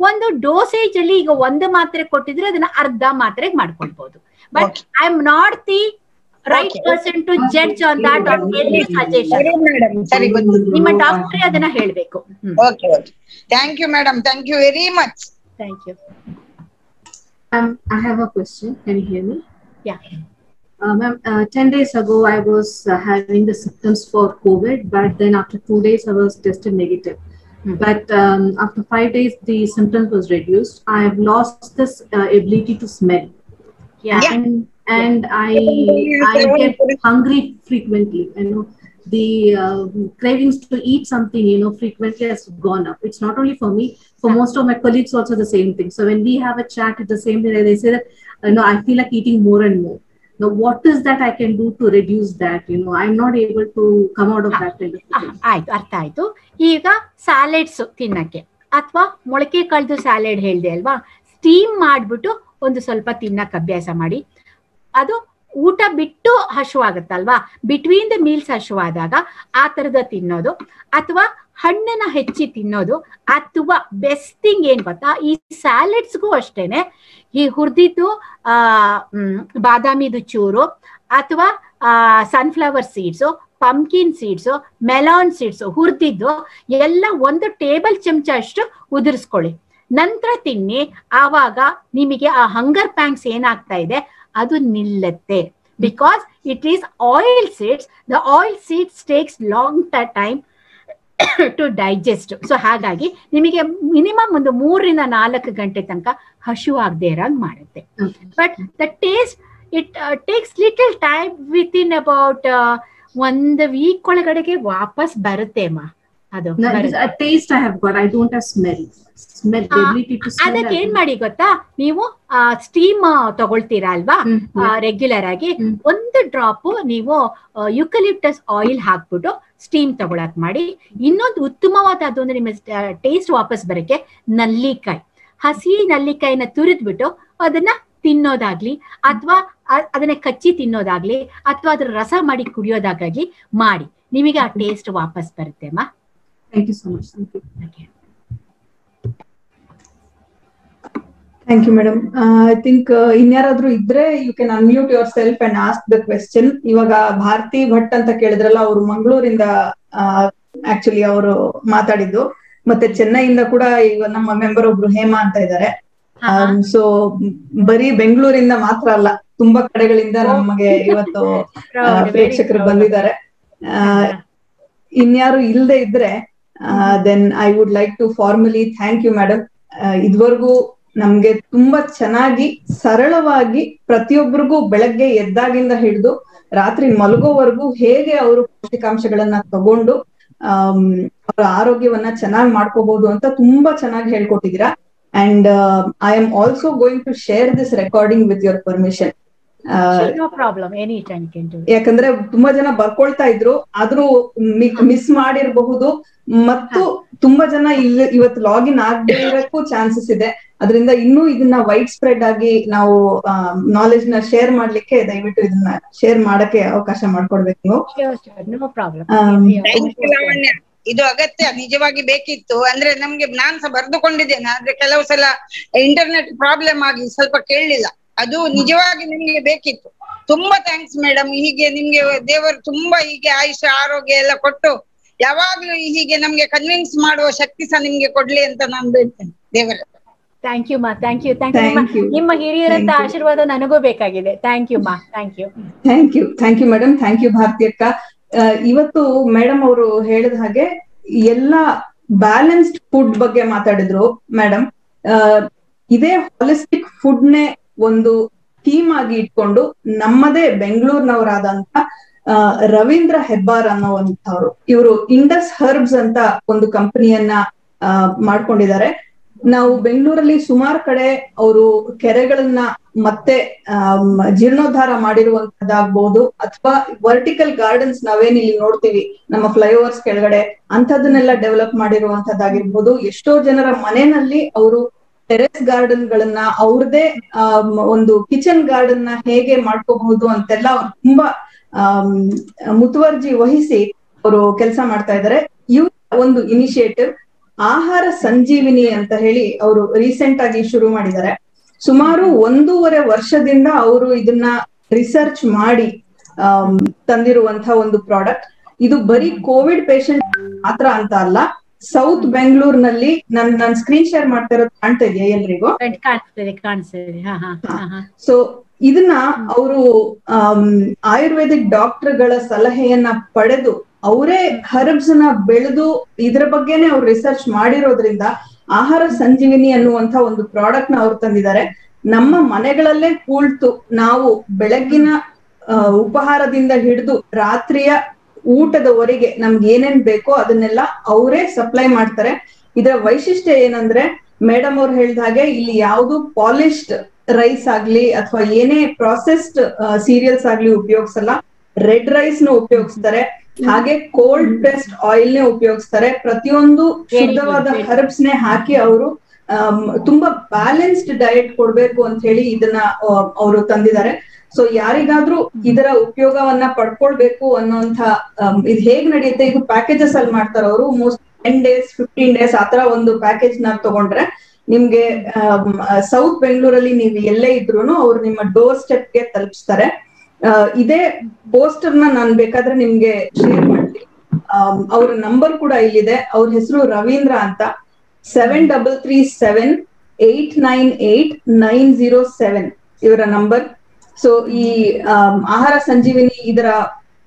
ಒಂದು ಡೋಸೇಜ್ ಅಲ್ಲಿ ಈಗ 1 ಮಾತ್ರೆ ಕೊಟ್ಟಿದ್ರೆ ಅದನ್ನ ಅರ್ಧ ಮಾತ್ರೆಗೆ ಮಾಡ್ಕೊಳ್ಬಹುದು. But I am not the right person to judge on that are any suggestion. Madam ಸರಿ ಗೊತ್ತು, ನಿಮ್ಮ ಡಾಕ್ಟರ್ ಅದನ್ನ ಹೇಳ್ಬೇಕು. Okay okay, thank you madam, thank you very much. Thank you. I have a question. Can you hear me? Yeah. Ma'am, 10 days ago, I was having the symptoms for COVID, but then after 2 days, I was tested negative. But after 5 days, the symptoms was reduced. I have lost this ability to smell. Yeah. And I get hungry frequently. You know, the cravings to eat something, you know, frequently has gone up. It's not only for me, for most of my colleagues also the same thing. So when we have a chat at the same day, they say that, you know, I feel like eating more and more. Now, what is that I can do to reduce that? You know, I'm not able to come out of that kind of thing. ಆಯ್ತು, ಅರ್ಥ ಆಯ್ತು. ಈಗ salads ತಿನ್ನಕ್ಕೆ ಅಥವಾ ಮೊಳಕೆ ಕಳೆದು salad ಹೇಳ್ದೆ ಅಲ್ವಾ, ಸ್ಟೀಮ್ ಮಾಡ್ಬಿಟ್ಟು ಒಂದು ಸ್ವಲ್ಪ ತಿನ್ನಕ್ಕೆ ಅಭ್ಯಾಸ ಮಾಡಿ. ಅದು ಊಟ ಬಿಟ್ಟು ಹಶುವಾಗುತ್ತಲ್ವಾ, ಬಿಟ್ವೀನ್ ದ ಮೀಲ್ಸ್ ಹಶುವಾದಾಗ ಆ ತರದ ತಿನ್ನೋದು, ಅಥವಾ ಹಣ್ಣನ್ನ ಹೆಚ್ಚಿ ತಿನ್ನೋದು, ಅಥವಾ ಬೆಸ್ಟ್ ಥಿಂಗ್ ಏನ್ ಗೊತ್ತಾ, ಈ ಸ್ಯಾಲೆಡ್ಸ್ಗೂ ಅಷ್ಟೇನೆ ಈ ಹುರಿದಿದ್ದು ಬಾದಾಮಿದು ಚೂರು ಅಥವಾ sunflower seeds, pumpkin seeds, melon seeds ಹುರಿದಿದ್ದು ಎಲ್ಲ 1 ಟೇಬಲ್ ಚಮಚ ಅಷ್ಟು ಉದುರಿಸ್ಕೊಳ್ಳಿ, ನಂತರ ತಿನ್ನಿ. ಆವಾಗ ನಿಮಗೆ ಆ ಹಂಗರ್ ಪ್ಯಾಂಕ್ಸ್ ಏನಾಗ್ತಾ ಇದೆ ಅದು ನಿಲ್ಲತ್ತೆ. Because it is oil seeds, the oil seeds takes long time to digest. So ಹಾಗಾಗಿ ನಿಮಗೆ ಮಿನಿಮಮ್ ಒಂದು 3 ರಿಂದ 4 ಗಂಟೆ ತನಕ ಹಶುವಾಗದೇ ಇರಂಗ್ ಮಾಡುತ್ತೆ. But the taste it takes little time, within about 1 week ಒಳಗಡೆಗೆ ವಾಪಸ್ ಬರುತ್ತೆ ಅಮ್ಮ. ಅದು taste I have got, I don't have smell. ಅದಕ್ಕೆ ಏನ್ ಮಾಡಿ ಗೊತ್ತಾ, ನೀವು ಸ್ಟೀಮ್ ತಗೊಳ್ತೀರಾ ಅಲ್ವಾ ರೆಗ್ಯುಲರ್ ಆಗಿ, 1 ಡ್ರಾಪ್ ನೀವು ಯುಕಲಿಪ್ಟಸ್ ಆಯಿಲ್ ಹಾಕ್ಬಿಟ್ಟು ಸ್ಟೀಮ್ ತಗೊಳಕ್ ಮಾಡಿ. ಇನ್ನೊಂದು ಉತ್ತಮವಾದದ್ದು ಅಂದ್ರೆ ನಿಮ್ಮ ಟೇಸ್ಟ್ ವಾಪಸ್ ಬರಕ್ಕೆ ನಲ್ಲಿಕಾಯಿ, ಹಸಿ ನಲ್ಲಿಕಾಯಿನ ತುರಿದ್ಬಿಟ್ಟು ಅದನ್ನ ತಿನ್ನೋದಾಗ್ಲಿ, ಅಥವಾ ಅದನ್ನ ಕಚ್ಚಿ ತಿನ್ನೋದಾಗ್ಲಿ, ಅಥವಾ ಅದ್ರ ರಸ ಮಾಡಿ ಕುಡಿಯೋದಾಗ್ಲಿ ಮಾಡಿ, ನಿಮಗೆ ಆ ಟೇಸ್ಟ್ ವಾಪಸ್ ಬರುತ್ತೆ ಅಮ್ಮ. Thank you so much. Thank you. Thank you, madam. I think ಇನ್ಯಾರಾದ್ರೂ ಇದ್ರೆ you can unmute yourself and ask the question. ಇವಾಗ ಭಾರತಿ ಭಟ್ ಅಂತ ಕೇಳಿದ್ರಲ್ಲ, ಅವರು ಮಂಗಳೂರಿಂದ ಆಕ್ಚುಲಿ ಅವರು ಮಾತಾಡಿದ್ದು, ಮತ್ತೆ ಚೆನ್ನೈಯಿಂದ ಕೂಡ ಈಗ ನಮ್ಮ ಮೆಂಬರ್ ಒಬ್ರು ಹೇಮಾ ಅಂತ ಇದ್ದಾರೆ. ಸೊ ಬರೀ ಬೆಂಗಳೂರಿಂದ ಮಾತ್ರ ಅಲ್ಲ, ತುಂಬಾ ಕಡೆಗಳಿಂದ ನಮಗೆ ಇವತ್ತು ಪ್ರೇಕ್ಷಕರು ಬಂದಿದ್ದಾರೆ. ಇನ್ಯಾರು ಇಲ್ಲದೆ ಇದ್ರೆ then I would like to formally thank you madam. ಇದುವರೆಗೂ ನಮ್ಗೆ ತುಂಬಾ ಚೆನ್ನಾಗಿ ಸರಳವಾಗಿ ಪ್ರತಿಯೊಬ್ಬರಿಗೂ ಬೆಳಗ್ಗೆ ಎದ್ದಾಗಿಂದ ಹಿಡಿದು ರಾತ್ರಿ ಮಲಗೋವರೆಗೂ ಹೇಗೆ ಅವರು ಪೌಷ್ಟಿಕಾಂಶಗಳನ್ನ ತಗೊಂಡು ಅವರ ಆರೋಗ್ಯವನ್ನ ಚೆನ್ನಾಗಿ ಮಾಡ್ಕೋಬಹುದು ಅಂತ ತುಂಬಾ ಚೆನ್ನಾಗಿ ಹೇಳ್ಕೊಟ್ಟಿದ್ದೀರಾ. And I am also going to share this recording with your permission. ಯಾಕಂದ್ರೆ ತುಂಬಾ ಜನ ಬರ್ಕೊಳ್ತಾ ಇದ್ರು, ಆದ್ರೂ ಮಿಸ್ ಮಾಡಿರಬಹುದು, ಮತ್ತು ತುಂಬಾ ಜನ ಇವತ್ತು ಲಾಗಿನ್ ಆಗದೆ ಇರಕ್ಕೂ ಚಾನ್ಸಸ್ ಇದೆ. ಅದರಿಂದ ಇನ್ನೂ ಇದನ್ನ ವೈಡ್ ಸ್ಪ್ರೆಡ್ ಆಗಿ ನಾವು ನಾಲೆಜ್ ನ ಶೇರ್ ಮಾಡ್ಲಿಕ್ಕೆ ದಯವಿಟ್ಟು ಇದನ್ನ ಶೇರ್ ಮಾಡಕ್ಕೆ ಅವಕಾಶ ಮಾಡ್ಕೊಡ್ಬೇಕು. ಇದು ಅಗತ್ಯ, ನಿಜವಾಗಿ ಬೇಕಿತ್ತು. ಅಂದ್ರೆ ನಮ್ಗೆ ನಾನ್ ಸಹ ಬರ್ದುಕೊಂಡಿದ್ದೇನೆ, ಆದ್ರೆ ಕೆಲವು ಸಲ ಇಂಟರ್ನೆಟ್ ಪ್ರಾಬ್ಲಮ್ ಆಗಿ ಸ್ವಲ್ಪ ಕೇಳಲಿಲ್ಲ. ಅದು ನಿಜವಾಗಿ ನಿಮ್ಗೆ ಬೇಕಿತ್ತು. ತುಂಬಾ ಥ್ಯಾಂಕ್ಸ್ ಮೇಡಮ್. ಹೀಗೆ ನಿಮ್ಗೆ ದೇವರು ತುಂಬಾ ಹೀಗೆ ಆಯುಷ ಆರೋಗ್ಯ ಎಲ್ಲ ಕೊಟ್ಟು ಯಾವಾಗ್ಲೂ ಹೀಗೆ ನಮ್ಗೆ ಕನ್ವಿನ್ಸ್ ಮಾಡುವ ಶಕ್ತಿ ಸಹ ನಿಮ್ಗೆ ಕೊಡ್ಲಿ ಅಂತ ನಾನು ಹೇಳ್ತೇನೆ ದೇವರ. ಥ್ಯಾಂಕ್ ಯು ಮಾ, ಥ್ಯಾಂಕ್ ಯು, ಥ್ಯಾಂಕ್ ಯು. ನಿಮ್ಮ ಹಿರಿಯರಂತ ಆಶೀರ್ವಾದ ನನಗೂ ಬೇಕಾಗಿದೆ. ಥ್ಯಾಂಕ್ ಯು ಮಾ, thank you. Thank you madam, thank you Bharati ಅಕ್ಕ. ಇವತ್ತು ಮೇಡಮ್ ಅವರು ಹೇಳಿದ ಹಾಗೆ ಎಲ್ಲಾ ಬ್ಯಾಲೆನ್ಸ್ಡ್ ಫುಡ್ ಬಗ್ಗೆ ಮಾತಾಡಿದ್ರು ಮೇಡಮ್. ಇದೇ ಹಾಲಿಸ್ಟಿಕ್ ಫುಡ್ ನೇ ಒಂದು ಥೀಮ್ ಆಗಿ ಇಟ್ಕೊಂಡು ನಮ್ಮದೇ ಬೆಂಗಳೂರಿನವರಾದಂತ ರವೀಂದ್ರ ಹೆಬ್ಬಾರ್ ಅನ್ನೋವಂಥವ್ರು, ಇವರು ಇಂಡಸ್ ಹರ್ಬ್ಸ್ ಅಂತ ಒಂದು ಕಂಪನಿಯನ್ನ ಮಾಡ್ಕೊಂಡಿದ್ದಾರೆ. ನಾವು ಬೆಂಗಳೂರಲ್ಲಿ ಸುಮಾರು ಕಡೆ ಅವರು ಕೆರೆಗಳನ್ನ ಮತ್ತೆ ಜೀರ್ಣೋದ್ಧಾರ ಮಾಡಿರುವಂತದ್ದಾಗ್ಬಹುದು, ಅಥವಾ ವರ್ಟಿಕಲ್ ಗಾರ್ಡನ್ಸ್ ನಾವೇನ್ ಇಲ್ಲಿ ನೋಡ್ತೀವಿ ನಮ್ಮ ಫ್ಲೈಓವರ್ಸ್ ಕೆಳಗಡೆ, ಅಂಥದನ್ನೆಲ್ಲ ಡೆವಲಪ್ ಮಾಡಿರುವಂತದ್ದಾಗಿರ್ಬೋದು. ಎಷ್ಟೋ ಜನರ ಮನೆಯಲ್ಲಿ ಅವರು ಟೆರೆಸ್ ಗಾರ್ಡನ್ ಗಳನ್ನ, ಅವ್ರದೇ ಒಂದು ಕಿಚನ್ ಗಾರ್ಡನ್ ನ ಹೇಗೆ ಮಾಡ್ಕೋಬಹುದು ಅಂತೆಲ್ಲ ಅವ್ರು ತುಂಬಾ ಮುತುವರ್ಜಿ ವಹಿಸಿ ಅವರು ಕೆಲಸ ಮಾಡ್ತಾ ಇದ್ದಾರೆ. ಇವ್ರ ಒಂದು ಇನಿಷಿಯೇಟಿವ್ ಆಹಾರ ಸಂಜೀವಿನಿ ಅಂತ ಹೇಳಿ ಅವರು ರೀಸೆಂಟ್ ಆಗಿ ಶುರು ಮಾಡಿದ್ದಾರೆ. ಸುಮಾರು 1.5 ವರ್ಷದಿಂದ ಅವರು ಇದನ್ನ ರಿಸರ್ಚ್ ಮಾಡಿ ತಂದಿರುವಂತಹ ಒಂದು ಪ್ರಾಡಕ್ಟ್. ಇದು ಬರೀ ಕೋವಿಡ್ ಪೇಷಂಟ್ ಮಾತ್ರ ಅಂತ ಅಲ್ಲ, ಸೌತ್ ಬೆಂಗಳೂರಿನಲ್ಲಿ ನಾನು ಸ್ಕ್ರೀನ್ ಶೇರ್ ಮಾಡ್ತಾ ಇರೋದು ಕಾಣ್ತಾ ಇದೆಯಾ ಎಲ್ರಿಗೂ? ಸೊ ಇದನ್ನ ಅವರು ಆಯುರ್ವೇದಿಕ್ ಡಾಕ್ಟರ್ಗಳ ಸಲಹೆಯನ್ನ ಪಡೆದು ಅವರೇ ಹರ್ಬ್ಸ್ ನ ಬೆಳೆದು ಇದ್ರ ಬಗ್ಗೆನೆ ಅವ್ರು ರಿಸರ್ಚ್ ಮಾಡಿರೋದ್ರಿಂದ ಆಹಾರ ಸಂಜೀವಿನಿ ಅನ್ನುವಂತ ಒಂದು ಪ್ರಾಡಕ್ಟ್ ನ ಅವ್ರು ತಂದಿದ್ದಾರೆ. ನಮ್ಮ ಮನೆಗಳಲ್ಲೇ ಕೂಳ್ತು ನಾವು ಬೆಳಗ್ಗಿನ ಉಪಹಾರದಿಂದ ಹಿಡಿದು ರಾತ್ರಿಯ ಊಟದವರೆಗೆ ನಮ್ಗೆ ಏನೇನ್ ಬೇಕೋ ಅದನ್ನೆಲ್ಲ ಅವರೇ ಸಪ್ಲೈ ಮಾಡ್ತಾರೆ. ಇದರ ವೈಶಿಷ್ಟ್ಯ ಏನಂದ್ರೆ, ಮೇಡಮ್ ಅವ್ರು ಹೇಳಿದ ಹಾಗೆ ಇಲ್ಲಿ ಯಾವುದು ಪಾಲಿಶ್ಡ್ ರೈಸ್ ಆಗ್ಲಿ ಅಥವಾ ಏನೇ ಪ್ರೊಸೆಸ್ಡ್ ಸೀರಿಯಲ್ಸ್ ಆಗ್ಲಿ ಉಪಯೋಗಿಸಲ್ಲ. ರೆಡ್ ರೈಸ್ ನ ಉಪಯೋಗಿಸ್ತಾರೆ, ಹಾಗೆ ಕೋಲ್ಡ್ ಪ್ರೆಸ್ಡ್ ಆಯಿಲ್ ನೇ ಉಪಯೋಗಿಸ್ತಾರೆ. ಪ್ರತಿಯೊಂದು ಶುದ್ಧವಾದ ಹರ್ಬ್ಸ್ ನೇ ಹಾಕಿ ಅವರು ತುಂಬಾ ಬ್ಯಾಲೆನ್ಸ್ಡ್ ಡಯಟ್ ಕೊಡ್ಬೇಕು ಅಂತ ಹೇಳಿ ಇದನ್ನ ಅವರು ತಂದಿದ್ದಾರೆ. ಸೊ ಯಾರಿಗಾದ್ರೂ ಇದರ ಉಪಯೋಗವನ್ನ ಪಡ್ಕೊಳ್ಬೇಕು ಅನ್ನೋಂಥ ಇದು ಹೇಗ್ ನಡೆಯುತ್ತೆ, ಇದು ಪ್ಯಾಕೇಜಸ್ ಅಲ್ಲಿ ಮಾಡ್ತಾರೆ ಅವರು. ಮೋಸ್ಟ್ 10 days 15 days ಆತರ ಒಂದು ಪ್ಯಾಕೇಜ್ ನ ತಗೊಂಡ್ರೆ ನಿಮ್ಗೆ ಸೌತ್ ಬೆಂಗಳೂರಲ್ಲಿ ನೀವು ಎಲ್ಲೇ ಇದ್ರೂನು ಅವ್ರು ನಿಮ್ಮ ಡೋರ್ ಸ್ಟೆಪ್ ಗೆ ತಲುಪಿಸ್ತಾರೆ. ಇದೇ ಪೋಸ್ಟರ್ ನಾನು ಬೇಕಾದ್ರೆ ನಿಮ್ಗೆ ಶೇರ್ ಮಾಡ್ತೀನಿ. ಅವ್ರ ನಂಬರ್ ಕೂಡ ಇಲ್ಲಿದೆ. ಅವ್ರ ಹೆಸರು ರವೀಂದ್ರ ಅಂತ. 7337898907 ಇವರ ನಂಬರ್. ಸೊ ಈ ಆಹಾರ ಸಂಜೀವಿನಿ ಇದರ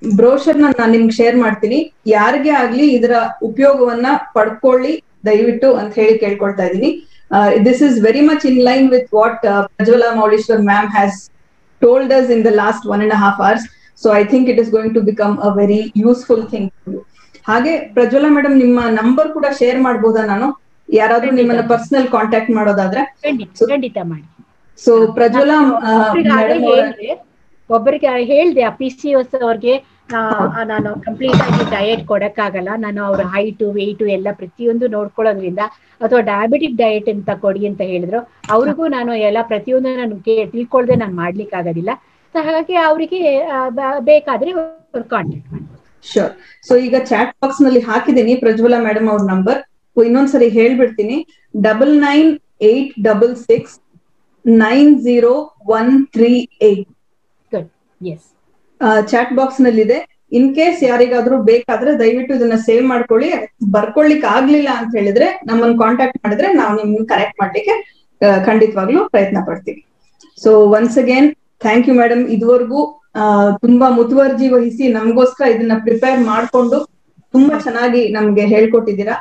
ಬ್ರೋಷರ್ ನಾನು ನಿಮ್ಗೆ ಶೇರ್ ಮಾಡ್ತೀನಿ. ಯಾರಿಗೆ ಆಗ್ಲಿ ಇದರ ಉಪಯೋಗವನ್ನ ಪಡ್ಕೊಳ್ಳಿ ದಯವಿಟ್ಟು ಅಂತ ಹೇಳಿ ಕೇಳ್ಕೊಳ್ತಾ ಇದ್ದೀನಿ. This is very much in line with what Prajwala Mouleeshwar ma'am has told us in the last 1.5 hours. So I think it is going to become a very useful thing for you. ಹಾಗೆ ಪ್ರಜ್ವಲಾ ಮೇಡಮ್ ನಿಮ್ಮ number ಕೂಡ share ಮಾಡಬಹುದಾ? ನಾನು ಯಾರಾದ್ರೂ ನಿಮ್ಮನ್ನ personal contact ಮಾಡೋದಾದ್ರೆ ಖಂಡಿತ ಮಾಡಿ. ಸೊ ಪ್ರಜ್ವಲಾ ಒಬ್ಬರಿಗೆ ಹೇಳ್ದೆ, PCOS ಅವ್ರಿಗೆ ನಾನು ಕಂಪ್ಲೀಟ್ ಆಗಿ ಡಯಟ್ ಕೊಡಕ್ಕಾಗಲ್ಲ, ನಾನು ಅವ್ರ ಹೈಟು ವೆಯ್ಟು ಎಲ್ಲ ಪ್ರತಿಯೊಂದು ನೋಡ್ಕೊಳ್ಳೋದ್ರಿಂದ ಅಥವಾ ಡಯಾಬಿಟಿಕ್ ಡಯಟ್ ಅಂತ ಕೊಡಿ ಅಂತ ಹೇಳಿದ್ರು. ಅವ್ರಿಗೂ ನಾನು ಎಲ್ಲ ಪ್ರತಿಯೊಂದು ನಾನು ತಿಳ್ಕೊಳ್ದೆ ನಾನು ಮಾಡ್ಲಿಕ್ಕೆ ಆಗೋದಿಲ್ಲ. ಹಾಗಾಗಿ ಅವರಿಗೆ ಬೇಕಾದ್ರೆ ಕಾಂಟ್ಯಾಕ್ಟ್ ಮಾಡಿ. ಶೋರ್. ಸೊ ಈಗ ಚಾಟ್ ಬಾಕ್ಸ್ ನಲ್ಲಿ ಹಾಕಿದ್ದೀನಿ ಪ್ರಜ್ವಲಾ ಮೇಡಮ್ ಅವ್ರ ನಂಬರ್. ಇನ್ನೊಂದ್ಸರಿ ಹೇಳ್ಬಿಡ್ತೀನಿ, 9986669038. ಚಾಟ್ ಬಾಕ್ಸ್ ನಲ್ಲಿ ಇದೆ. ಇನ್ ಕೇಸ್ ಯಾರಿಗಾದ್ರೂ ಬೇಕಾದ್ರೆ ದಯವಿಟ್ಟು ಇದನ್ನ ಸೇವ್ ಮಾಡ್ಕೊಳ್ಳಿ. ಬರ್ಕೊಳ್ಳಿಕ್ ಆಗ್ಲಿಲ್ಲ ಅಂತ ಹೇಳಿದ್ರೆ ನಮ್ಮನ್ನ ಕಾಂಟ್ಯಾಕ್ಟ್ ಮಾಡಿದ್ರೆ ನಾವು ನಿಮ್ಗೆ ಕನೆಕ್ಟ್ ಮಾಡ್ಲಿಕ್ಕೆ ಖಂಡಿತವಾಗ್ಲೂ ಪ್ರಯತ್ನ ಪಡ್ತೀವಿ. So once again thank you madam. ಇದುವರೆಗೂ ತುಂಬಾ ಮುತುವರ್ಜಿ ವಹಿಸಿ ನಮಗೋಸ್ಕರ ಇದನ್ನ ಪ್ರಿಪೇರ್ ಮಾಡ್ಕೊಂಡು ತುಂಬಾ ಚೆನ್ನಾಗಿ ನಮ್ಗೆ ಹೇಳ್ಕೊಟ್ಟಿದ್ದೀರಾ.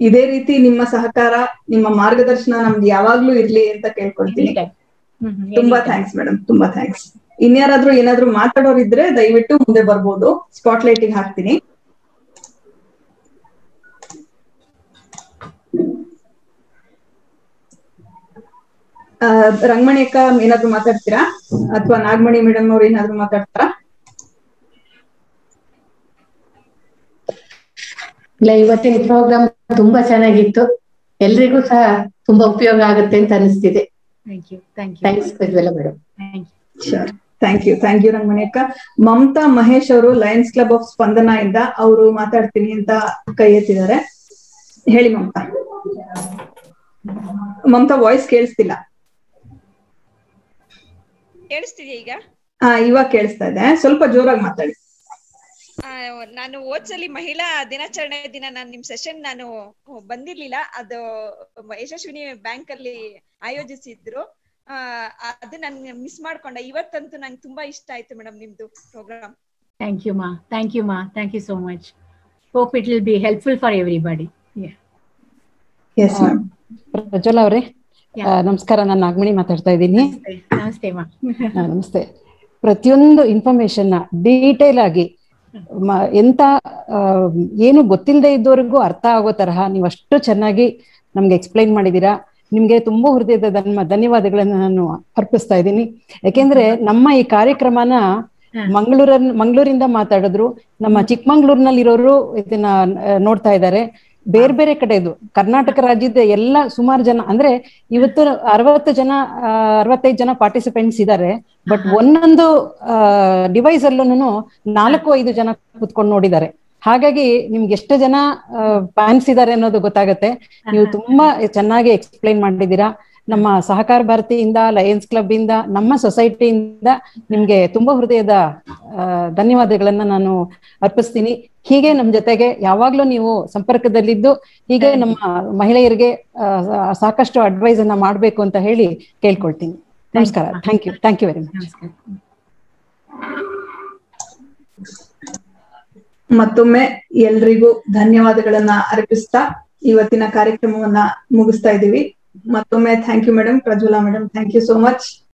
ಇದೇ ರೀತಿ ನಿಮ್ಮ ಸಹಕಾರ, ನಿಮ್ಮ ಮಾರ್ಗದರ್ಶನ ನಮ್ಗೆ ಯಾವಾಗ್ಲೂ ಇರ್ಲಿ ಅಂತ ಕೇಳ್ಕೊಳ್ತೀನಿ. ತುಂಬಾ ಥ್ಯಾಂಕ್ಸ್ ಮೇಡಮ್, ತುಂಬಾ ಥ್ಯಾಂಕ್ಸ್. ಇನ್ಯಾರಾದ್ರೂ ಏನಾದ್ರೂ ಮಾತಾಡೋರಿದ್ರೆ ದಯವಿಟ್ಟು ಮುಂದೆ ಬರ್ಬೋದು. ಸ್ಪಾಟ್ಲೈಟ್ ಗೆ ಹಾಕ್ತೀನಿ. ರಂಗಮಣಿ ಅಕ್ಕ ಏನಾದ್ರು ಮಾತಾಡ್ತೀರಾ ಅಥವಾ ನಾಗಮಣಿ ಮೇಡಮ್ ಅವ್ರು ಏನಾದ್ರು ಮಾತಾಡ್ತಾರಾ? ಇಲ್ಲ, ಇವತ್ತಿನ ಪ್ರೋಗ್ರಾಮ್ ತುಂಬಾ ಚೆನ್ನಾಗಿತ್ತು. ಎಲ್ರಿಗೂ ಸಹ ತುಂಬಾ ಉಪಯೋಗ ಆಗುತ್ತೆ ಅಂತ ಅನಿಸ್ತಿದೆ. Thanks Prajwala madam. Thank you Rangamani ಅಕ್ಕ. ಮಮತಾ ಮಹೇಶ್ ಅವರು ಲಯನ್ಸ್ ಕ್ಲಬ್ ಆಫ್ ಸ್ಪಂದನ ಇಂದ ಅವರು ಮಾತಾಡ್ತೀನಿ ಅಂತ ಕೈ ಎತ್ತಿದ್ದಾರೆ. ಹೇಳಿ ಮಮತಾ. ಮಮತಾ ವಾಯ್ಸ್ ಕೇಳಿಸ್ತಿಲ್ಲ. ಕೇಳಿಸ್ತಿದ್ಯಾ ಈಗ? ಇವಾಗ ಕೇಳಿಸ್ತಾ ಇದೆ. ಸ್ವಲ್ಪ ಜೋರಾಗಿ ಮಾತಾಡಿ. ನಾನು ಹೋದ್ಸಲಿ ಮಹಿಳಾ ದಿನಾಚರಣೆ ದಿನ ನಾನು ನಿಮ್ ಸೆಷನ್ ನಾನು ಬಂದಿರ್ಲಿಲ್ಲ. ಅದು ಯಶಸ್ವಿನಿ ಬ್ಯಾಂಕ್ ಅಲ್ಲಿ ಆಯೋಜಿಸಿದ್ರು. ಅದು ನಾನು ಮಿಸ್ ಮಾಡ್ಕೊಂಡೆ. ಇವತ್ತಂತೂ ನಂಗೆ ತುಂಬಾ ಇಷ್ಟ ಆಯ್ತು ಮೇಡಮ್ ನಿಮ್ದು ಪ್ರೋಗ್ರಾಮ್. ಥ್ಯಾಂಕ್ ಯು ಮಾ. Thank you so much. Hope it will be helpful for everybody. Prajwala ಅವರೇ ನಮಸ್ಕಾರ. ನಾನು ನಾಗಮಣಿ ಮಾತಾಡ್ತಾ ಇದ್ದೀನಿ. ನಮಸ್ತೆ ಮಾ. ನಮಸ್ತೆ. ಪ್ರತಿಯೊಂದು ಇನ್ಫಾರ್ಮೇಶನ್ ಡೀಟೇಲ್ ಆಗಿ ಎಂತ ಏನು ಗೊತ್ತಿಲ್ಲದೆ ಇದ್ದವರೆಗೂ ಅರ್ಥ ಆಗೋ ತರಹ ನೀವು ಅಷ್ಟು ಚೆನ್ನಾಗಿ ನಮ್ಗೆ ಎಕ್ಸ್ಪ್ಲೈನ್ ಮಾಡಿದೀರಾ. ನಿಮ್ಗೆ ತುಂಬಾ ಹೃದಯದ ಧನ್ಯವಾದಗಳನ್ನ ನಾನು ಅರ್ಪಿಸ್ತಾ ಇದ್ದೀನಿ. ಯಾಕೆಂದ್ರೆ ನಮ್ಮ ಈ ಕಾರ್ಯಕ್ರಮನ ಮಂಗಳೂರಿಂದ ಮಾತಾಡಿದ್ರು, ನಮ್ಮ ಚಿಕ್ಕಮಂಗ್ಳೂರ್ನಲ್ಲಿರೋರು ಇದನ್ನ ನೋಡ್ತಾ ಇದ್ದಾರೆ. ಬೇರೆ ಬೇರೆ ಕಡೆದು ಕರ್ನಾಟಕ ರಾಜ್ಯದ ಎಲ್ಲ ಸುಮಾರು ಜನ, ಅಂದ್ರೆ ಇವತ್ತು 65 ಜನ ಪಾರ್ಟಿಸಿಪೆಂಟ್ಸ್ ಇದ್ದಾರೆ. ಬಟ್ ಒಂದೊಂದು ಡಿವೈಸ್ ಅಲ್ಲೂ 4-5 ಜನ ಕುತ್ಕೊಂಡು ನೋಡಿದ್ದಾರೆ. ಹಾಗಾಗಿ ನಿಮ್ಗೆ ಎಷ್ಟು ಜನ ಫ್ಯಾನ್ಸ್ ಇದ್ದಾರೆ ಅನ್ನೋದು ಗೊತ್ತಾಗತ್ತೆ. ನೀವು ತುಂಬಾ ಚೆನ್ನಾಗಿ ಎಕ್ಸ್ಪ್ಲೈನ್ ಮಾಡಿದ್ದೀರಾ. ನಮ್ಮ ಸಹಕಾರ ಭಾರತಿಯಿಂದ, ಲಯನ್ಸ್ ಕ್ಲಬ್ ಇಂದ, ನಮ್ಮ ಸೊಸೈಟಿಯಿಂದ ನಿಮ್ಗೆ ತುಂಬಾ ಹೃದಯದ ಧನ್ಯವಾದಗಳನ್ನ ನಾನು ಅರ್ಪಿಸ್ತೀನಿ. ಹೀಗೆ ನಮ್ ಜೊತೆಗೆ ಯಾವಾಗ್ಲೂ ನೀವು ಸಂಪರ್ಕದಲ್ಲಿದ್ದು ಹೀಗೆ ನಮ್ಮ ಮಹಿಳೆಯರಿಗೆ ಸಾಕಷ್ಟು ಅಡ್ವೈಸ್ ಅನ್ನ ಮಾಡ್ಬೇಕು ಅಂತ ಹೇಳಿ ಕೇಳ್ಕೊಳ್ತೀನಿ. ನಮಸ್ಕಾರ. Thank you very much. ಮತ್ತೊಮ್ಮೆ ಎಲ್ರಿಗೂ ಧನ್ಯವಾದಗಳನ್ನ ಅರ್ಪಿಸ್ತಾ ಇವತ್ತಿನ ಕಾರ್ಯಕ್ರಮವನ್ನ ಮುಗಿಸ್ತಾ ಇದ್ದೀವಿ. ಮತ್ತೊಮ್ಮೆ thank you madam. Prajwala madam, thank you so much.